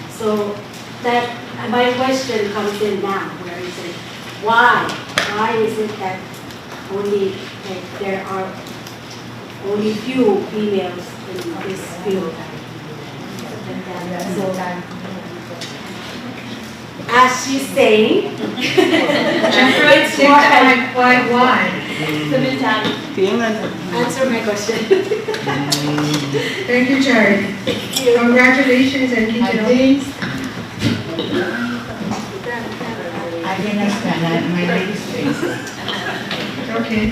So that my question comes in now, where is it? Why? Why is it that there are only few females in this field? So, as she's saying, it's more why? The mentality. Answer my question. Thank you, Jared. Congratulations and keep it up. I can understand my lady's face. Okay.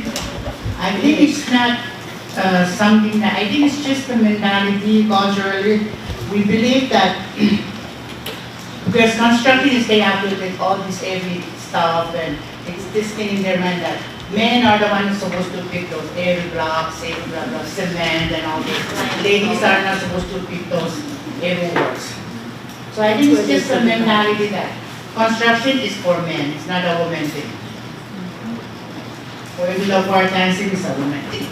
I think it's not something that, I think it's just the mentality culturally. We believe that because construction they have to take all this heavy stuff, and it's this thing in their mind that men are the ones supposed to pick those heavy blocks, heavy blah, blah, cement and all this. Ladies are not supposed to pick those heavy works. So I think it's just the mentality that construction is for men, it's not a woman thing. Or if you love part-time, it's a woman thing.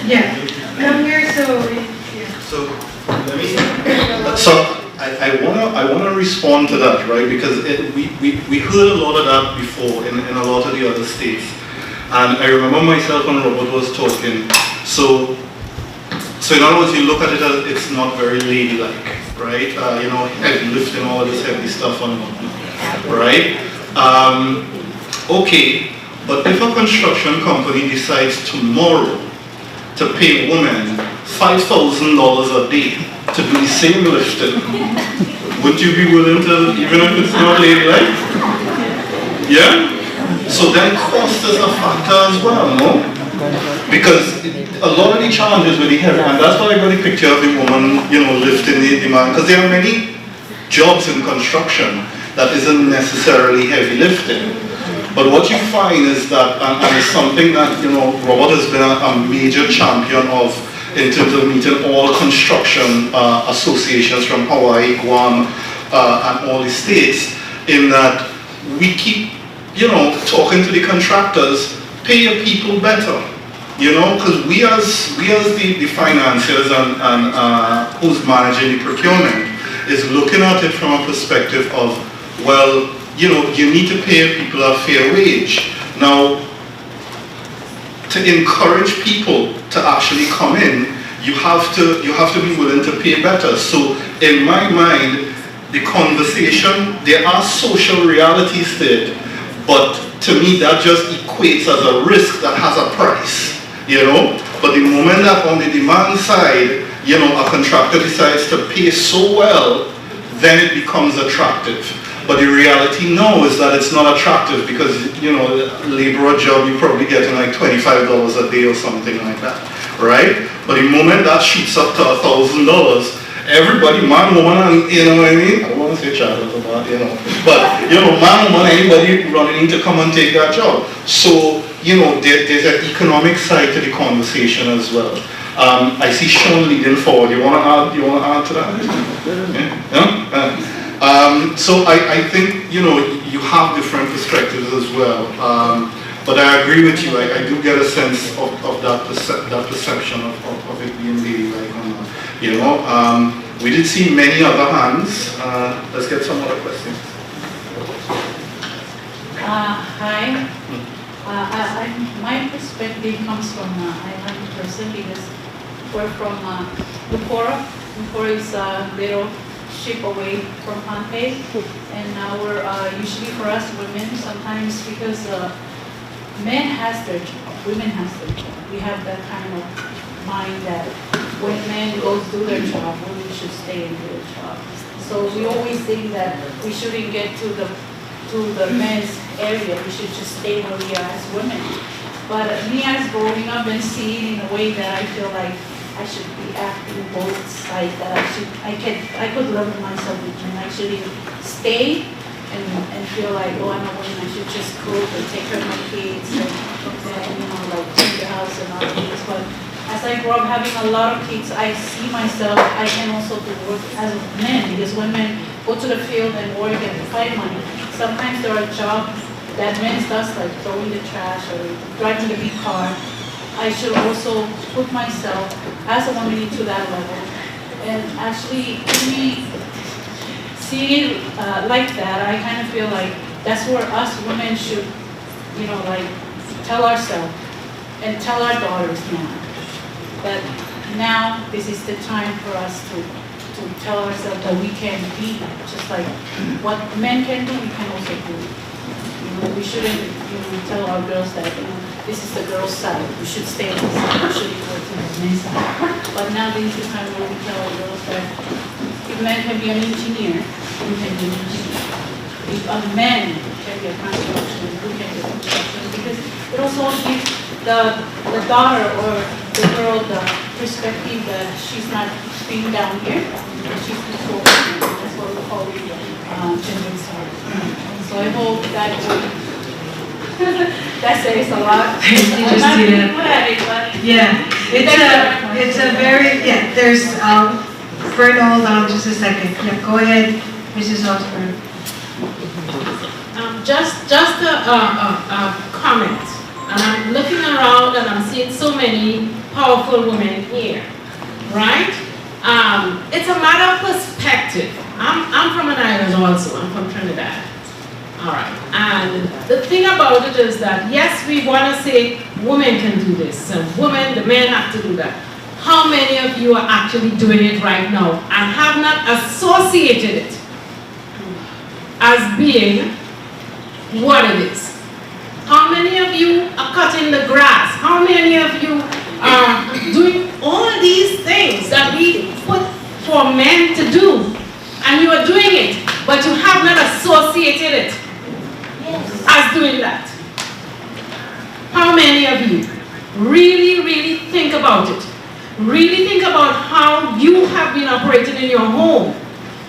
Yeah, come here, so. So let me. So I wanna respond to that, right? Because we heard a lot of that before in a lot of the other states, and I remember myself when Robert was talking. So in other words, you look at it as it's not very ladylike, right? You know, heavy lifting all this heavy stuff and whatnot, right? Okay, but if a construction company decides tomorrow to pay women $5,000 a day to do the same lifting, would you be willing to, even if it's not ladylike? Yeah? So then cost is a factor as well, no? Because a lot of the challenges with the heavy, and that's why I got the picture of the woman, you know, lifting the man, because there are many jobs in construction that isn't necessarily heavy lifting. But what you find is that, and it's something that, you know, Robert has been a major champion of in terms of meeting all construction associations from Hawaii, Guam, and all the states, in that we keep, you know, talking to the contractors, pay your people better, you know, because we as the financiers and who's managing the procurement is looking at it from a perspective of, well, you know, you need to pay people a fair wage. Now, to encourage people to actually come in, you have to be willing to pay better. So in my mind, the conversation, there are social realities there, but to me that just equates as a risk that has a price, you know. But the moment that on the demand side, you know, a contractor decides to pay so well, then it becomes attractive. But the reality now is that it's not attractive because, you know, laborer job, you're probably getting like $25 a day or something like that, right? But the moment that shoots up to $1,000, everybody, man, woman, and, you know what I mean? I don't want to say child, you know, but, you know, man, woman, anybody running in to come and take that job. So, you know, there's an economic side to the conversation as well. I see Sean leading forward. You want to add to that? Yeah? So I think, you know, you have different perspectives as well. But I agree with you. I do get a sense of that perception of it being ladylike or not. You know, we did see many other hands. Let's get some other questions. Hi. My perspective comes from island person because we're from Lupora. Lupora is a little ship away from Pohnpei, and we're usually for us women sometimes because men has their job, women has their job. We have that kind of mind that when men go do their job, women should stay in their job. So we always think that we shouldn't get to the men's area. We should just stay where we are as women. But me as growing up and seeing in a way that I feel like I should be acting both sides, that I could love myself with men. I shouldn't stay and feel like, oh, I'm a woman, I should just cook and take care of my kids and you know, like clean the house and all things. But as I grow up having a lot of kids, I see myself, I can also do work as a man, because when men go to the field and work and find money, sometimes there are jobs that men does, like throwing the trash or driving the big car. I should also put myself as a woman into that level. And actually, we see it like that, I kind of feel like that's where us women should, you know, like tell ourselves and tell our daughters now that now this is the time for us to tell ourselves that we can be just like what men can do, we can also do. You know, we shouldn't, you know, tell our girls that, you know, this is the girls' side, we should stay on this side, we shouldn't go to the men's side. But now this is the time where we tell our girls that if men can be an engineer, we can be an engineer. If a man can be a construction, we can be a construction. Because it also gives the daughter or the girl the perspective that she's not being down here, but she's before. That's what we call it gender studies. So I hope that that says a lot. You just I'm not did really it. good at it, but Yeah, it's a very, yeah, there's, Fern, hold on just a second. Yeah, go ahead, Mrs. Osborne. Just a comment. And I'm looking around and I'm seeing so many powerful women here, right? It's a matter of perspective. I'm from an island also. I'm from Trinidad. All right. And the thing about it is that, yes, we want to say women can do this, and women, the men have to do that. How many of you are actually doing it right now and have not associated it as being what it is? How many of you are cutting the grass? How many of you are doing all these things that we put for men to do? And you are doing it, but you have not associated it as doing that. How many of you really think about it? Really think about how you have been operating in your home.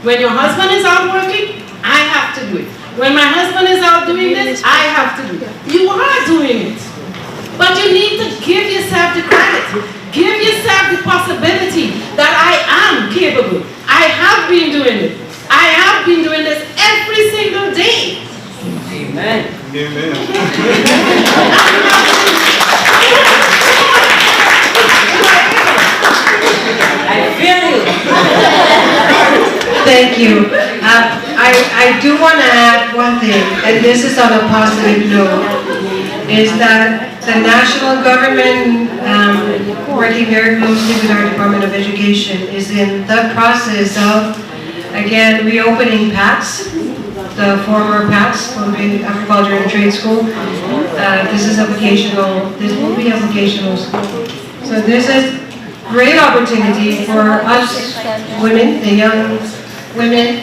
When your husband is out working, I have to do it. When my husband is out doing this, I have to do it. You are doing it. But you need to give yourself the credit. Give yourself the possibility that I am capable. I have been doing it. I have been doing this every single day. Amen. Amen. I feel you. Thank you. I do want to add one thing, and this is on a positive note, is that the national government, working very closely with our Department of Education, is in the process of, again, reopening PATS, the former PATS, Pohnpei Agriculture and Trade School. This will be a vocational school. So this is great opportunity for us women, the young women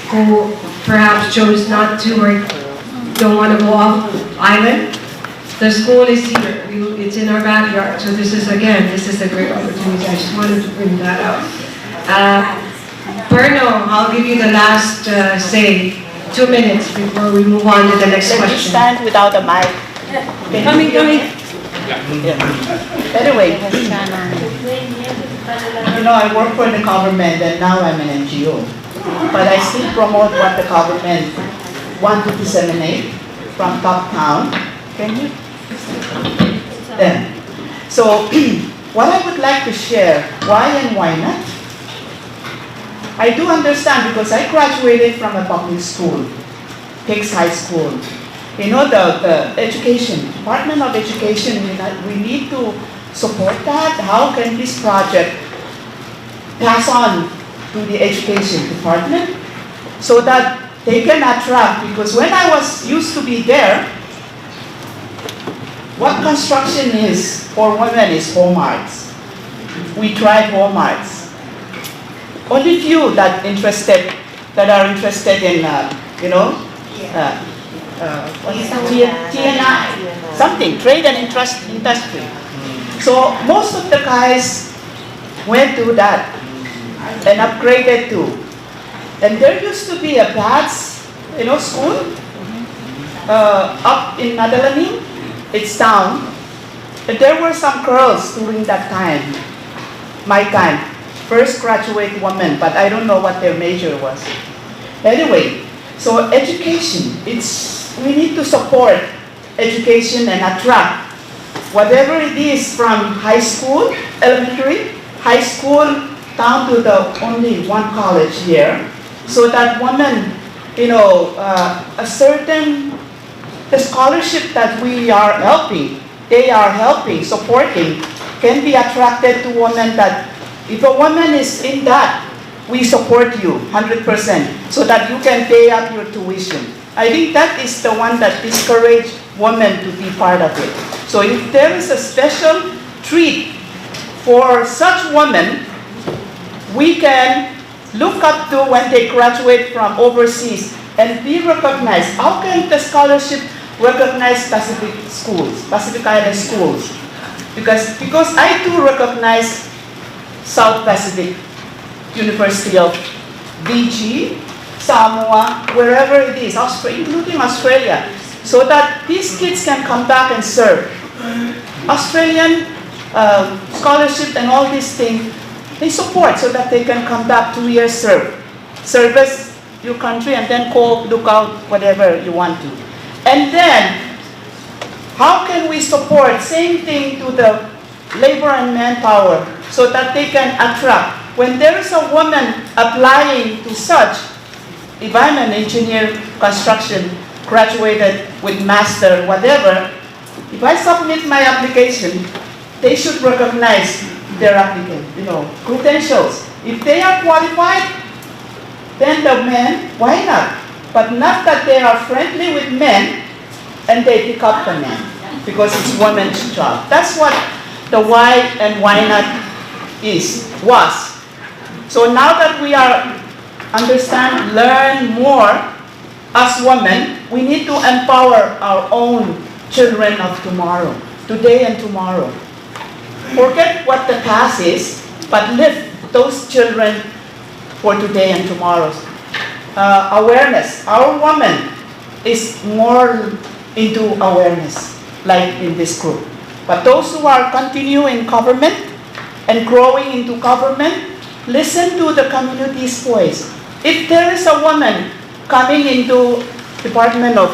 who perhaps chose not to or don't want to go off island. The school is here, it's in our backyard. So this is a great opportunity. I just wanted to bring that up. Berno, I'll give you the last say, 2 minutes before we move on to the next question. Let me stand without a mic. Coming. Anyway, you know, I work for the government and now I'm an NGO. But I still promote what the government want to disseminate from top down. Can you? Then. So, what I would like to share, why and why not? I do understand because I graduated from a public school, Hicks High School. You know, the education, Department of Education, we need to support that. How can this project pass on to the education department so that they can attract? Because when I was used to be there, what construction is for women is home arts. We tried home arts. Only few that are interested in, T&I, something, trade and industry. So most of the guys went to that and upgraded to. And there used to be a PATS, school up in Madalaning. It's down. And there were some girls during that time, my time, first graduate women, but I don't know what their major was. Anyway, so education, we need to support education and attract whatever it is from high school, elementary, high school, down to the only one college here, so that women, a certain the scholarship that we are helping, they are helping, supporting, can be attracted to women that if a woman is in that, we support you 100% so that you can pay up your tuition. I think that is the one that discourages women to be part of it. So if there is a special treat for such women, we can look up to when they graduate from overseas and be recognized. How can the scholarship recognize Pacific schools, Pacific Island schools? Because I too recognize South Pacific University of Fiji, Samoa, wherever it is, including Australia, so that these kids can come back and serve. Australian scholarship and all these things, they support so that they can come back 2 years service your country and then go look out whatever you want to. And then, how can we support, same thing to the labor and manpower, so that they can attract. When there is a woman applying to such, if I'm an engineer, construction, graduated with master, whatever, if I submit my application, they should recognize their applicant, credentials. If they are qualified, then the men, why not? But not that they are friendly with men and they pick up the men because it's women's job. That's what the why and why not was. So now that we learn more as women, we need to empower our own children of tomorrow, today and tomorrow. Forget what the past is, but lift those children for today and tomorrow. Awareness. Our woman is more into awareness, like in this group. But those who are continuing in government and growing into government, listen to the community's voice. If there is a woman coming into Department of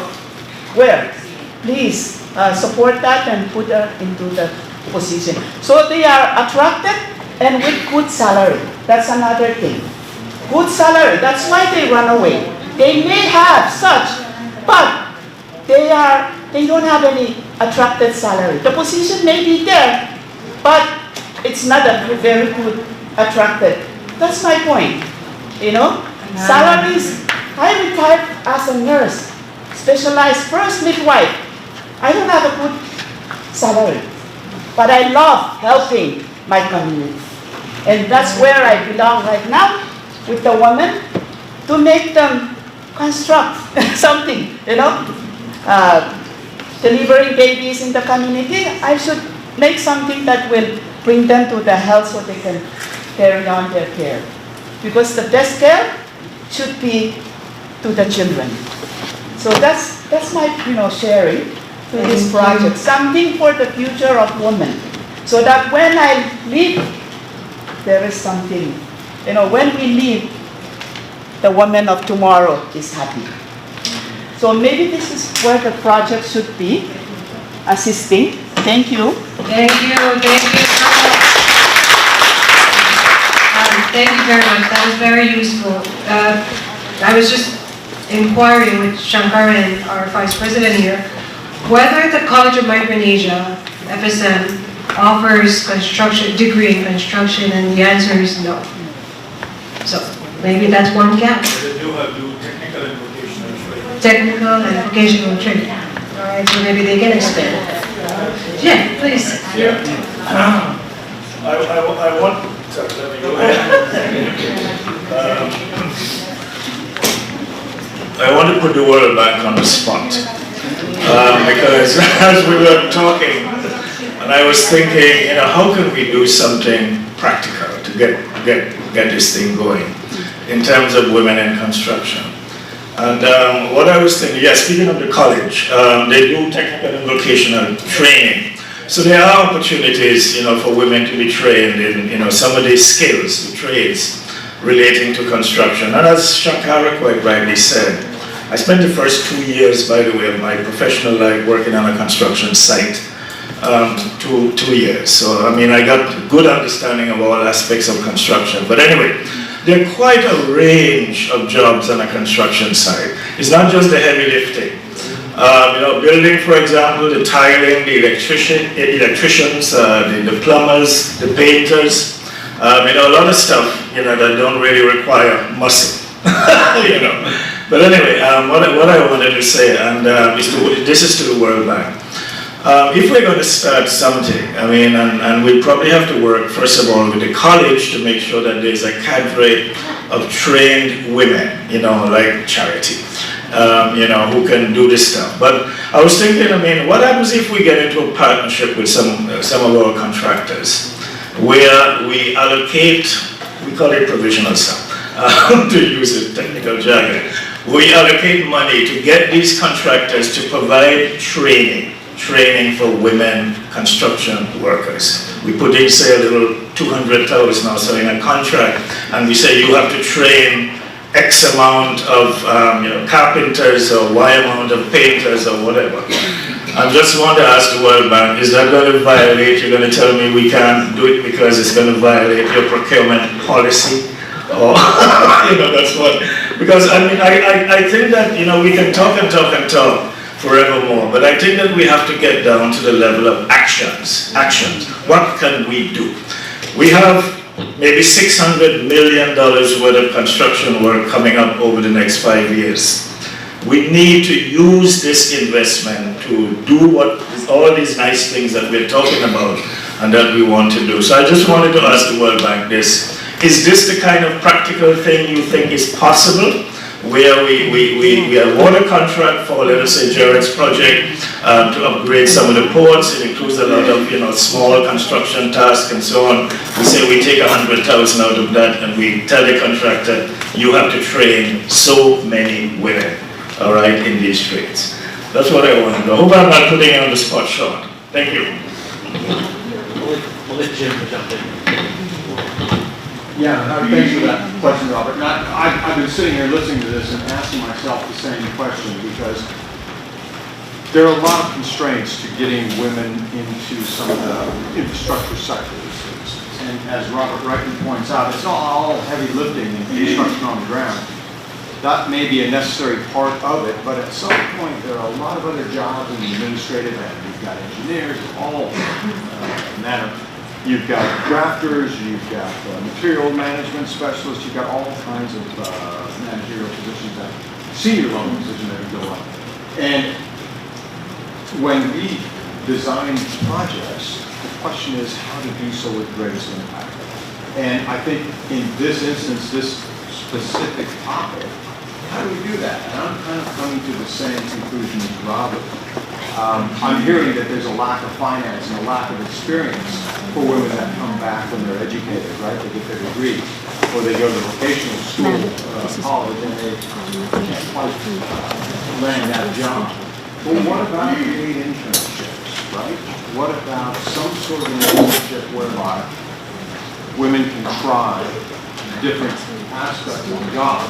where, please support that and put her into the position. So they are attracted and with good salary. That's another thing. Good salary. That's why they run away. They may have such, but they don't have any attractive salary. The position may be there, but it's not a very good attractive. That's my point. Salaries. I retired as a nurse, specialized first midwife. I don't have a good salary, but I love helping my community. And that's where I belong right now with the women, to make them construct something, delivering babies in the community. I should make something that will bring them to the health so they can carry on their care. Because the best care should be to the children. So that's my sharing to this project. Something for the future of women. So that when I leave, there is something. When we leave, the woman of tomorrow is happy. So maybe this is where the project should be, assisting. Thank you. Thank you so much. Thank you very much. That was very useful. I was just inquiring with Shankaran, our Vice President here, whether the College of Micronesia, FSM, offers degree in construction, and the answer is no. So maybe that's one gap. They do technical and vocational training. Technical and vocational training. All right, so maybe they can expand. Yeah, please. Yeah. I want to let me go ahead. I want to put the World Bank on the spot because as we were talking, and I was thinking, how can we do something practical to get this thing going in terms of women in construction? And what I was thinking, speaking of the college, they do technical and vocational training. So there are opportunities, for women to be trained in, some of these skills, the trades relating to construction. And as Shankara quite rightly said, I spent the first 2 years, by the way, of my professional life working on a construction site. 2 years. So, I mean, I got a good understanding of all aspects of construction. But anyway, there are quite a range of jobs on a construction site. It's not just the heavy lifting. You know, building, for example, the tiling, the electricians, the plumbers, the painters, you know, a lot of stuff, you know, that don't really require muscle, you know. But anyway, what I wanted to say, and this is to the World Bank. If we're going to start something, I mean, and we probably have to work, first of all, with the college to make sure that there's a cadre of trained women, you know, like Charity, you know, who can do this stuff. But I was thinking, I mean, what happens if we get into a partnership with some of our contractors, where we allocate, we call it provisional stuff, to use a technical jargon. We allocate money to get these contractors to provide training for women construction workers. We put in, say, a little 200,000 or so in a contract, and we say you have to train X amount of you know, carpenters or Y amount of painters or whatever. I just want to ask the World Bank, is that going to violate, you're going to tell me we can't do it because it's going to violate your procurement policy? Or, you know, that's what, because I mean, I think that, you know, we can talk and talk and talk forevermore, but I think that we have to get down to the level of actions. What can we do? We have maybe $600 million worth of construction work coming up over the next 5 years. We need to use this investment to do all these nice things that we're talking about and that we want to do. So I just wanted to ask the World Bank this. Is this the kind of practical thing you think is possible? Where we award a contract for, let us say, Jared's project to upgrade some of the ports. It includes a lot of, you know, small construction tasks and so on. We say we take 100,000 out of that, and we tell the contractor, you have to train so many women, all right, in these trades. That's what I want to know. Hope I'm not putting you on the spot, Sean. Thank you. We'll let Jim jump in. Yeah, thanks for that question, Robert. And I've been sitting here listening to this and asking myself the same question, because there are a lot of constraints to getting women into some of the infrastructure sectors. And as Robert rightly points out, it's not all heavy lifting and construction on the ground. That may be a necessary part of it, but at some point there are a lot of other jobs in the administrative end. You've got engineers, all manner. You've got drafters, you've got material management specialists, you've got all kinds of managerial positions, that senior level positions that go up. And when we design projects, the question is how to do so with greatest impact. And I think in this instance, this specific topic, how do we do that? And I'm kind of coming to the same conclusion as Robert. I'm hearing that there's a lack of finance and a lack of experience for women that come back when they're educated, right? They get their degree, or they go to vocational school, college, and they can't quite land that job. Well, what about paid internships, right? What about some sort of internship whereby women can try different aspects of the job?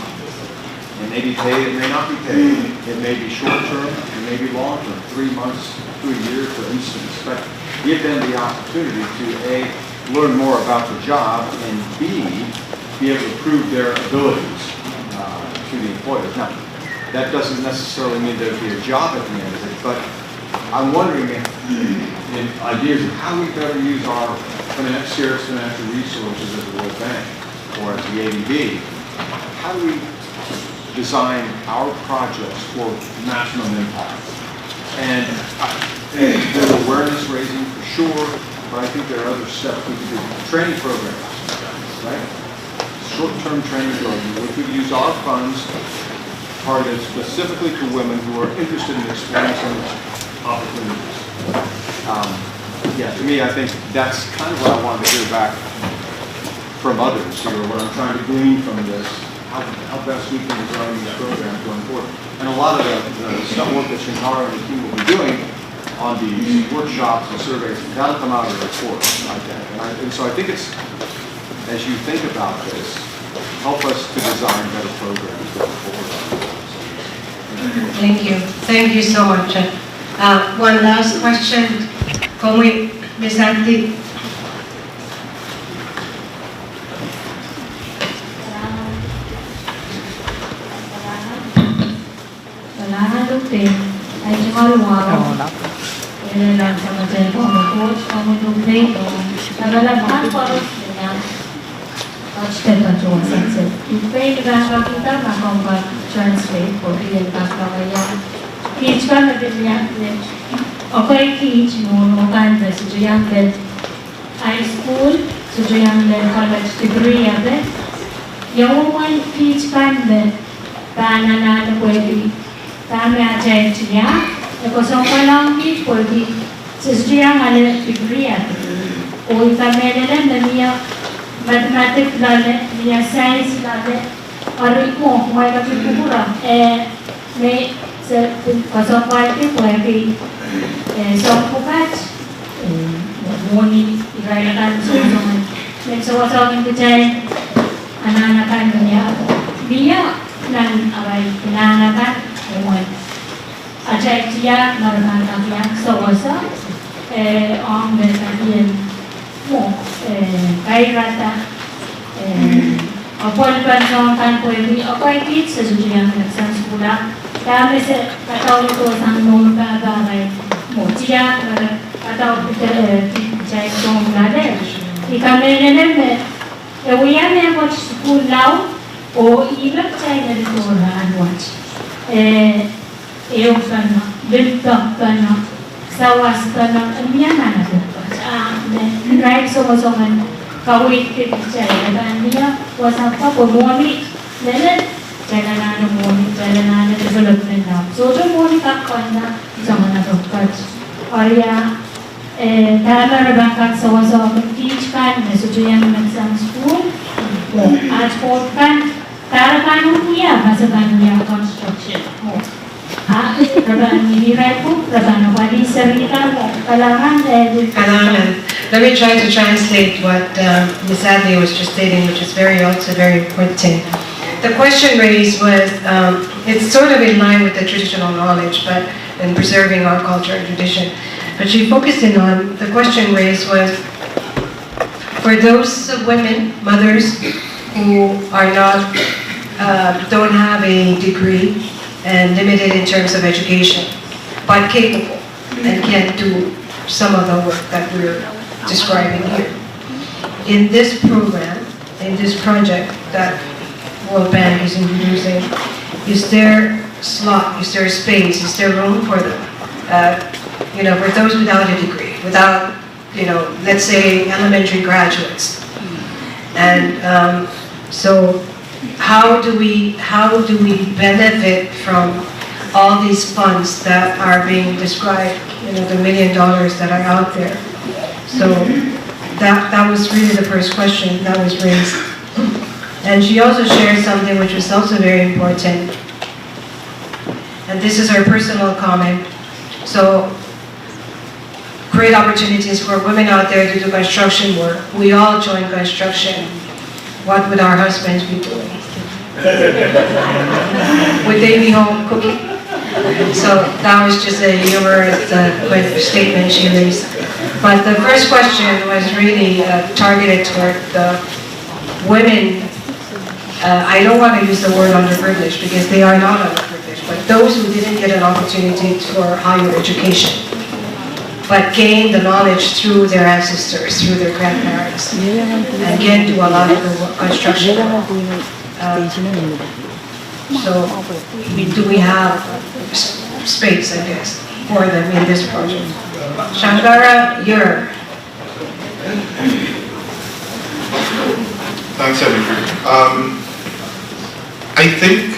It may be paid, it may not be paid. It may be short-term, it may be long-term, 3 months to a year, for instance. But give them the opportunity to A, learn more about the job, and B, be able to prove their abilities to the employers. Now, that doesn't necessarily mean there'll be a job at the end of it, but I'm wondering if in ideas of how we better use our scarce financial resources as the World Bank or as the ADB, how do we design our projects for maximum impact? And there's awareness raising for sure, but I think there are other steps we can do. Training programs, right? Short-term training programs. We could use our funds targeted specifically to women who are interested in exploring some opportunities. Yeah, to me, I think that's kind of what I wanted to hear back from others here, what I'm trying to glean from this. How best we can design these programs going forward. And a lot of the stuff work that Shintara and the team will be doing on these workshops and surveys, that'll come out of the report like that. And so I think it's, as you think about this, help us to design better programs going forward. Thank you. Thank you so much. One last question. Como Ms. Andy. Wala Lupin, ay Chimaluwa. Yan lang sa mga coach, kami Lupin. Nagalaghan po niya. Touchdown na Joe Sunset. Lupin, nagkakakita na kung mag-translate po. Iyan kakakaya. Teach ka na din niya. Okay, teach mo kan sa Sujayang high school, Sujayang college degree abe. Yung one teach kan paano na pwede kami aja niya. Kasi kung lang teach pwede Sujayang degree abe. O kami na niya mathematics lale, niya science lale. Arit mo, kung ay kapipura, may kasapaliti pwede so bukat muni irayakan susunod nagsawasawan ko dyan ananakan niya niya nan aray pinanakan ajay siya naranan niya sawasa ang benadian mo kay rata apol pansawan ko yung okay kids sa sujiyang nagsansula kami sa katawin ko sa mga bagay mo siya katawin ko siya itong gade ikami na naman ewiyan na watch school now o ilap siya na dito na watch ewan ka na biltang ka na sawas ka na amiyan na natin right so kawit kit siya niya wasap pa pumuli nalan jalan na development na. So, जो मोनी का करना जमाना तो कर और या तारा रबान का सवाल अपन teach kan so जो yang exam school आज कोड kan तारा कानून किया मजा कानून या construction हाँ रबान ini ragu रबान वाली सरita kalangan Let me try to translate what Ms. Adley was just stating, which is also very important. The question raised was, it's sort of in line with the traditional knowledge, but in preserving our culture and tradition. But she focused in on, the question raised was, for those women, mothers, who are not, don't have a degree and limited in terms of education, but capable and can do some of the work that we're describing here. In this program, in this project that World Bank is introducing, is there slot, is there space, is there room for them? For those without a degree, without, let's say elementary graduates. And so how do we benefit from all these funds that are being described, the $1 million that are out there? So that was really the first question that was raised. And she also shared something which was also very important. And this is her personal comment. So, great opportunities for women out there to do construction work. We all join construction. What would our husbands be doing? Would they be home cooking? So that was just a humorous statement she raised. But the first question was really targeted toward the women. I don't want to use the word underprivileged because they are not underprivileged, but those who didn't get an opportunity for higher education, but gained the knowledge through their ancestors, through their grandparents, and can do a lot of the construction. So do we have space, I guess, for them in this project? Shankara, you're. Thanks, everyone. I think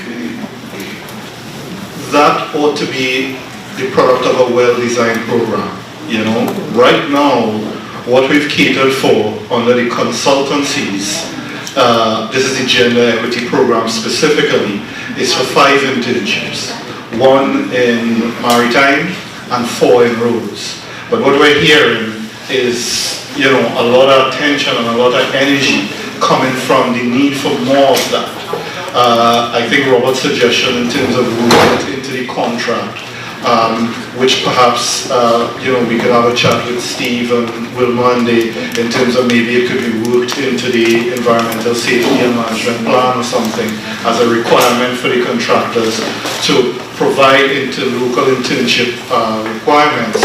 that ought to be the product of a well-designed program. Right now, what we've catered for under the consultancies, this is the gender equity program specifically, is for 5 internships, 1 in maritime and 4 in roads. But what we're hearing is, a lot of attention and a lot of energy coming from the need for more of that. I think Robert's suggestion in terms of moving it into the contract which perhaps, we could have a chat with Steve and Will Monday in terms of maybe it could be worked into the environmental safety and management plan or something as a requirement for the contractors to provide local internship requirements.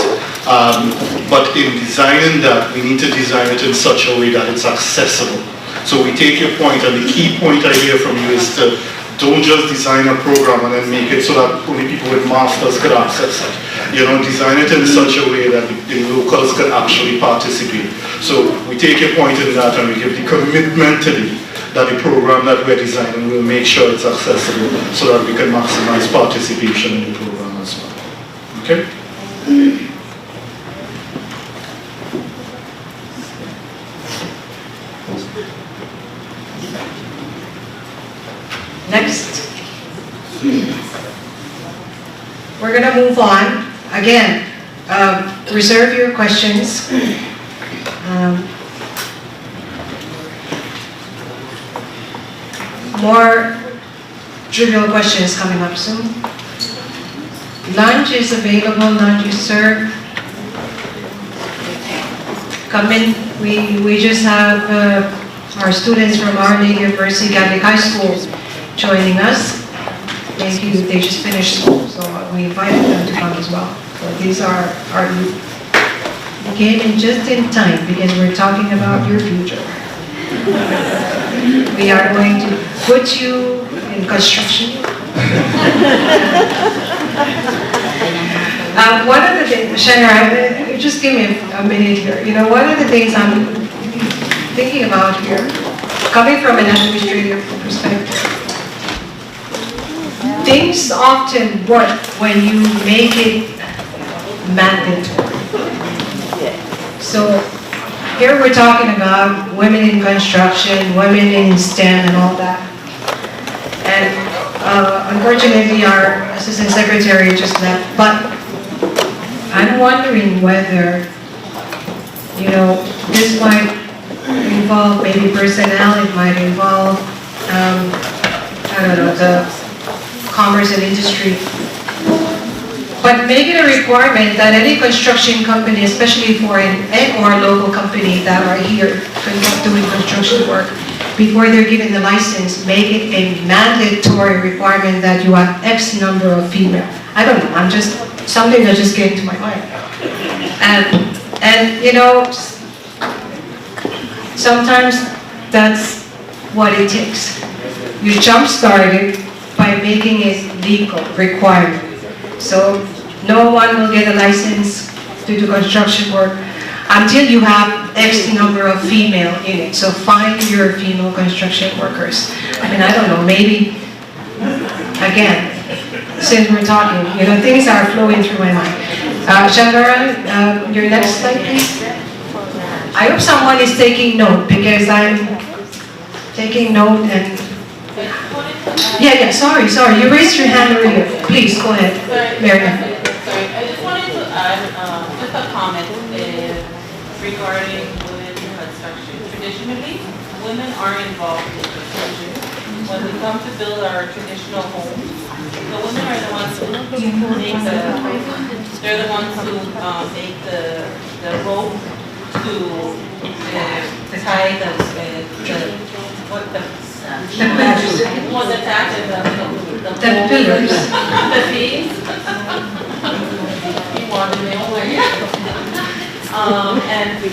But in designing that, we need to design it in such a way that it's accessible. So we take your point, and the key point I hear from you is to don't just design a program and then make it so that only people with masters could access it. Design it in such a way that the locals could actually participate. So we take your point in that, and we give the commitment to that the program that we're designing will make sure it's accessible so that we can maximize participation in the program as well. Okay? Next. We're going to move on. Again, reserve your questions. More trivial questions coming up soon. Lunch is available, lunch is served. Come in. We just have our students from Our Lady of Mercy Catholic High School joining us. They just finished school, so we invited them to come as well. So these are our youth. We came in just in time because we're talking about your future. We are going to put you in construction. One of the things, Shannon, just give me a minute here. One of the things I'm thinking about here, coming from an administrative perspective, things often work when you make it mandatory. So here we're talking about women in construction, women in STEM and all that. And unfortunately our assistant secretary just left, but I'm wondering whether, this might involve maybe personnel, it might involve, the commerce and industry. But make it a requirement that any construction company, especially foreign or local company that are here doing construction work, before they're given the license, make it a mandatory requirement that you have X number of female. I don't know, I'm just, something that just came to my mind. And sometimes that's what it takes. You jumpstart it by making it legal, requirement. So no one will get a license to do construction work until you have X number of female in it. So find your female construction workers. I don't know, maybe, again, since we're talking, things are flowing through my mind. Shangara, your next slide, please. I hope someone is taking note because I'm taking note and... Yeah, sorry. You raised your hand earlier. Please, go ahead, Marianne. Sorry, I just wanted to add just a comment regarding women in construction. Traditionally, women are involved in construction. When we come to build our traditional homes, the women are the ones who make they're the ones who make the rope to tie the pillars, the beams. You want to know where? And the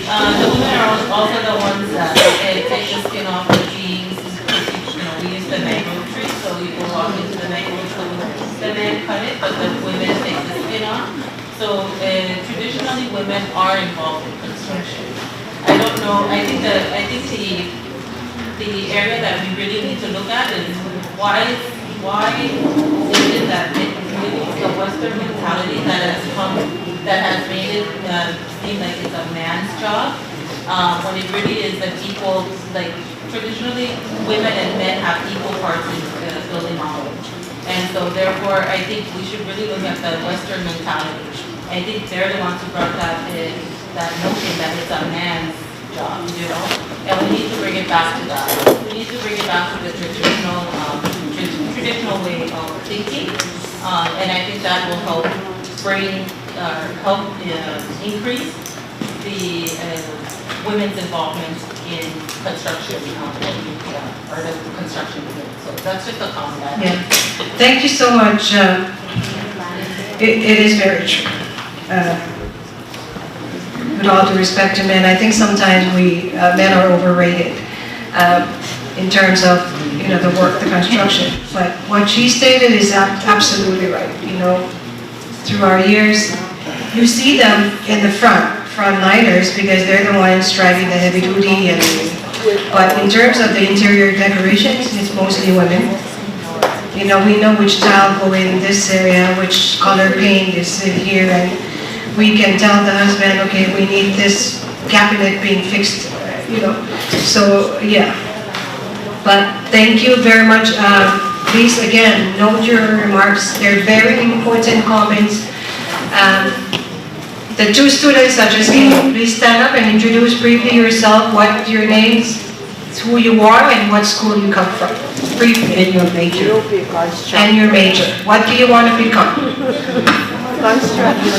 women are also the ones that take the skin off the beams. We use the mangrove tree, so you can walk into the mangrove tree. The men cut it, but the women take the skin off. So traditionally, women are involved in construction. I don't know. I think the area that we really need to look at is why is it that it's the Western mentality that has made it seem like it's a man's job, when it really is an equal, like traditionally women and men have equal parts in building a home. And so therefore I think we should really look at the Western mentality. I think they're the ones who brought that notion that it's a man's job, and we need to bring it back to that. We need to bring it back to the traditional way of thinking, and I think that will help bring, help increase the women's involvement in construction, or the construction field. So that's just a comment. Yeah. Thank you so much. It is very true. With all due respect to men, I think sometimes men are overrated in terms of the work, the construction. But what she stated is absolutely right. Through our years, you see them in the frontliners because they're the ones driving the heavy duty. But in terms of the interior decorations, it's mostly women. We know which tile go in this area, which color paint is in here, and we can tell the husband, okay, we need this cabinet being fixed, So, yeah. But thank you very much. Please, again, note your remarks. They're very important comments. The two students that just came in, please stand up and introduce briefly yourself, what your names, who you are, and what school you come from. Briefly. And your major. And your major. What do you want to become? Construction.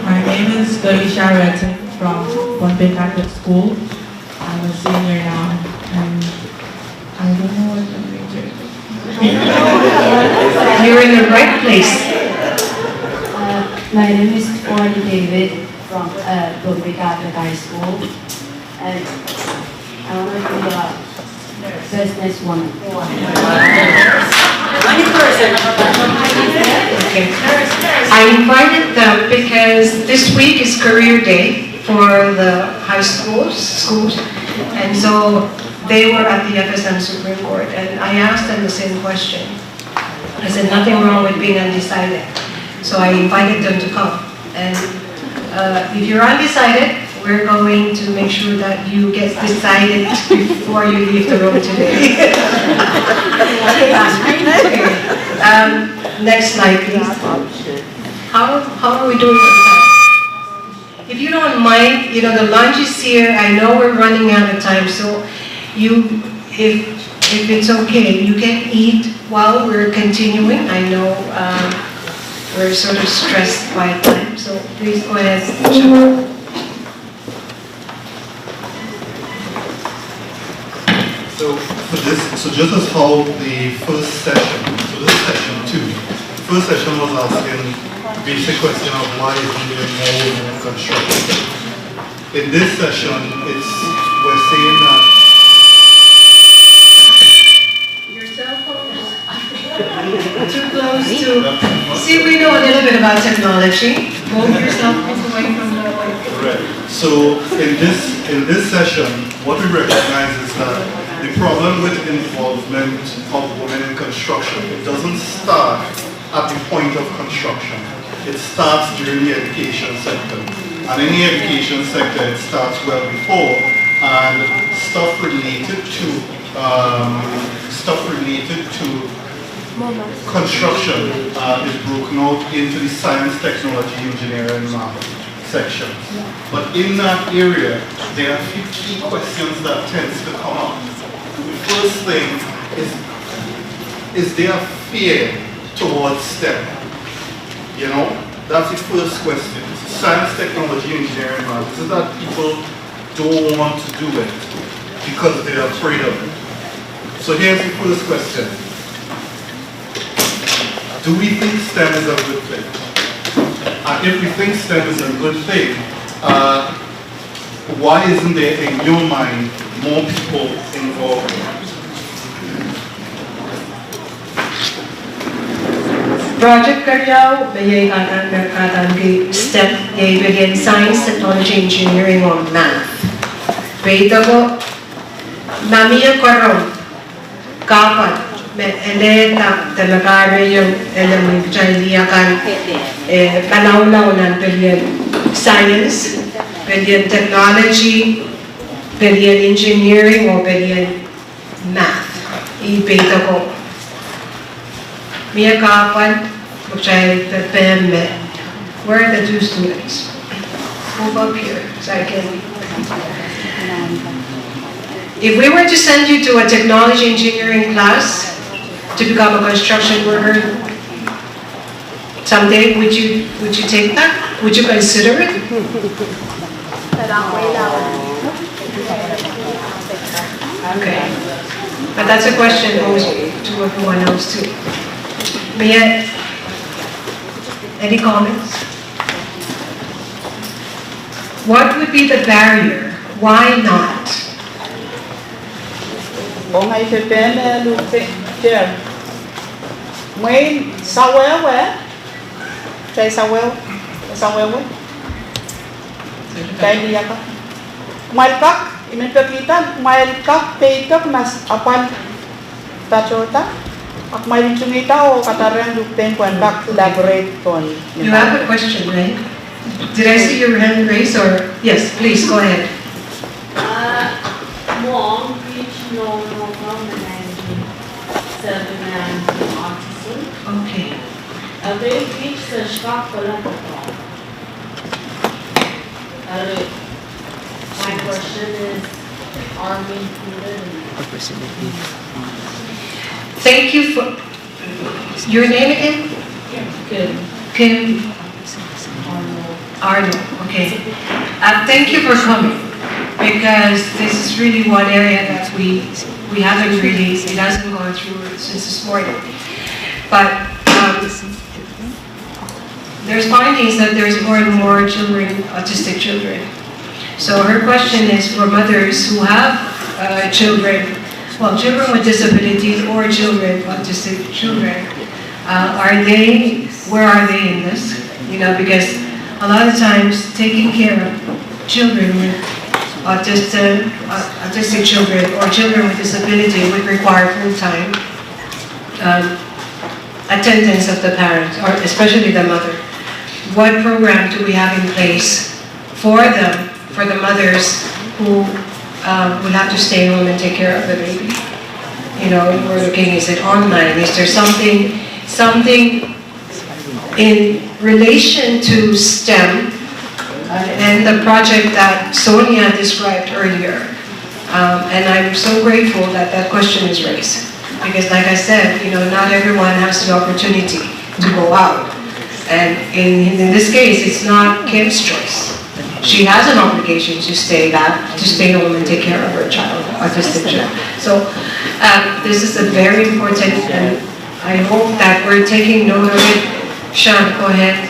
My name is Garisha Redson from Pohnpei Catholic School. I'm a senior now, and I don't know what the major is. You're in the right place. My name is Orly David from Pohnpei Catholic High School, and I want to be a businesswoman. Okay. I invited them because this week is career day for the high schools, and so they were at the FSM Supreme Court, and I asked them the same question. I said, nothing wrong with being undecided. So I invited them to come. And if you're undecided, we're going to make sure that you get decided before you leave the room today. Next slide, please. How are we doing on time? If you don't mind, the lunch is here. I know we're running out of time, so if it's okay, you can eat while we're continuing. I know we're sort of stressed by time, so please go ahead. So just as how the first session, so this is session 2, the first session was asking the basic question of why isn't there more women in construction. In this session, we're saying that too close to. See, we know a little bit about technology. Move yourself away from the mic. So in this session, what we recognize is that the problem with involvement of women in construction, it doesn't start at the point of construction. It starts during the education sector. And in the education sector, it starts well before, and stuff related to construction is broken out into the science, technology, engineering, and math sections. But in that area, there are a few key questions that tends to come up. The first thing is there fear towards STEM? That's the first question. Science, technology, engineering, math. Is it that people don't want to do it because they're afraid of it? So here's the first question. Do we think STEM is a good thing? And if we think STEM is a good thing, why isn't there, in your mind, more people involved? Project Karyao, Bayay STEM, Yay Science, Technology, Engineering, or Math. Beta ko, Namiya Karon, Kapan, Eleta, Talagari, yung elementary kan, Panaw-naw ng Science, billion Technology, billion Engineering, or billion Math. I-beta ko. Mia Kapan, where are the two students? Move up here so I can. If we were to send you to a technology engineering class, to become a construction worker someday? Would you take that? Would you consider it? Okay. But that's a question posed to everyone else too. Mia, any comments? What would be the barrier? Why not? Bon ngày phê bên lục phê chưa? Mấy sao quéo qué? Chạy sao quéo? Sao quéo qué? Chạy đi apa? Mai kak, ini kita mai kak peitok mas apan tachota. Ak mai cungi tahu kata orang lupeng kuan kak elaborate kon. You have a question, right? Did I see your hand raised or? Yes, please go ahead. Mom, which no managing seven autism. Okay. They reach the shock my question is, are we included in Thank you for your name again? Kim Arnold. Okay. Thank you for coming, because this is really one area that we haven't really, it hasn't gone through since this morning. But there's findings that there's more and more children, autistic children. So her question is for mothers who have children, well, children with disabilities or children, autistic children. Where are they in this? You know, because a lot of times taking care of children with autistic children or children with disability would require full-time attendance of the parent, or especially the mother. What program do we have in place for them, for the mothers who will have to stay home and take care of the baby? You know, we're looking, is it online? Is there something in relation to STEM and the project that Sonia described earlier? And I'm so grateful that that question is raised. Because like I said, you know, not everyone has the opportunity to go out. And in this case, it's not Kim's choice. She has an obligation to stay home and take care of her child, autistic child. So this is a very important, and I hope that we're taking note of it. Sean, go ahead.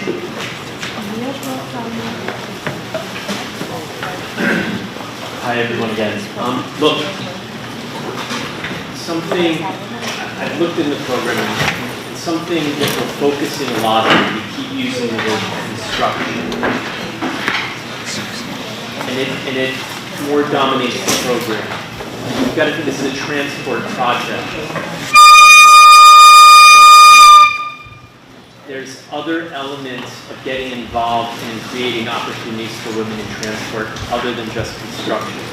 Hi everyone again. Look, I've looked in the program, and something that we're focusing a lot on, we keep using the word construction. And it more dominates the program. You've got to think this is a transport project. There's other elements of getting involved in creating opportunities for women in transport other than just construction.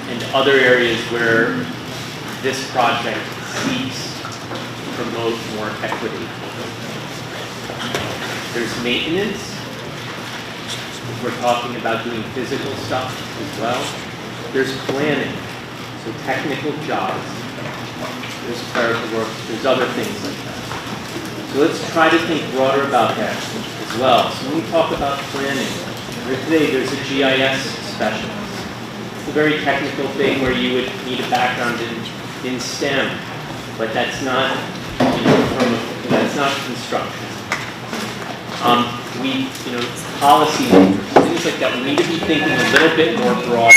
And other areas where this project seeks to promote more equity. There's maintenance. We're talking about doing physical stuff as well. There's planning, so technical jobs. There's clerical work. There's other things like that. So let's try to think broader about that as well. So when we talk about planning, today there's a GIS specialist. It's a very technical thing where you would need a background in STEM, but that's not, that's not construction. Policy, things like that, we need to be thinking a little bit more broad.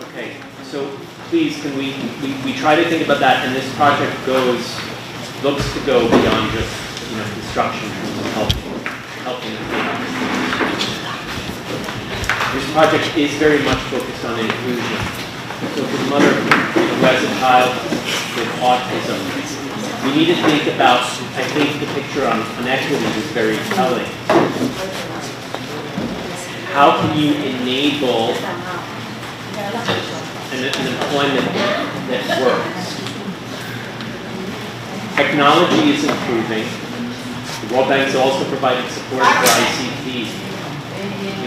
Okay, so please, can we try to think about that, and this project looks to go beyond just, construction in terms of helping. This project is very much focused on inclusion. So for the mother who has a child with autism, we need to think about, I think the picture on equity is very telling. How can you enable an employment that works? Technology is improving. The World Bank is also providing support for ICT.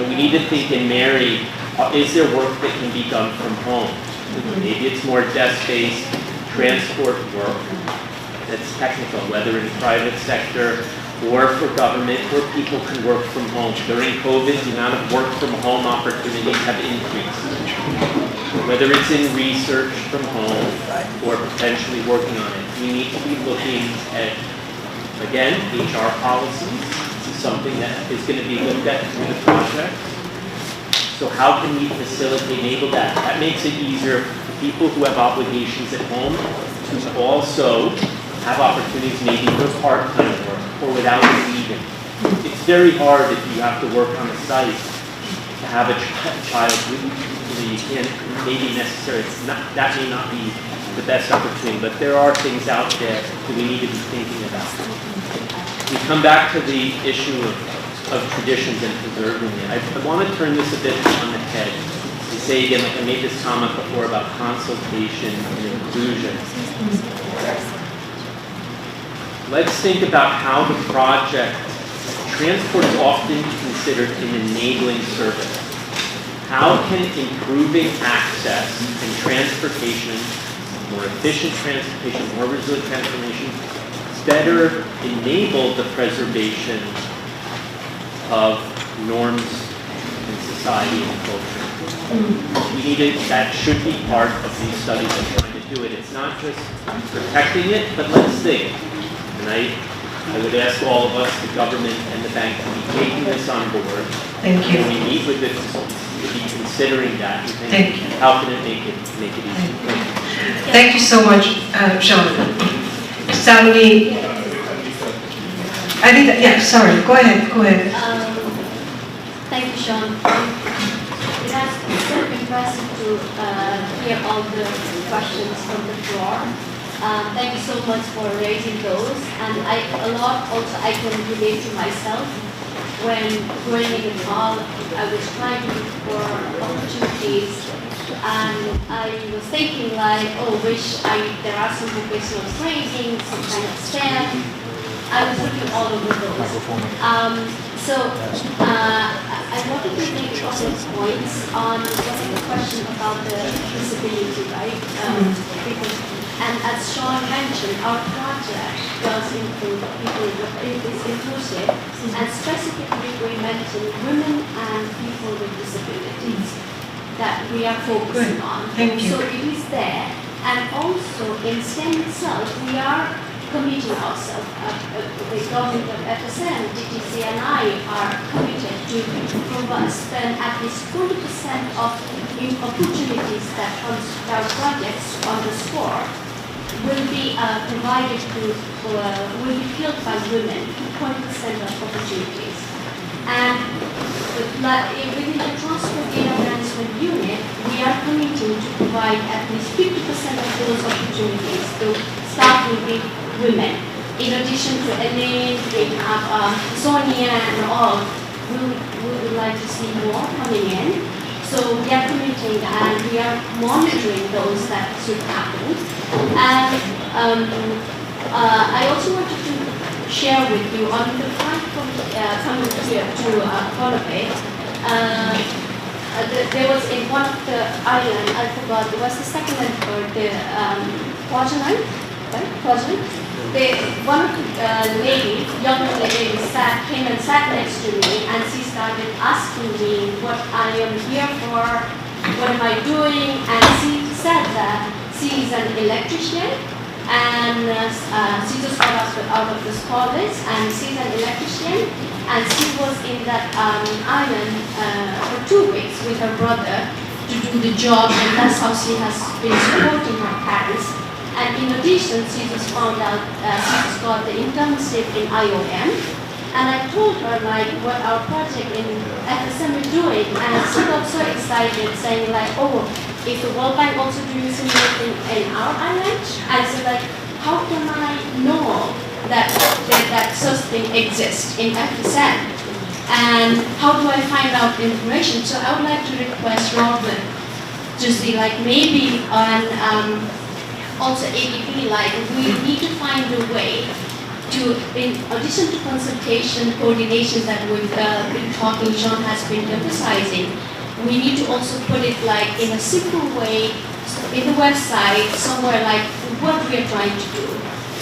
We need to think and marry, is there work that can be done from home? Maybe it's more desk-based, transport work that's technical, whether in private sector or for government, where people can work from home. During COVID, the amount of work from home opportunities have increased. Whether it's in research from home or potentially working on it, we need to be looking at, again, HR policies. This is something that is going to be looked at through the project. So how can we facilitate, enable that? That makes it easier for people who have obligations at home to also have opportunities maybe for part-time work or without leaving. It's very hard if you have to work on a site to have a child with you. You can't, maybe necessary, that may not be the best opportunity, but there are things out there that we need to be thinking about. We come back to the issue of traditions and preserving it. I want to turn this a bit on the head and say again, like I made this comment before about consultation and inclusion. Let's think about how the project, transport is often considered an enabling service. How can improving access and transportation, more efficient transportation, more resilient transportation, better enable the preservation of norms in society and culture? We need it, that should be part of these studies and trying to do it. It's not just protecting it, but let's think. And I would ask all of us, the government and the bank, to be taking this on board. Thank you. When we meet with the consultants, to be considering that and Thank thinking, you. how can it make it easy? Thank you so much, Sean. Sally, I think that, yeah, sorry, go ahead. Thank you, Sean. It has been so impressive to hear all the questions from the floor. Thank you so much for raising those. And a lot also I can relate to myself. When growing in Nepal, I was trying to look for opportunities, and I was thinking like, oh, there are some vocational training, some kind of STEM. I was looking all over those. I wanted to make a couple of points on the question about the disability, right? And as Sean mentioned, our project does include people, it is inclusive, and specifically we mentioned women and people with disabilities that we are focusing on. Thank you. So it is there. And also in STEM itself, we are committing ourselves, the government of FSM, TC&I are committed to spend at least 20% of opportunities that our projects on the score will be provided will be filled by women, 20% of opportunities. And within the Transport Data Management Unit, we are committing to provide at least 50% of those opportunities to start with the women. In addition to Elaine, we have Sonia and all, we would like to see more coming in. So we are committing and we are monitoring those that should happen. And I also wanted to share with you on the flight from coming here to Pohnpei. There was in one of the islands, I forgot, it was the second and third, the quadrant, right? Quadrant. One of the ladies, young lady, came and sat next to me, and she started asking me what I am here for, what am I doing, and she said that she is an electrician, and she just got out of this college, and she's an electrician, and she was in that island for 2 weeks with her brother to do the job, and that's how she has been supporting her parents. And in addition, she just found out she just got the internship in IOM. And I told her like what our project in FSM is doing, and she got so excited, saying like, oh, is the World Bank also doing similar thing in our island? And so like, how can I know that such thing exists in FSM? And how do I find out information? So I would like to request Robin to see like maybe on also ADP, like we need to find a way to, in addition to consultation, coordination that we've been talking, Sean has been emphasizing, we need to also put it like in a simple way in the website, somewhere like what we are trying to do,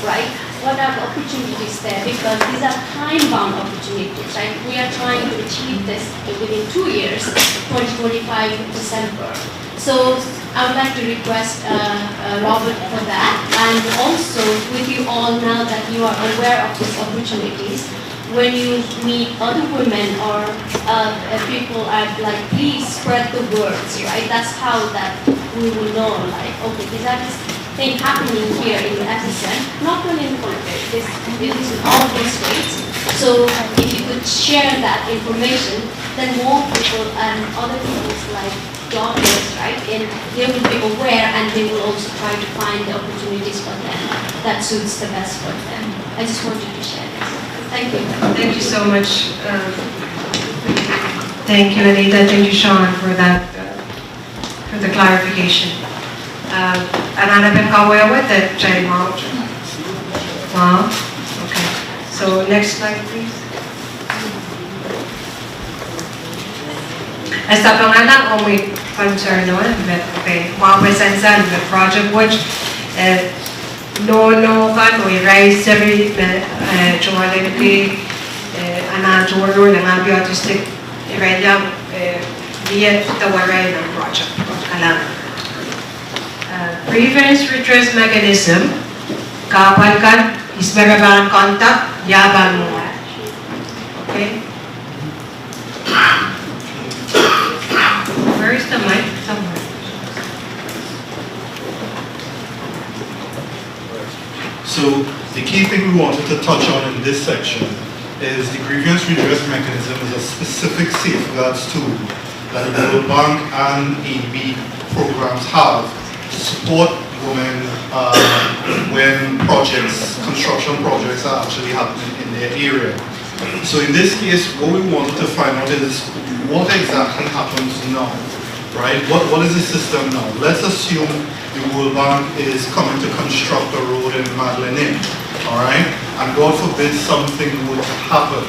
right? What are the opportunities there? Because these are time-bound opportunities, right? We are trying to achieve this within 2 years, 2025 December. So I would like to request Robert for that, and also with you all now that you are aware of these opportunities, when you meet other women or people, like, please spread the words, right? That's how that we will know, like, okay, these are these things happening here in the FSM, not only in Pohnpei, this is in all the states. So if you could share that information, then more people and other people's, like, daughters, right, and they will be aware and they will also try to find the opportunities for them that suits the best for them. I just wanted to share this. Thank you. Thank you so much. Thank you, Anita. Thank you, Sean, for that, for the clarification. Anana Benkawawa, that Jai Mao. Wow. Okay. So next slide, please. Esta pangana o may concern no, okay. Wow, presensan the project which no kan o raise every chumalenti ana churo na ngabi artistic iraya via tawaray ng project kalang preference redress mechanism kapal kan isberaban contact yaban mo, okay. Where is the mic? Somewhere. So the key thing we wanted to touch on in this section is the grievance redress mechanism is a specific safeguards tool that the World Bank and EB programs have to support women when construction projects are actually happening in their area. So in this case, what we wanted to find out is what exactly happens now, right? What is the system now? Let's assume the World Bank is coming to construct a road in Madeleine, all right? And God forbid something would happen.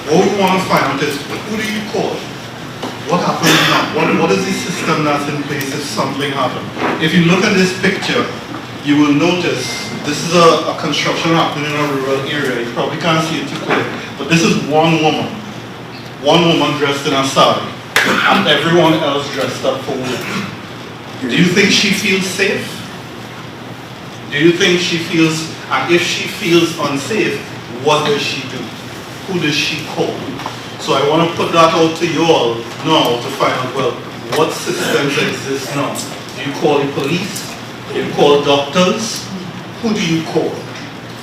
What we want to find out is, who do you call? What happens now? What is the system that's in place if something happens? If you look at this picture, you will notice this is a construction happening in a rural area. You probably can't see it too clear, but this is one woman dressed in a sari, and everyone else dressed up for work. Do you think she feels safe? Do you think she feels, and if she feels unsafe, what does she do? Who does she call? So I want to put that out to you all now to find out, well, what systems exist now? Do you call the police? Do you call doctors? Who do you call?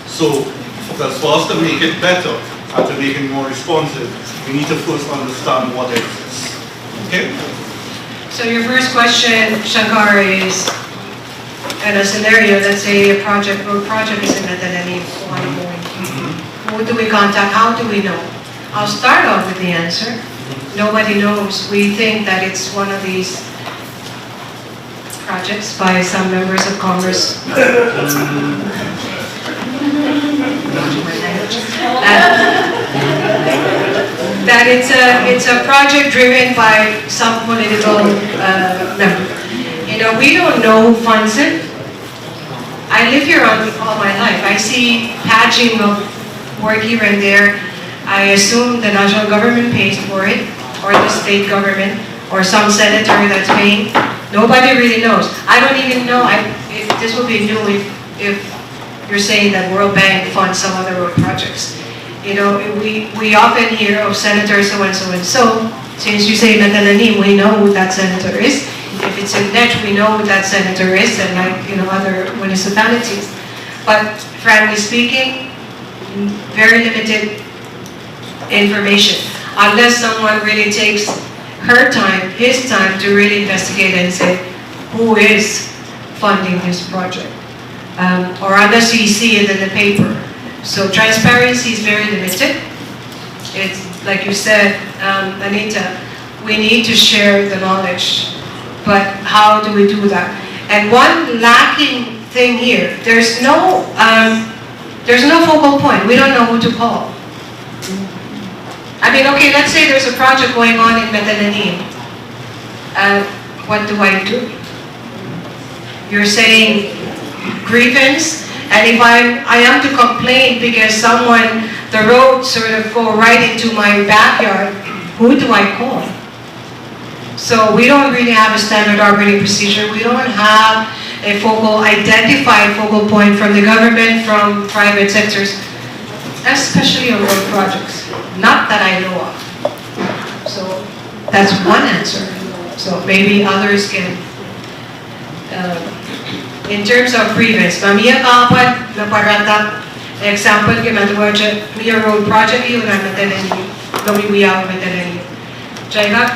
So, because for us to make it better and to make it more responsive, we need to first understand what exists. Okay? So your first question, Shankar, is in a scenario, let's say a project is in Madeleine, who do we contact? How do we know? I'll start off with the answer. Nobody knows. We think that it's one of these projects by some members of Congress. That it's a project driven by some political member. You know, we don't know who funds it. I live here all my life. I see patching of work here and there. I assume the national government pays for it, or the state government, or some senator that's paying. Nobody really knows. I don't even know. This would be new if you're saying that World Bank funds some other road projects. You know, we often hear of Senator so-and-so and so. Since you say Madeleine, we know who that senator is. If it's in Net, we know who that senator is, and like, you know, other municipalities. But frankly speaking, very limited information. Unless someone really takes her time, his time to really investigate and say, who is funding this project? Or unless you see it in the paper. So transparency is very limited. It's like you said, Anita, we need to share the knowledge, but how do we do that? And one lacking thing here, there's no focal point. We don't know who to call. I mean, okay, let's say there's a project going on in Madeleine. What do I do? You're saying grievance, and if I am to complain because the road sort of go right into my backyard, who do I call? So we don't really have a standard operating procedure. We don't have a identified focal point from the government, from private sectors, especially on road projects. Not that I know of. So that's one answer. So maybe others can, in terms of grievance, mamia kapat na parata, example ke matuwaja mia road project yun na natanani, gawiwiyaw natanani. Chayka,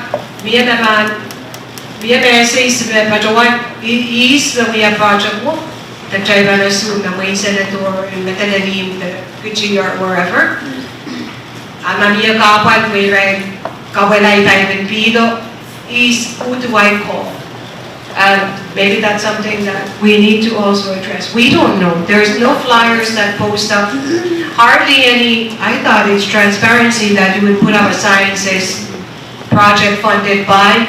mia naman, mia message patawan is the mia project mo. The chayka na soon na may senator in natanani, the Kuchi or wherever. Mamia kapat may rin kawalay tayo pido is who do I call? Maybe that's something that we need to also address. We don't know. There's no flyers that post up. Hardly any. I thought it's transparency that you would put up a sign that says project funded by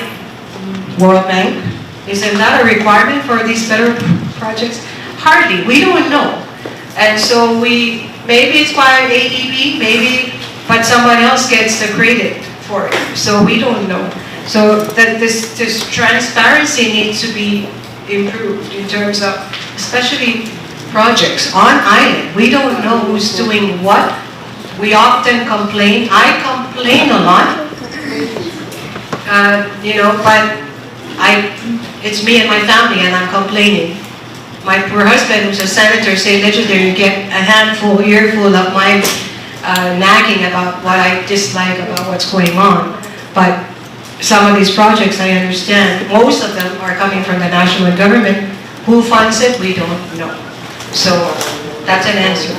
World Bank. Isn't that a requirement for these federal projects? Hardly. We don't know. And so maybe it's by ADB, maybe, but someone else gets the credit for it. So we don't know. So that this transparency needs to be improved in terms of, especially projects on island. We don't know who's doing what. We often complain. I complain a lot, but it's me and my family, and I'm complaining. My poor husband, who's a senator, say legendary, get a earful of my nagging about what I dislike about what's going on. But some of these projects, I understand, most of them are coming from the national government. Who funds it, we don't know. So that's an answer.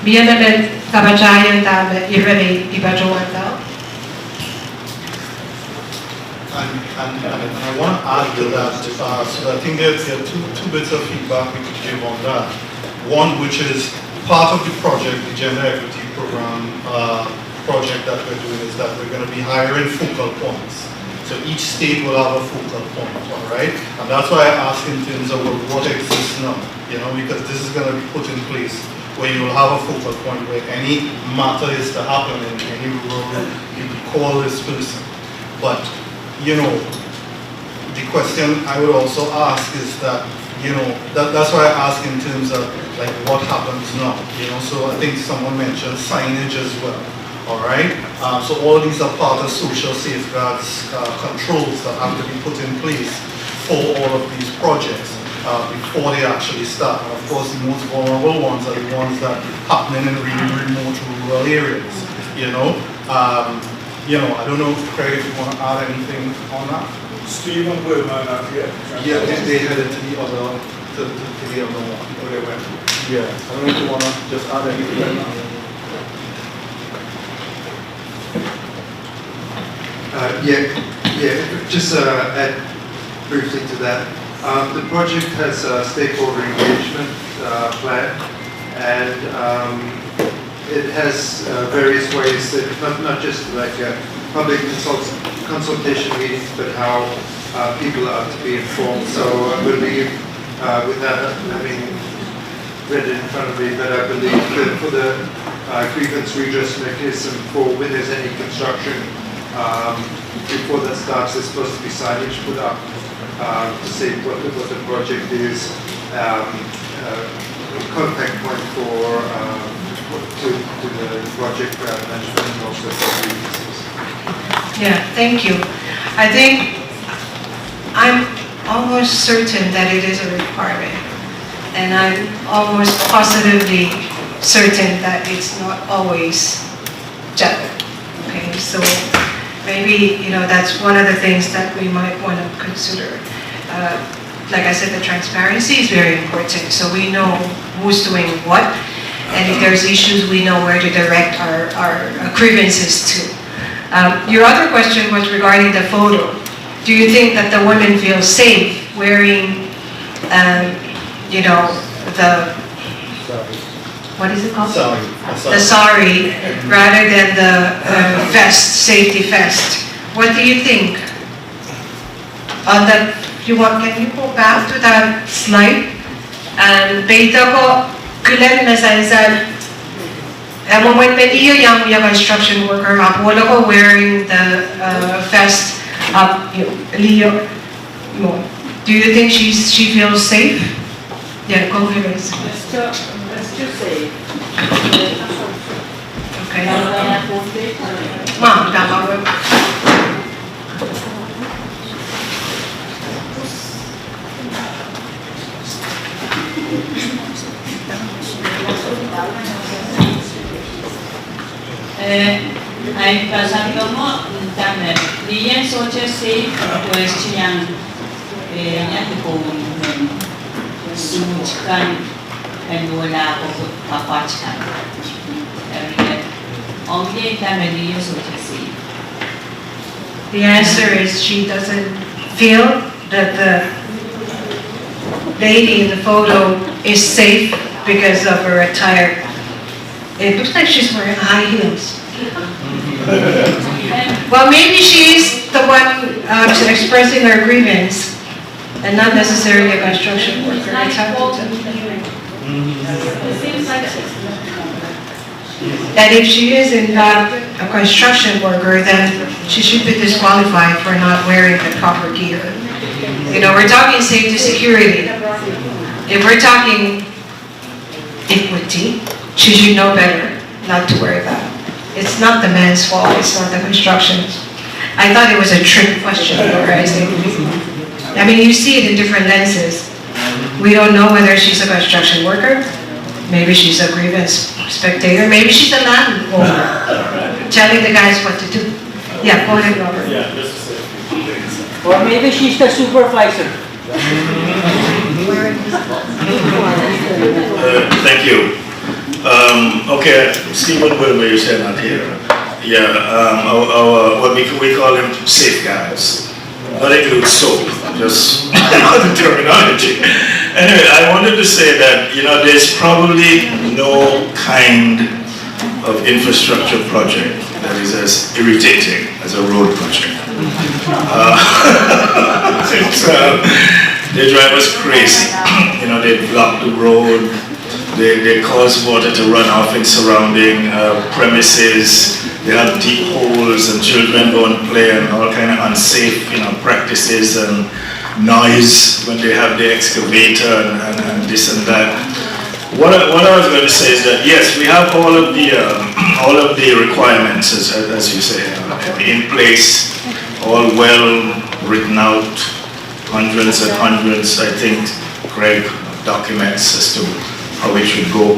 Biyan naman kabachayan tabi irelay ibajuan daw. And I want to add to that. So I think there are two bits of feedback we could give on that. One, which is part of the project, the gender equity program project that we're doing, is that we're going to be hiring focal points. So each state will have a focal point, all right? And that's why I asked in terms of what exists now, because this is going to be put in place where you will have a focal point where any matter is to happen in any rural, you could call this person. But, the question I would also ask is that, that's why I ask in terms of like what happens now, so I think someone mentioned signage as well. All right. So all these are part of social safeguards controls that have to be put in place for all of these projects before they actually start. And of course, the most vulnerable ones are the ones that are happening in really remote rural areas. I don't know, Craig, if you want to add anything on that. Stephen Wilman up here. Yeah, they headed to the other one. Yeah. I don't know if you want to just add anything right now. Just add briefly to that. The project has a stakeholder engagement plan, and it has various ways that not just like public consultation meetings, but how people are to be informed. So I believe, without having read it in front of me, but I believe that for the grievance redress mechanism for when there's any construction, before that starts, there's supposed to be signage put up to say what the project is, contact point for to the project management and also for grievances. Yeah, thank you. I think I'm almost certain that it is a requirement, and I'm almost positively certain that it's not always gender. Okay, so maybe, that's one of the things that we might want to consider. Like I said, the transparency is very important. So we know who's doing what, and if there's issues, we know where to direct our grievances to. Your other question was regarding the photo. Do you think that the women feel safe wearing, what is it called? The sari, rather than the vest, safety vest. What do you think? Can you go back to that slide? Peito ko, kulen na sa when iyo yung construction worker, wala ko wearing the vest up, Leo. Do you think she feels safe? Yeah, go ahead. Let's just say. Okay. Ma'am, tama ba? Ay sabi ko mo, diyan socha safe question yan kung sumuchkan and wala ako kapachkan. Only diyan socha safe. The answer is she doesn't feel that the lady in the photo is safe because of her attire. It looks like she's wearing high heels. Well, maybe she's the one expressing her grievance and not necessarily a construction worker. It's hard to tell. And if she is in fact a construction worker, then she should be disqualified for not wearing the proper gear. You know, we're talking safety security. If we're talking equity, she should know better not to wear that. It's not the man's fault, it's not the construction's. I thought it was a trick question, Laura. I mean, you see it in different lenses. We don't know whether she's a construction worker, maybe she's a grievance spectator, maybe she's a landowner telling the guys what to do. Yeah, go ahead, Robert. Yeah, just to say a few things. Or maybe she's the supervisor. Thank you. Okay, Stephen Wilmer, you said not here. Yeah, what we call them safeguards. Not include soap, just the terminology. Anyway, I wanted to say that, you know, there's probably no kind of infrastructure project that is as irritating as a road project. They drive us crazy. You know, they block the road. They cause water to run off in surrounding premises. They have deep holes and children go and play and all kind of unsafe, you know, practices and noise when they have the excavator and this and that. What I was going to say is that yes, we have all of the requirements, as you say, in place, all well written out, hundreds and hundreds, I think, Greg, documents as to how it should go,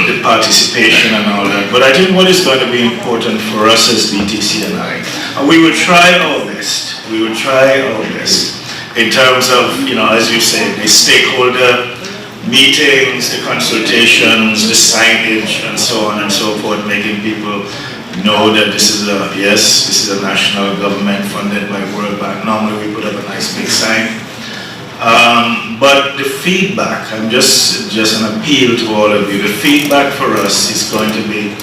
the participation and all that. But I think what is going to be important for us as TC&I, we will try our best. We will try our best in terms of, you know, as you say, the stakeholder meetings, the consultations, the signage, and so on and so forth, making people know that this is a national government funded by World Bank. Normally we put up a nice big sign. But the feedback, I'm just an appeal to all of you. The feedback for us is going to be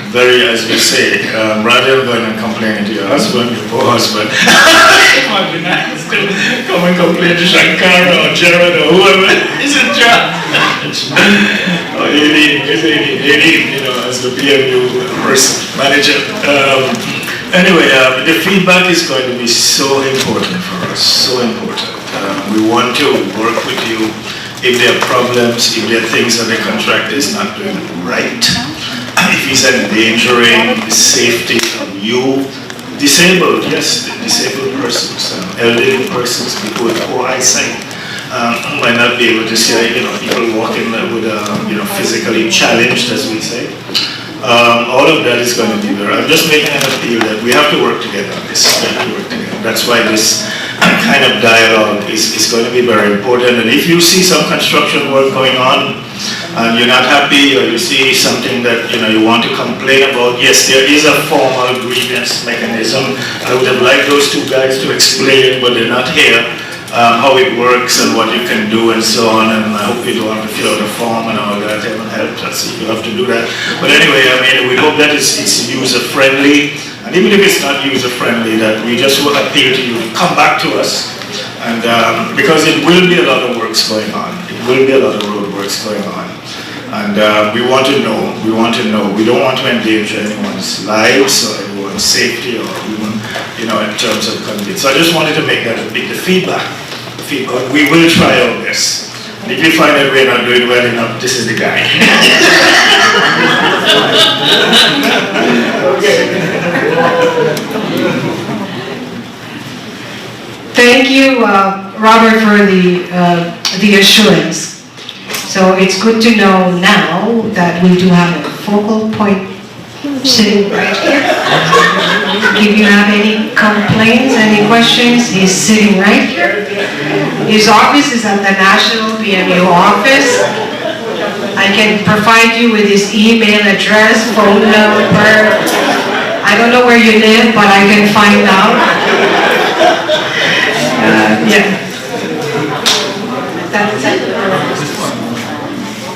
very, as you say, rather than going and complaining to your husband, your poor husband, it might be nice to come and complain to Shankar or Jared or whoever is in charge. Or Aileen, you know, as the PMU person, manager. Anyway, the feedback is going to be so important for us, so important. We want to work with you if there are problems, if there are things that the contractor is not doing right, if he's endangering the safety of you, disabled, yes, disabled persons, elderly persons, people with poor eyesight, might not be able to see, you know, people walking with, you know, physically challenged, as we say. All of that is going to be there. I'm just making an appeal that we have to work together on this. We have to work together. That's why this kind of dialogue is going to be very important. And if you see some construction work going on and you're not happy, or you see something that, you know, you want to complain about, yes, there is a formal grievance mechanism. I would have liked those two guys to explain, but they're not here. How it works and what you can do and so on, and I hope you don't have to fill out a form and all that. They haven't helped us if you have to do that. But anyway, I mean, we hope that it's user-friendly, and even if it's not user-friendly, that we just will appeal to you to come back to us, and because it will be a lot of works going on. It will be a lot of roadworks going on. And we want to know, we don't want to endanger anyone's lives or anyone's safety or even, in terms of convenience. So I just wanted to make that the feedback. We will try our best. And if you find that we're not doing well enough, this is the guy. Thank you, Robert, for the assurance. So it's good to know now that we do have a focal point sitting right here. If you have any complaints, any questions, he's sitting right here. His office is at the National PMU office. I can provide you with his email address, phone number. I don't know where you live, but I can find out. Yeah. That's it.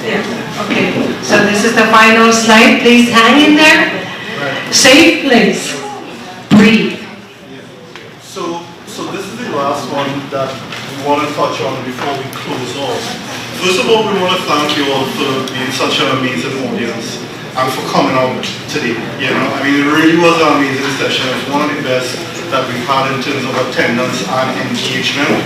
Yeah. Okay. So this is the final slide. Please hang in there. Safe place. Breathe. So this is the last one that we want to touch on before we close off. First of all, we want to thank you all for being such an amazing audience and for coming out today. It really was an amazing session. It's one of the best that we've had in terms of attendance and engagement.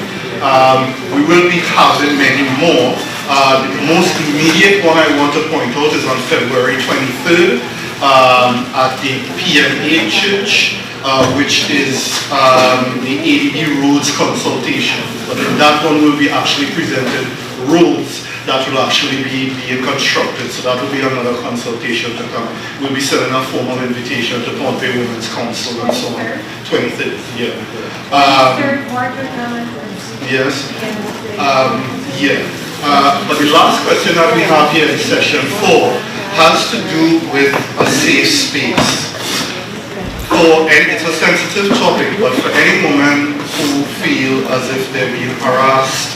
We will be having many more. The most immediate one I want to point out is on February 23rd at the PMA Church, which is the ADB roads consultation. But in that one will be actually presented roads that will actually be being constructed. So that will be another consultation to come. We'll be sending a formal invitation to Pohnpei Women's Council and so on. 23rd, yeah. Yes. But the last question that we have here in session 4 has to do with a safe space. It's a sensitive topic, but for any woman who feel as if they're being harassed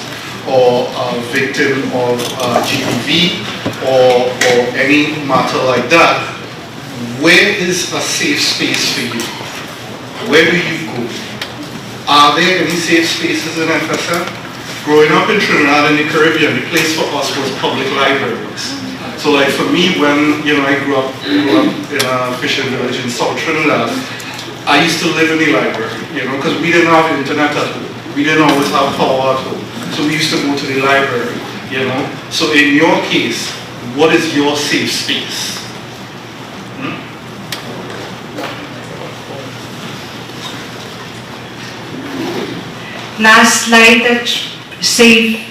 or a victim of GBV or any matter like that, where is a safe space for you? Where do you go? Are there any safe spaces in FSM? Growing up in Trinidad and the Caribbean, the place for us was public libraries. So like for me, when I grew up in a fishing village in South Trinidad, I used to live in the library, because we didn't have internet at home. We didn't always have power at home. So we used to go to the library, So in your case, what is your safe space? Last slide, that safe,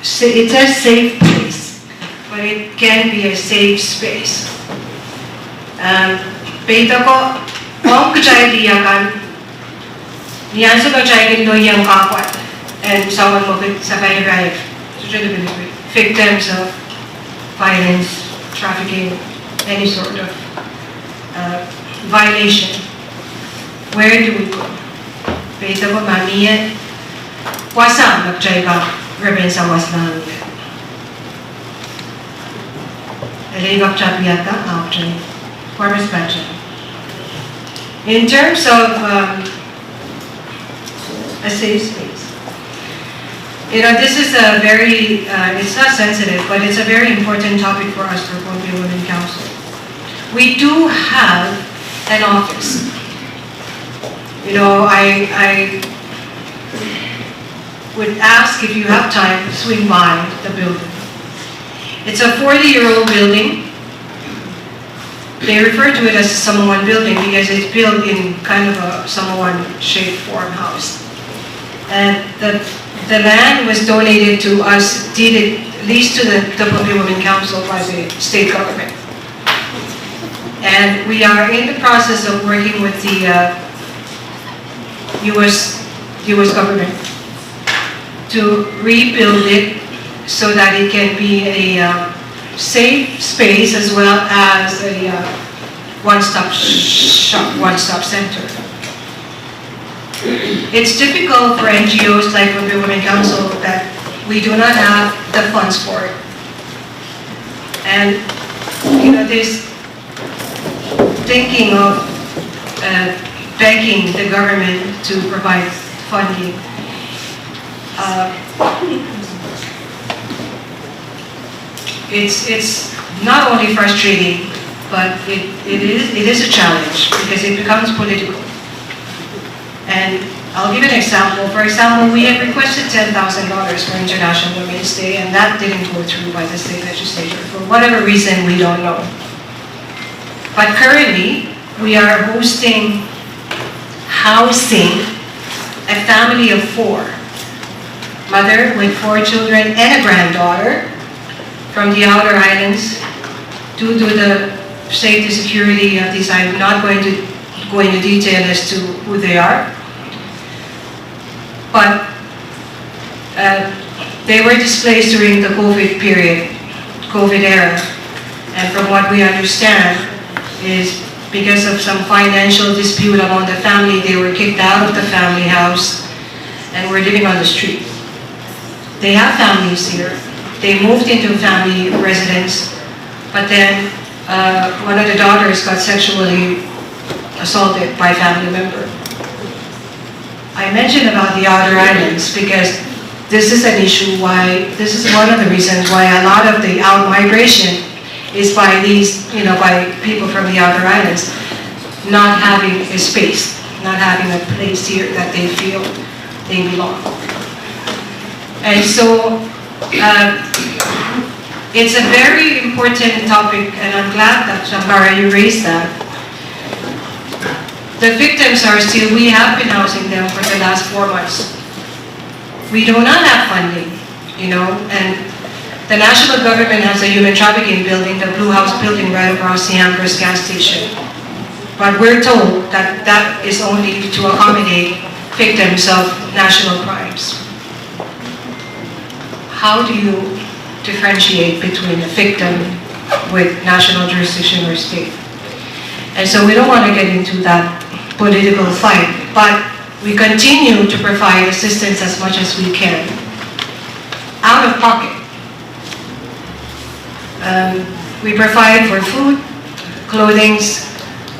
it's a safe place, but it can be a safe space. Peita ko, om kacay diyakan, niyan sa kacay kindo yang kakwat, and someone mo sa kaya victims of violence, trafficking, any sort of violation. Where do we go? Peita ko mamiyan, wasa nagchay ka, rebel sa waslang. Elegak chapiyata, actually, for respect. In terms of a safe space, this is a very, it's not sensitive, but it's a very important topic for us for Pohnpei Women Council. We do have an office. I would ask if you have time to swing by the building. It's a 40-year-old building. They refer to it as a Samoan building because it's built in kind of a Samoan-shaped farmhouse. And the land was donated to us, leased to the Pohnpei Women Council by the state government. And we are in the process of working with the U.S. government to rebuild it so that it can be a safe space as well as a one-stop shop, one-stop center. It's typical for NGOs like the Women Council that we do not have the funds for it. And this thinking of begging the government to provide funding it's not only frustrating, but it is a challenge because it becomes political. And I'll give an example. For example, we had requested $10,000 for International Women's Day, and that didn't go through by the state legislature. For whatever reason, we don't know. But currently, we are housing a family of 4. Mother with 4 children and a granddaughter from the outer islands. Due to the safety security of these, I'm not going to go into detail as to who they are. But they were displaced during the COVID era. And from what we understand is because of some financial dispute among the family, they were kicked out of the family house and were living on the street. They have families here. They moved into family residence, but then one of the daughters got sexually assaulted by a family member. I mentioned about the outer islands because this is an issue this is one of the reasons why a lot of the out-migration is by by people from the outer islands not having a space, not having a place here that they feel they belong. And so it's a very important topic, and I'm glad that, Shankara, you raised that. The victims are still, we have been housing them for the last 4 months. We do not have funding, and the national government has a human trafficking building, the Blue House building right across the Amherst gas station. But we're told that that is only to accommodate victims of national crimes. How do you differentiate between a victim with national jurisdiction or state? And so we don't want to get into that political fight, but we continue to provide assistance as much as we can. Out of pocket. We provide for food, clothing,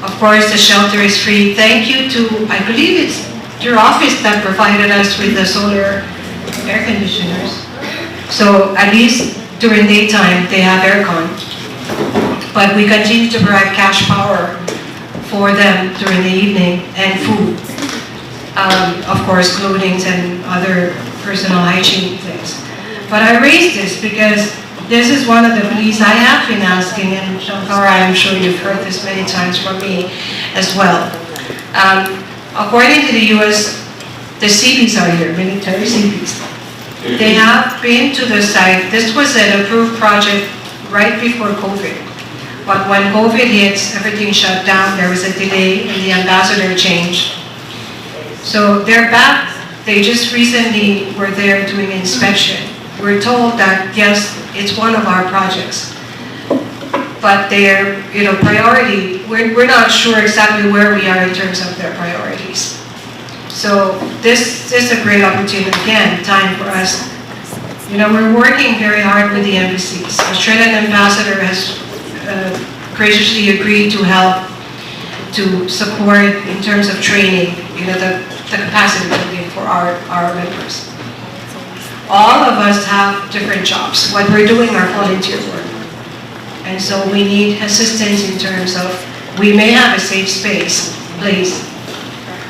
of course the shelter is free. Thank you to, I believe it's your office that provided us with the solar air conditioners. So at least during daytime they have aircon. But we continue to provide cash power for them during the evening and food. Of course, clothing and other personal hygiene things. But I raised this because this is one of the pleas I have been asking, and Shankara, I'm sure you've heard this many times from me as well. According to the US, the CPs are here, military CPs. They have been to the site. This was an approved project right before COVID. But when COVID hits, everything shut down. There was a delay and the ambassador changed. So they're back. They just recently were there doing inspection. We're told that, yes, it's one of our projects. But their priority, we're not sure exactly where we are in terms of their priorities. So this is a great opportunity, again, time for us. We're working very hard with the embassies. Australian ambassador has graciously agreed to help to support in terms of training, the capacity building for our members. All of us have different jobs. What we're doing are volunteer work. And so we need assistance in terms of, we may have a safe place,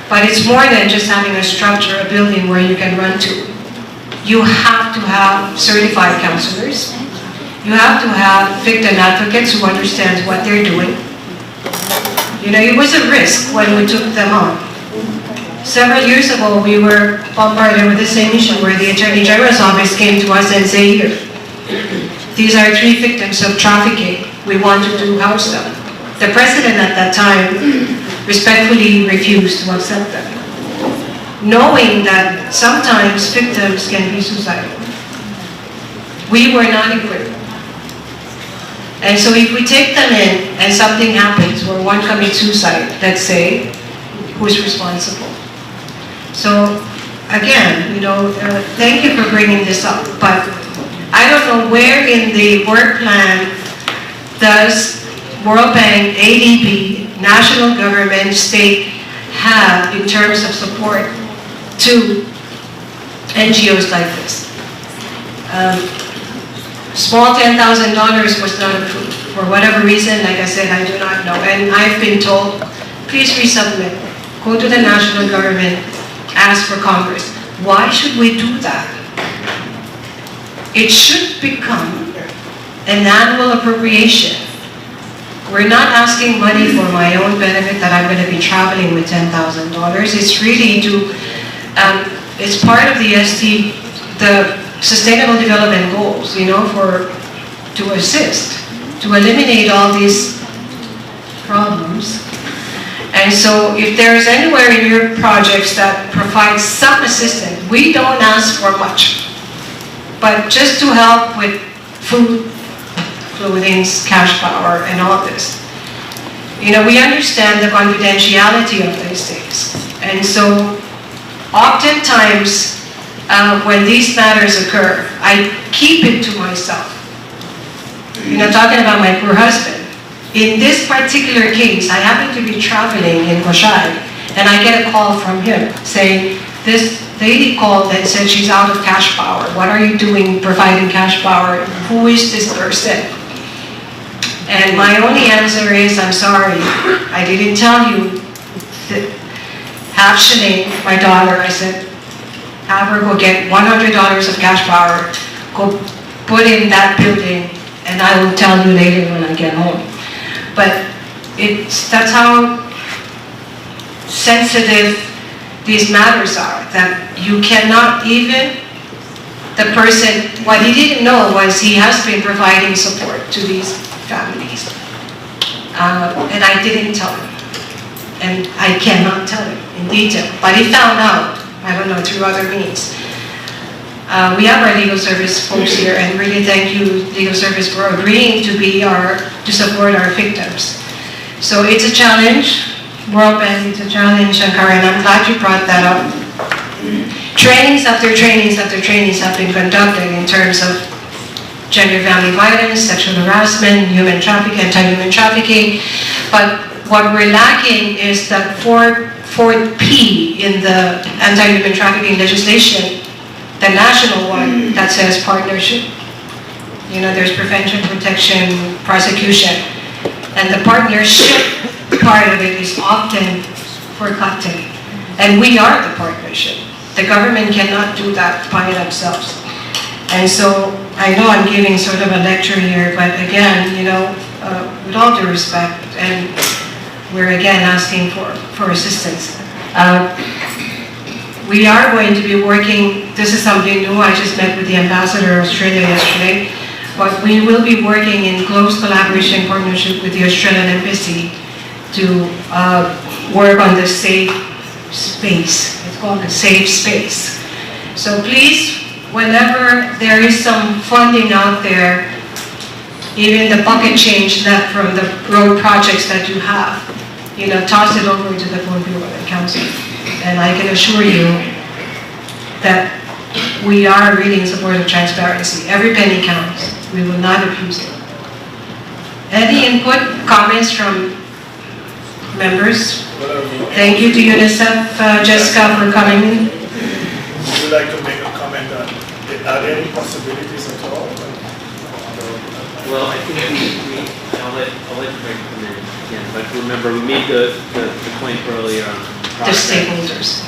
but it's more than just having a structure, a building where you can run to. You have to have certified counselors. You have to have victim advocates who understand what they're doing. It was a risk when we took them on. Several years ago, we were bombarded with the same issue where the Attorney General's office came to us and said, here, these are 3 victims of trafficking. We want you to house them. The president at that time respectfully refused to accept them, knowing that sometimes victims can be suicidal. We were not equipped. And so if we take them in and something happens where one commits suicide, let's say, who's responsible? So again, thank you for bringing this up, but I don't know where in the work plan does World Bank, ADB, national government, state have in terms of support to NGOs like this. small $10,000 was not approved. For whatever reason, like I said, I do not know. And I've been told, please resubmit. Go to the national government, ask for Congress. Why should we do that? It should become an annual appropriation. We're not asking money for my own benefit that I'm going to be traveling with $10,000. It's really it's part of the the Sustainable Development Goals, to assist, to eliminate all these problems. And so if there's anywhere in your projects that provides some assistance, we don't ask for much, but just to help with food, clothing, cash power, and all this. We understand the confidentiality of these things. And so oftentimes when these matters occur, I keep it to myself. Talking about my poor husband. In this particular case, I happen to be traveling in Koshai, and I get a call from him saying, this lady called and said she's out of cash power. What are you doing providing cash power? Who is this person? And my only answer is, I'm sorry, I didn't tell you. Have Shanae, my daughter, I said, have her go get $100 of cash power, go put in that building, and I will tell you later when I get home. But that's how sensitive these matters are, that you cannot even, the person, what he didn't know was he has been providing support to these families. And I didn't tell him. And I cannot tell him in detail. But he found out, I don't know, through other means. We have our legal service folks here, and really thank you, legal service, for agreeing to support our victims. So it's a challenge, World Bank, it's a challenge, Shankar, and I'm glad you brought that up. Trainings after trainings after trainings have been conducted in terms of gender family violence, sexual harassment, human trafficking, anti-human trafficking. But what we're lacking is that fourth P in the anti-human trafficking legislation, the national one that says partnership. There's prevention, protection, prosecution. And the partnership part of it is often forgotten. And we are the partnership. The government cannot do that by themselves. And so I know I'm giving sort of a lecture here, but again, with all due respect, and we're again asking for assistance. We are going to be working, this is something new, I just met with the ambassador of Australia yesterday, but we will be working in close collaboration partnership with the Australian Embassy to work on the safe space. It's called the safe space. So please, whenever there is some funding out there, even the bucket change left from the road projects that you have, toss it over to the Pohnpei Women Council. And I can assure you that we are really in support of transparency. Every penny counts. We will not abuse it. Any input, comments from members? Thank you to UNICEF, Jessica, for coming in. Would you like to make a comment on, are there any possibilities at all? Well, I think I'll let Greg come in again, but remember, we made the point earlier on the stakeholders.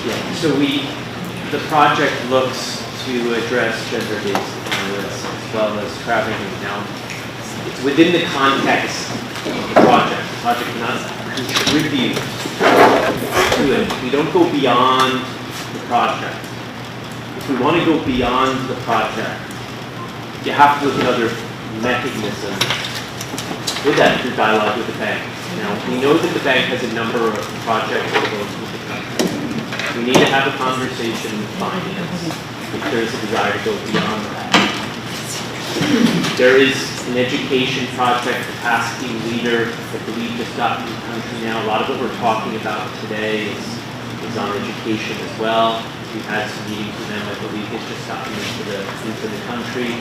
Yeah, so the project looks to address gender-based violence as well as trafficking. Now, it's within the context of the project. The project cannot contribute to it. We don't go beyond the project. If we want to go beyond the project, you have to look at other mechanisms with that through dialogue with the bank. Now, we know that the bank has a number of projects that go with the country. We need to have a conversation with finance if there's a desire to go beyond that. There is an education project, capacity leader, I believe just got in the country now. A lot of what we're talking about today is on education as well. We've had some meetings with them, I believe it's just gotten into the country.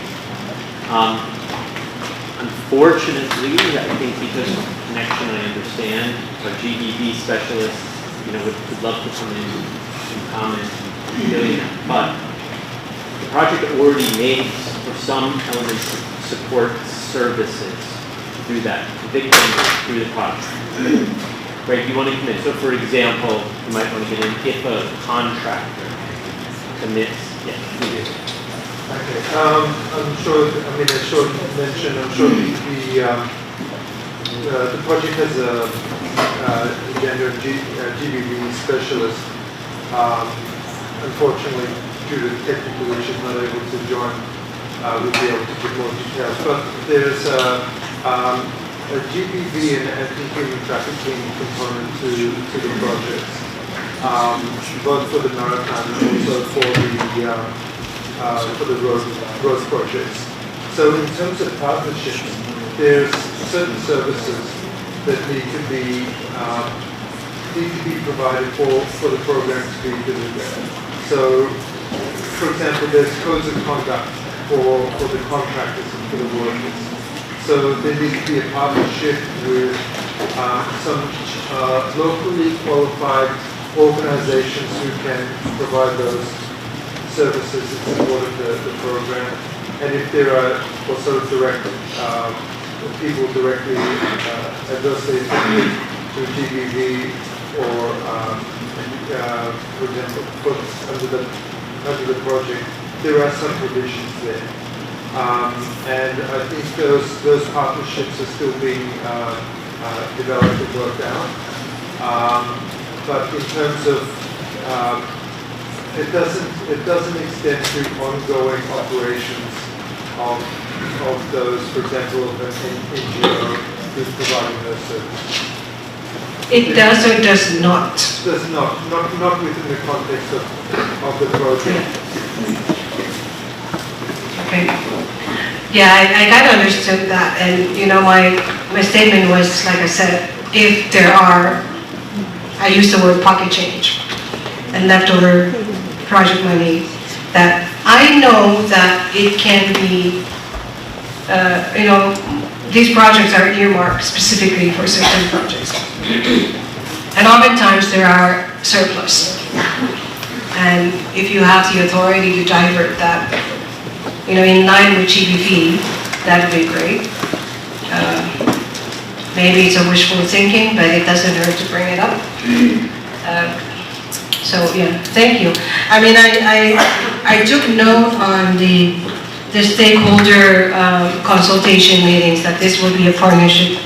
Unfortunately, I think because of connection, I understand, our GDB specialists, would love to come in and comment and doing that. But the project already makes for some elements of support services through that victim through the project. Right, you want to commit. So for example, you might want to get in if a contractor commits. Yeah. Okay. I'm sure. I mean, as Sean mentioned, I'm sure the project has a gender GBV specialist. Unfortunately, due to technical issues, not able to join. We'll be able to give more details. But there's a GBV and anti-human trafficking component to the project, both for the maritime and also for the road projects. So in terms of partnerships, there's certain services that need to be provided for the program to be delivered. So, for example, there's codes of conduct for the contractors and for the workers. So there needs to be a partnership with some locally qualified organizations who can provide those services in support of the program. And if there are also direct people directly adversely affected through GBV or, for example, under the project, there are some provisions there. And I think those partnerships are still being developed and worked out. But in terms of it doesn't extend to ongoing operations of those, for example, of an NGO who's providing those services. It does or does not? Does not within the context of the project. Okay. Yeah, I kind of understood that, and you know, my statement was, like I said, if there are, I used the word pocket change and leftover project money, that I know that it can be, you know, these projects are earmarked specifically for certain projects. And oftentimes there are surplus. And if you have the authority to divert that, you know, in line with GBV, that would be great. Maybe it's a wishful thinking, but it doesn't hurt to bring it up. So yeah, thank you. I mean, I took note on the stakeholder consultation meetings that this will be a partnership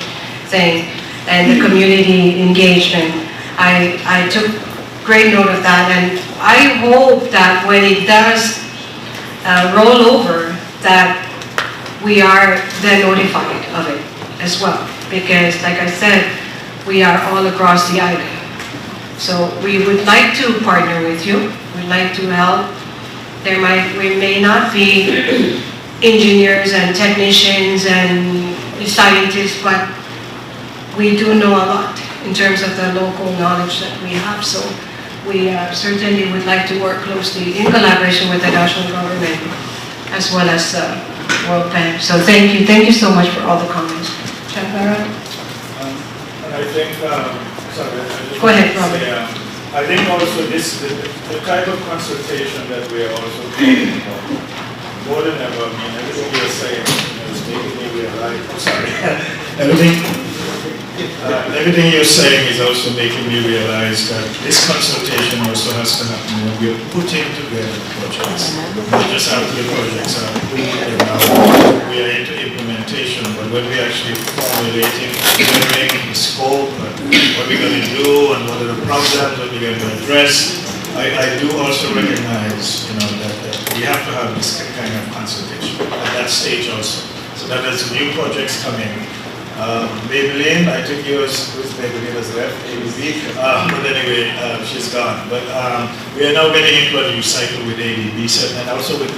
thing, and the community engagement. I took great note of that, and I hope that when it does roll over, that we are then notified of it as well, because like I said, we are all across the island. So we would like to partner with you. We'd like to help. We may not be engineers and technicians and scientists, but we do know a lot in terms of the local knowledge that we have. So we certainly would like to work closely in collaboration with the national government as well as World Bank. So thank you so much for all the comments. Chapara? And I think, go ahead, Robert. I think also the type of consultation that we are also talking about, more than ever, I mean, everything you're saying is making me realize, I'm sorry, everything you're saying is also making me realize that this consultation also has to happen when we're putting together projects. Not just after the projects are approved and now we are into implementation, but when we're actually formulating, clearing the scope and what we're going to do and what are the problems that we're going to address, I do also recognize, you know, that we have to have this kind of consultation at that stage also. So that as new projects come in, Maybelline, I think yours, Maybelline has left, ABB, but anyway, she's gone. But we are now getting into a new cycle with ABB and also with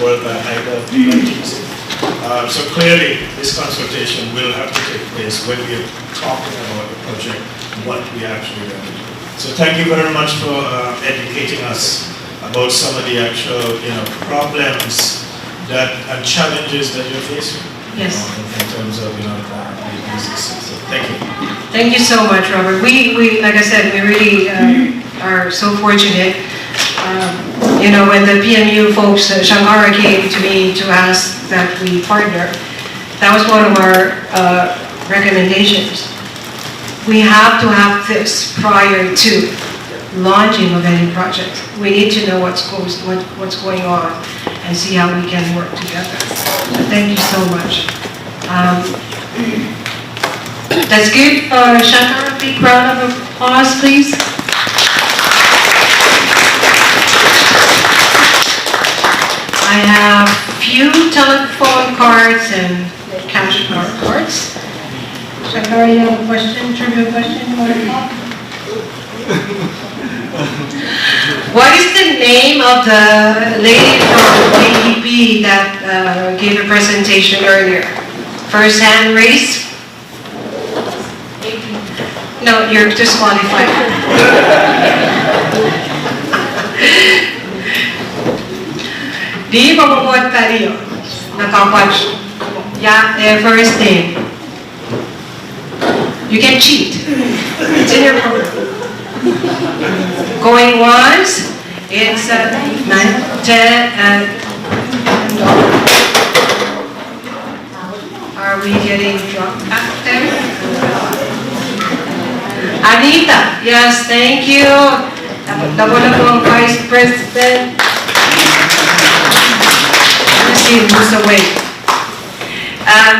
World Bank. So clearly, this consultation will have to take place when we are talking about the project, what we actually are doing. So thank you very much for educating us about some of the actual, you know, problems and challenges that you're facing. Yes. In terms of, you know, businesses. So thank you. Thank you so much, Robert. We like I said, we really are so fortunate. You know, when the PMU folks, Shankara came to me to ask that we partner, that was one of our recommendations. We have to have this prior to launching of any project. We need to know what's going on and see how we can work together. So thank you so much. Let's give Shankar a big round of applause, please. I have few telephone cards and cash cards. Shankar, you have a question, trivia question you want to talk? What is the name of the lady from AEP that gave a presentation earlier? First hand raised? No, you're disqualified. Di mabubuhat tayo. Nakapatch. Yeah, their first name. You can cheat. It's in your program. Going once, it's 9, 10, Are we getting drunk back there? Anita, yes, thank you. Double ang Vice President. Let's see who's awake.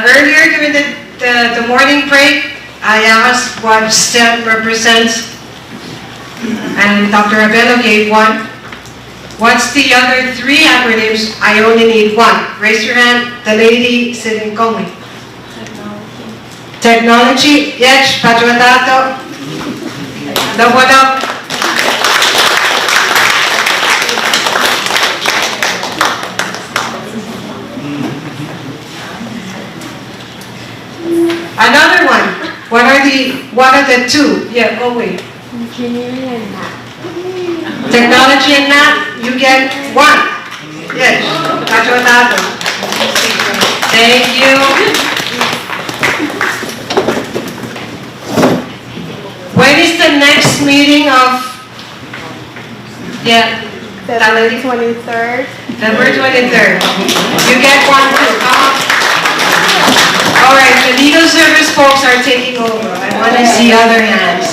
Earlier during the morning break, I asked what STEM represents, and Dr. Abello gave one. What's the other three acronyms? I only need one. Raise your hand. The lady sitting calmly. Technology. Yes, Patriatato. Double up. Another one. What are the two? Yeah, oh wait. Engineering and math. Technology and math, you get one. Yes, Patriatato. Thank you. When is the next meeting of, February 23rd. February 23rd. You get one too. All right, the legal service folks are taking over. I want to see other hands.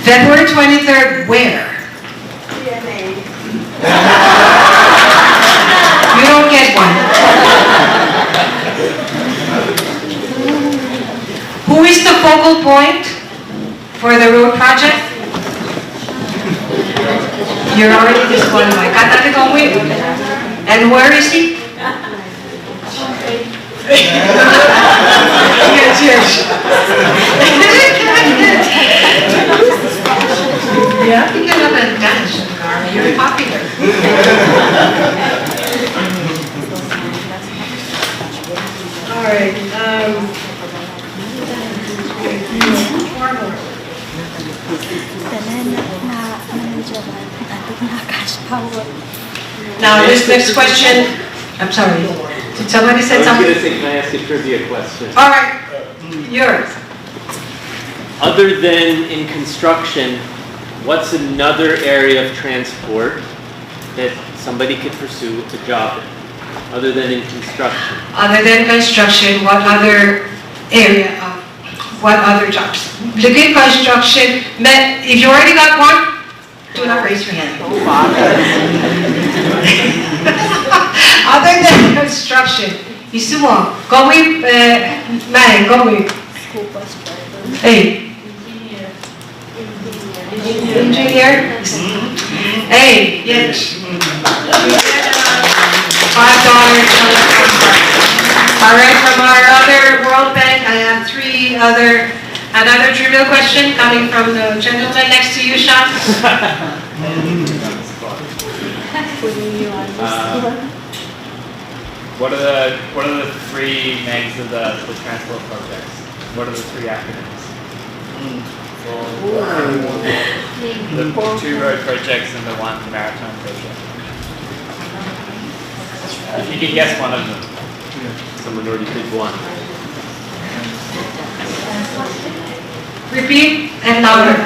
February 23rd, where? You don't get one. Who is the focal point for the road project? You're already disqualified. Katate Kongwe. And where is he? Yes. Yeah, you can have a dance, Shankar. You're popular. All right. Now, this next question, I'm sorry. Did somebody say something? I was going to say, can I ask a trivia question? All right, yours. Other than in construction, what's another area of transport that somebody could pursue a job in, other than in construction? Other than construction, what other area of, what other jobs? Look at construction, if you already got one, do not raise your hand. Other than construction, Isumo, go with, May, go with. Hey. Engineer? Hey, yes. $5. All right, from our other World Bank, I have another trivial question coming from the gentleman next to you, Sean. What are the three names of the transport projects? What are the three acronyms? The two road projects and the one maritime project. If you can guess one of them. Someone already picked one. Repeat and louder.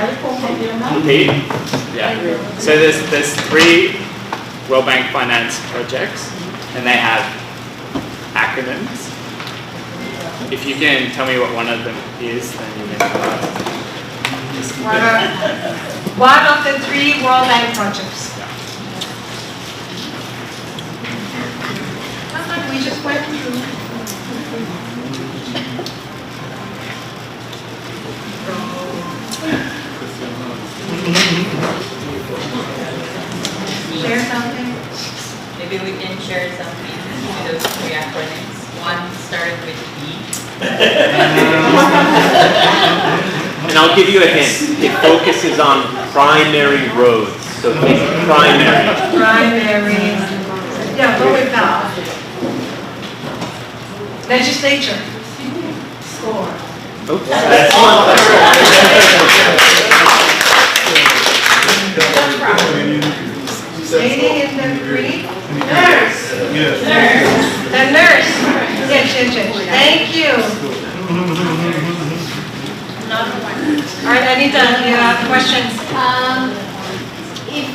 Repeat? Yeah. So there's 3 World Bank finance projects, and they have acronyms. If you can tell me what one of them is, then you can One of the 3 World Bank projects. We just went through. Share something? Maybe we can share something with those 3 acronyms. One started with B. And I'll give you a hint. It focuses on primary roads. So think primary. Primary. Yeah, go with that. Legislature. Score. Oops. That's Lady in the green? Nurse. Yes. Nurse. The nurse. Yes. Thank you. All right, Anita, you have questions? If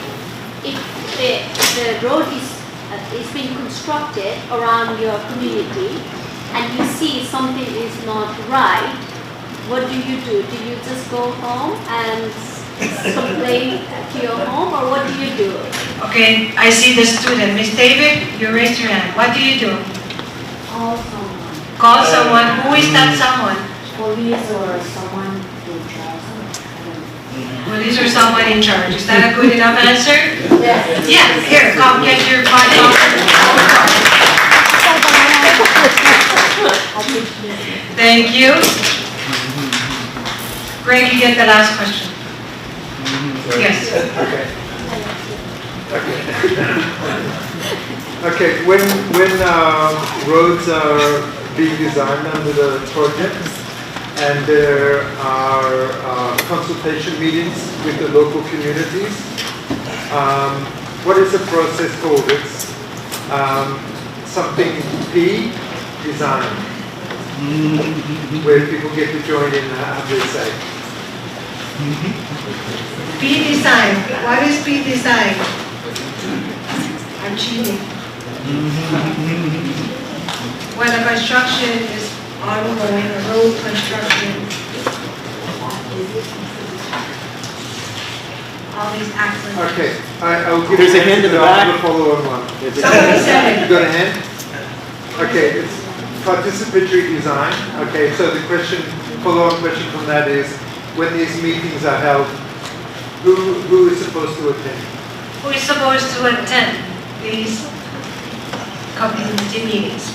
the road is being constructed around your community and you see something is not right, what do? Do you just go home and complain to your home, or what do you do? Okay, I see the student. Miss David, you raised your hand. What do you do? Call someone. Call someone. Who is that someone? Police or someone in charge. Police or someone in charge. Is that a good enough answer? Yes. Yeah, here, come get your $5. Thank you. Greg, you get the last question. Yes. Okay, when roads are being designed under the project and there are consultation meetings with the local communities, what is the process called? It's something P, design, where people get to join in and have their say. P design. What is P design? I'm cheating. When the construction is ongoing, a road construction, all these acronyms. Okay, I'll give There's you a hand in the back. the follow-on one. Somebody said it. You got a hand? Okay, it's participatory design. Okay, so the follow-on question from that is, when these meetings are held, who is supposed to attend? Who is supposed to attend these community meetings?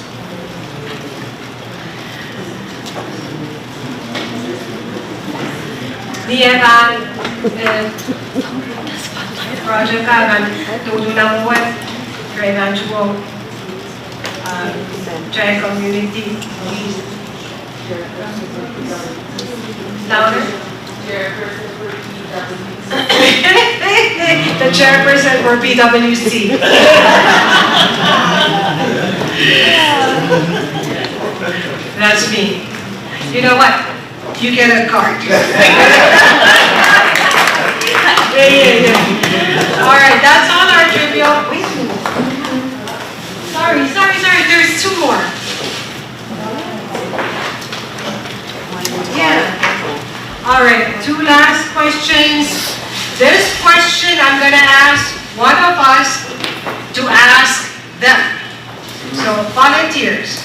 Niyakan project akan tunang buat gradual Jai community. Louder. The chairperson for PwC. That's me. You know what? You get a card. Yeah. All right, that's all our trivia. Wait. Sorry. There's 2 more. Yeah. All right, 2 last questions. This question I'm going to ask one of us to ask them. So, volunteers.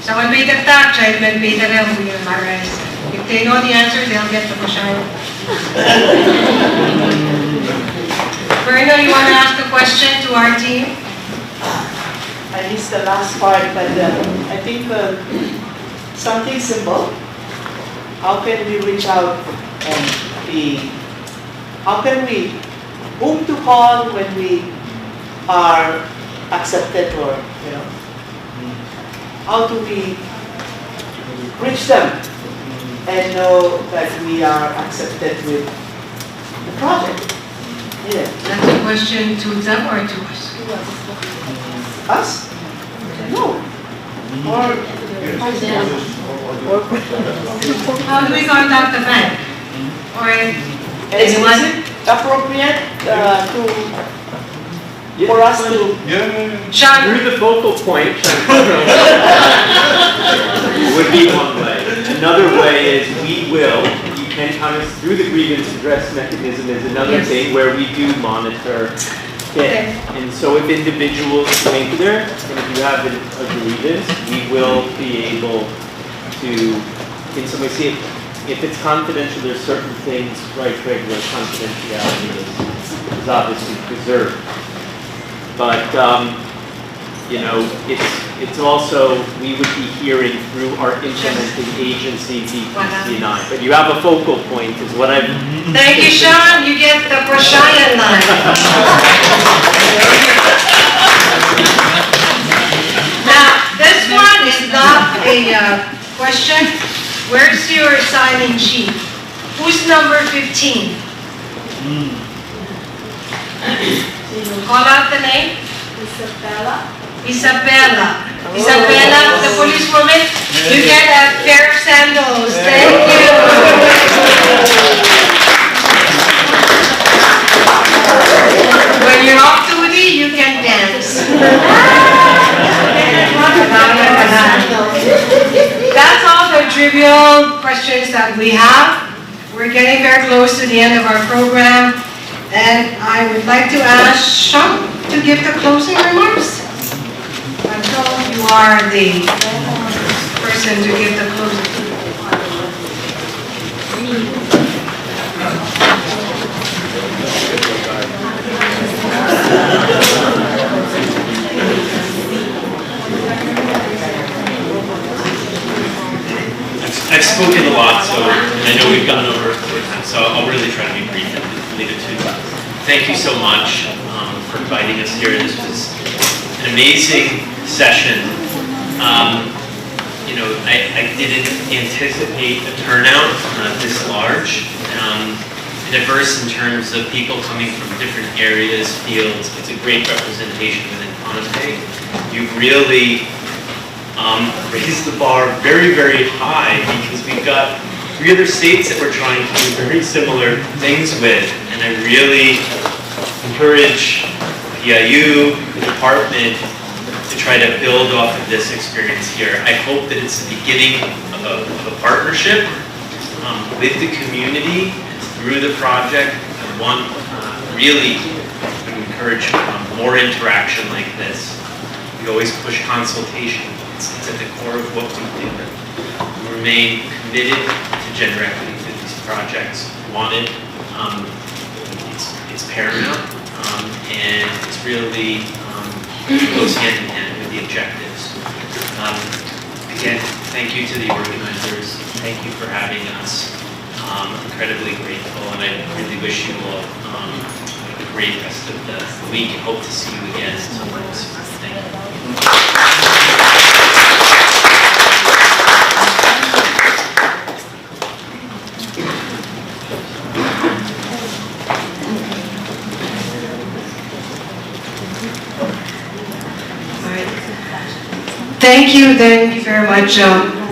Someone made the fact, child made the memorize. If they know the answer, they'll get the kushara. Verno, you want to ask a question to our team? I missed the last part, but I think something simple. How can we reach out and whom to call when we are accepted, or, how do we reach them and know that we are accepted with the project? Yeah. That's a question to them or to us? Us? No. Or how do we contact the bank? Or Is anyone? it appropriate for us to? Sean? Through the focal point would be one way. Another way is you can kind of, through the grievance redress mechanism is another thing where we do monitor it. And so if individuals think there, and if you have a grievance, we will be able to, in some way, see if it's confidential, there's certain things, right, regular confidentiality is obviously preserved. But, you know, it's also, we would be hearing through our implementing agency, TC&I. But you have a focal point, is what I've... Thank you, Sean. You get the Prashayan line. Now, this one is not a question. Where's your signing sheet? Who's number 15? Call out the name. Isabella. Isabella. Isabella, the policewoman. You get a pair of sandals. Thank you. When you're off duty, you can dance. That's all the trivial questions that we have. We're getting very close to the end of our program. And I would like to ask Sean to give the closing remarks. I'm told you are the person to give the closing. I've spoken a lot, so I know we've gone over time, so I'll really try to be brief and leave it to you. Thank you so much for inviting us here. This was an amazing session. You know, I didn't anticipate a turnout this large. Diverse in terms of people coming from different areas, fields. It's a great representation within Pohnpei. You've really raised the bar very, very high because we've got 3 other states that we're trying to do very similar things with. And I really encourage PIU, the department, to try to build off of this experience here. I hope that it's the beginning of a partnership with the community through the project. I want really to encourage more interaction like this. We always push consultation. It's at the core of what we do. We remain committed to gender equity through these projects. Want it. It's paramount, and it's really goes hand in hand with the objectives. Again, thank you to the organizers. Thank you for having us. Incredibly grateful, and I really wish you all a great rest of the week. Hope to see you again sometime soon. Thank you. Thank you very much,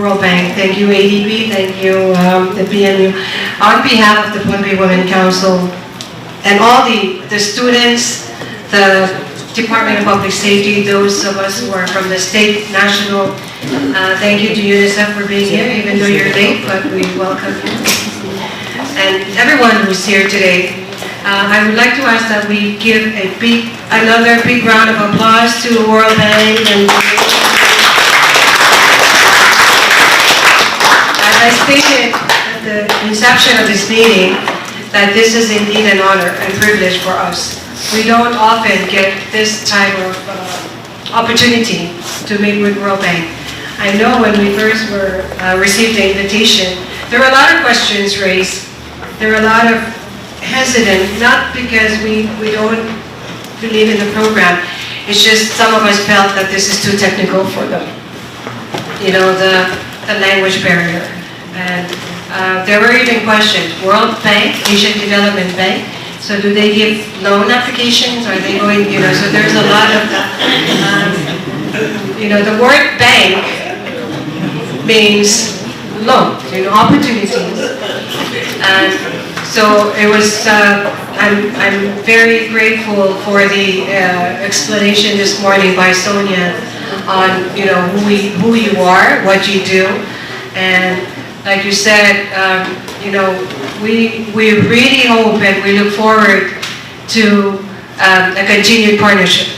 World Bank. Thank you, ADB. Thank you, the PMU. On behalf of the Pohnpei Women Council and all the students, the Department of Public Safety, those of us who are from the state, national, thank you to UNICEF for being here, even though you're late, but we welcome you. And everyone who's here today. I would like to ask that we give another big round of applause to the World Bank. And as I stated at the inception of this meeting, that this is indeed an honor and privilege for us. We don't often get this type of opportunity to meet with World Bank. I know when we first received the invitation, there were a lot of questions raised. There were a lot of hesitant, not because we don't believe in the program. It's just some of us felt that this is too technical for them. You know, the language barrier. And there were even questions. World Bank, Asian Development Bank, so do they give loan applications? Are they going, you know, so there's a lot of, you know, the word bank means loan. opportunities. And so it was, I'm very grateful for the explanation this morning by Sonia on, who you are, what you do. And like you said, we really hope and we look forward to a continued partnership.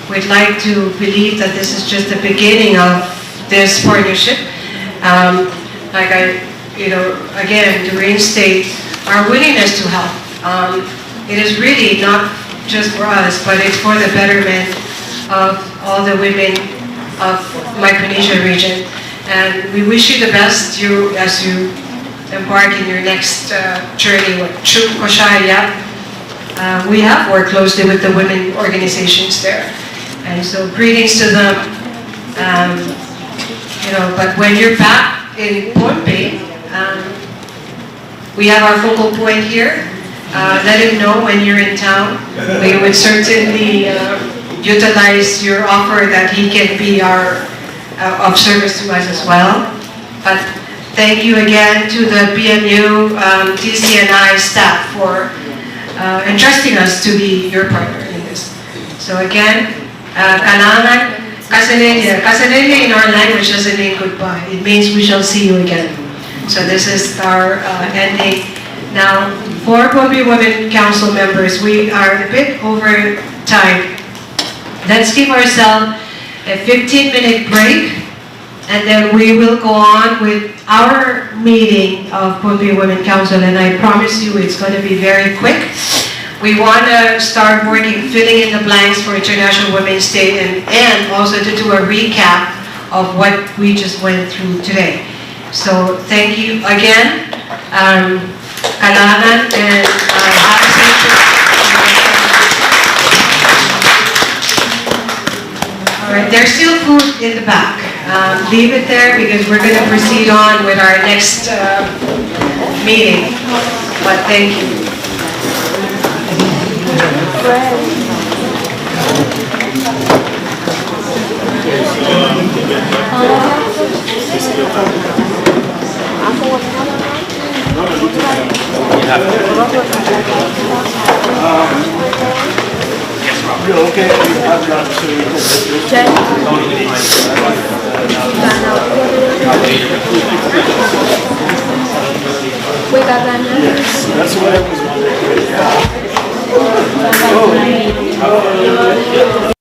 We'd like to believe that this is just the beginning of this partnership. Again, to reinstate our willingness to help. It is really not just for us, but it's for the betterment of all the women of Micronesia region. And we wish you the best as you embark in your next journey with Chuk Koshaya. We have worked closely with the women organizations there. And so greetings to them. But when you're back in Pohnpei, we have our focal point here. Let him know when you're in town. We would certainly utilize your offer that he can be of service to us as well. But thank you again to the BMU TC&I staff for entrusting us to be your partner in this. So again, kailangan kasalelia in our language doesn't mean goodbye. It means we shall see you again. So this is our ending. Now, for Pohnpei Women Council members, we are a bit over time. Let's give ourselves a 15-minute break, and then we will go on with our meeting of Pohnpei Women Council, and I promise you it's going to be very quick. We want to start working, filling in the blanks for International Women's Day, and also to do a recap of what we just went through today. So thank you again, Kalahan, and have a safe trip. All right, there's still food in the back. Leave it there because we're going to proceed on with our next meeting. But thank you. Okay, I've got that's what I was wondering.